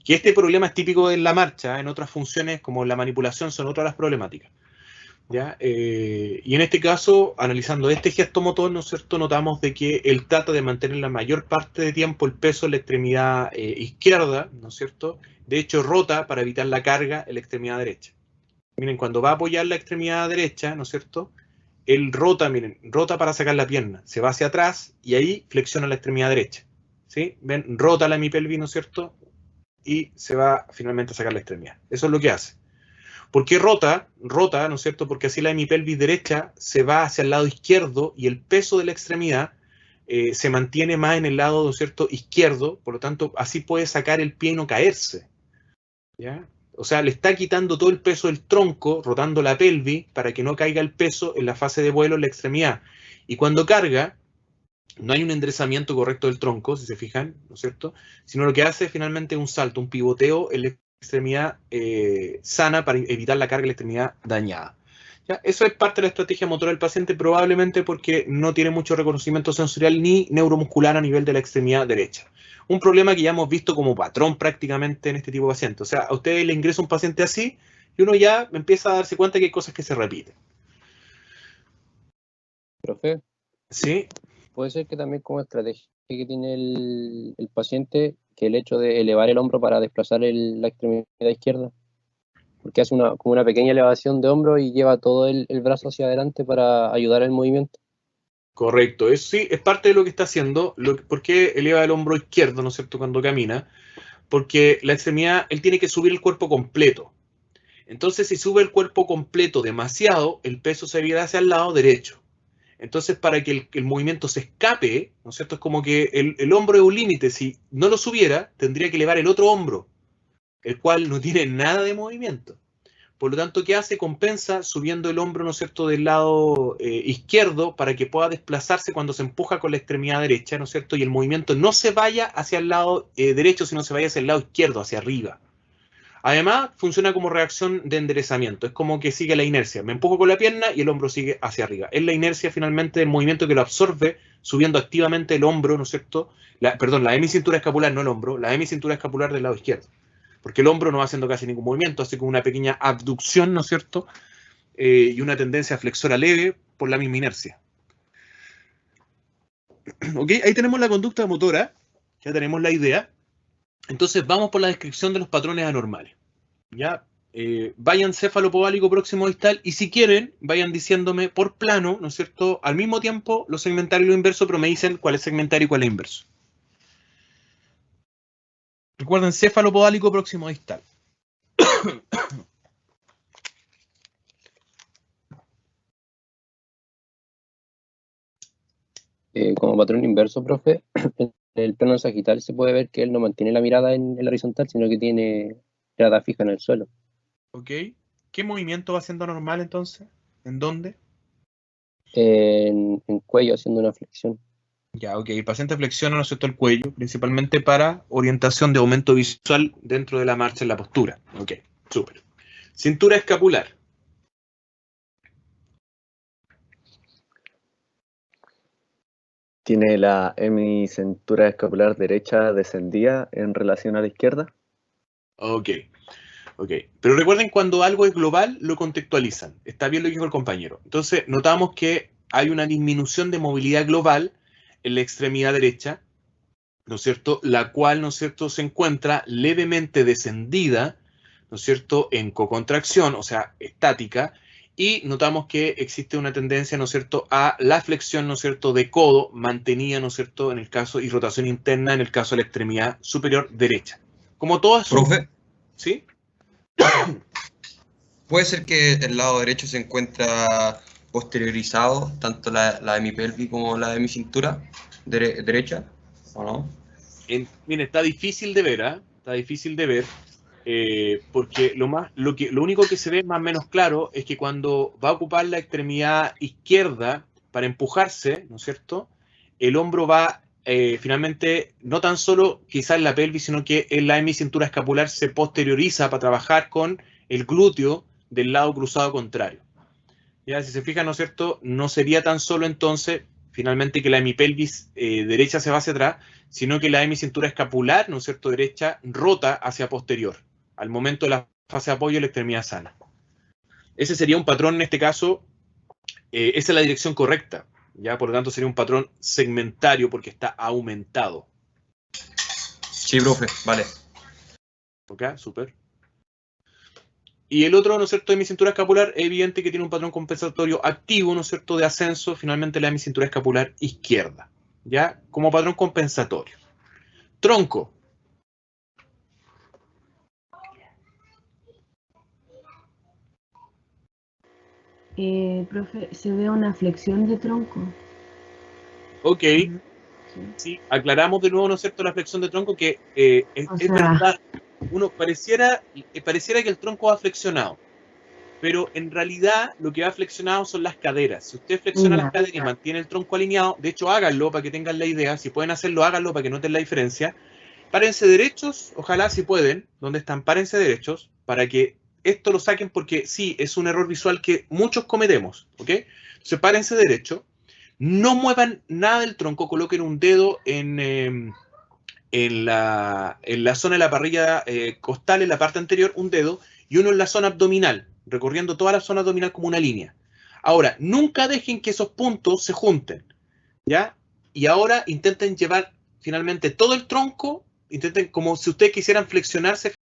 Que este problema es típico en la marcha, en otras funciones como la manipulación son otras las problemáticas. ¿Ya? Y en este caso, analizando este gesto motor, ¿no es cierto?, notamos de que él trata de mantener la mayor parte de tiempo el peso en la extremidad izquierda, ¿no es cierto? De hecho, rota para evitar la carga en la extremidad derecha. Miren, cuando va a apoyar la extremidad derecha, ¿no es cierto?, él rota, miren, rota para sacar la pierna, se va hacia atrás y ahí flexiona la extremidad derecha. ¿Sí? Ven, rota la hemipelvis, ¿no es cierto?, y se va finalmente a sacar la extremidad. Eso es lo que hace. ¿Por qué rota? Rota, ¿no es cierto?, porque así la hemipelvis derecha se va hacia el lado izquierdo y el peso de la extremidad se mantiene más en el lado, ¿no es cierto?, izquierdo, por lo tanto, así puede sacar el pie y no caerse. ¿Ya? O sea, le está quitando todo el peso del tronco, rotando la pelvis, para que no caiga el peso en la fase de vuelo en la extremidad. Y cuando carga, no hay un enderezamiento correcto del tronco, si se fijan, ¿no es cierto?, sino lo que hace es finalmente un salto, un pivoteo en la extremidad sana para evitar la carga en la extremidad dañada. ¿Ya? Eso es parte de la estrategia motora del paciente, probablemente porque no tiene mucho reconocimiento sensorial ni neuromuscular a nivel de la extremidad derecha. Un problema que ya hemos visto como patrón prácticamente en este tipo de pacientes. O sea, a ustedes le ingresa un paciente así y uno ya empieza a darse cuenta que hay cosas que se repiten. Profe, ¿Sí? puede ser que también como estrategia que tiene el paciente, que el hecho de elevar el hombro para desplazar la extremidad izquierda, porque hace como una pequeña elevación de hombro y lleva todo el brazo hacia adelante para ayudar al movimiento. Correcto, eso sí, es parte de lo que está haciendo. ¿Por qué eleva el hombro izquierdo, ¿no es cierto?, cuando camina? Porque la extremidad, él tiene que subir el cuerpo completo. Entonces, si sube el cuerpo completo demasiado, el peso se irá hacia el lado derecho. Entonces, para que el movimiento se escape, ¿no es cierto?, es como que el hombro es un límite. Si no lo subiera, tendría que elevar el otro hombro, el cual no tiene nada de movimiento. Por lo tanto, ¿qué hace? Compensa subiendo el hombro, ¿no es cierto?, del lado izquierdo para que pueda desplazarse cuando se empuja con la extremidad derecha, ¿no es cierto? Y el movimiento no se vaya hacia el lado derecho, sino se vaya hacia el lado izquierdo, hacia arriba. Además, funciona como reacción de enderezamiento. Es como que sigue la inercia. Me empujo con la pierna y el hombro sigue hacia arriba. Es la inercia finalmente del movimiento que lo absorbe, subiendo activamente el hombro, ¿no es cierto? Perdón, la hemicintura escapular, no el hombro, la hemicintura escapular del lado izquierdo. Porque el hombro no va haciendo casi ningún movimiento, hace como una pequeña abducción, ¿no es cierto? Y una tendencia flexora leve por la misma inercia. ¿Ok? Ahí tenemos la conducta motora, ya tenemos la idea. Entonces vamos por la descripción de los patrones anormales. ¿Ya? Vayan cefalopodálico próximo distal y si quieren, vayan diciéndome por plano, ¿no es cierto?, al mismo tiempo lo segmentario y lo inverso, pero me dicen cuál es segmentario y cuál es inverso. Recuerden, cefalopodálico próximo distal. Como patrón inverso, profe, en el plano sagital se puede ver que él no mantiene la mirada en la horizontal, sino que tiene mirada fija en el suelo. ¿Ok? ¿Qué movimiento va siendo normal entonces? ¿En dónde? En cuello, haciendo una flexión. Ya, ok. El paciente flexiona, ¿no es cierto?, el cuello, principalmente para orientación de aumento visual dentro de la marcha en la postura. Ok, súper. Cintura escapular. ¿Tiene la hemicintura escapular derecha descendida en relación a la izquierda? Ok, ok. Pero recuerden, cuando algo es global, lo contextualizan. Está bien lo que dijo el compañero. Entonces, notamos que hay una disminución de movilidad global en la extremidad derecha, ¿no es cierto?, la cual, ¿no es cierto?, se encuentra levemente descendida, ¿no es cierto?, en cocontracción, o sea, estática, y notamos que existe una tendencia, ¿no es cierto?, a la flexión, ¿no es cierto?, de codo mantenida, ¿no es cierto?, en el caso, y rotación interna en el caso de la extremidad superior derecha. Como todas son... Profe, ¿Sí? ¿puede ser que el lado derecho se encuentra posteriorizado, tanto la hemipelvis como la hemicintura derecha, o no? Mire, está difícil de ver, ¿ah? Está difícil de ver, porque lo único que se ve más o menos claro es que cuando va a ocupar la extremidad izquierda para empujarse, ¿no es cierto?, el hombro va finalmente, no tan solo quizás en la pelvis, sino que en la hemicintura escapular se posterioriza para trabajar con el glúteo del lado cruzado contrario. Ya, si se fijan, ¿no es cierto?, no sería tan solo entonces finalmente que la hemipelvis derecha se va hacia atrás, sino que la hemicintura escapular, ¿no es cierto?, derecha rota hacia posterior, al momento de la fase de apoyo de la extremidad sana. Ese sería un patrón en este caso, esa es la dirección correcta, ya, por lo tanto sería un patrón segmentario porque está aumentado. Sí, profe, vale. ¿Ok? Súper. Y el otro, ¿no es cierto?, de mi cintura escapular, es evidente que tiene un patrón compensatorio activo, ¿no es cierto?, de ascenso, finalmente la de mi cintura escapular izquierda, ¿ya? Como patrón compensatorio. Tronco. Profe, se ve una flexión de tronco. Ok, Sí. sí, aclaramos de nuevo, ¿no es cierto?, la flexión de tronco, que es sea, verdad, uno pareciera que el tronco va flexionado, pero en realidad lo que va flexionado son las caderas. Si usted flexiona las caderas y mantiene el tronco alineado, de hecho háganlo para que tengan la idea, si pueden hacerlo, háganlo para que noten la diferencia. Párense derechos, ojalá si pueden, ¿dónde están? Párense derechos, para que esto lo saquen, porque sí, es un error visual que muchos cometemos, ¿ok? Entonces párense derecho, no muevan nada del tronco, coloquen un dedo en la zona de la parrilla costal, en la parte anterior, un dedo, y uno en la zona abdominal, recorriendo toda la zona abdominal como una línea. Ahora, nunca dejen que esos puntos se junten, ¿ya? Y ahora intenten llevar finalmente todo el tronco, intenten como si ustedes quisieran flexionarse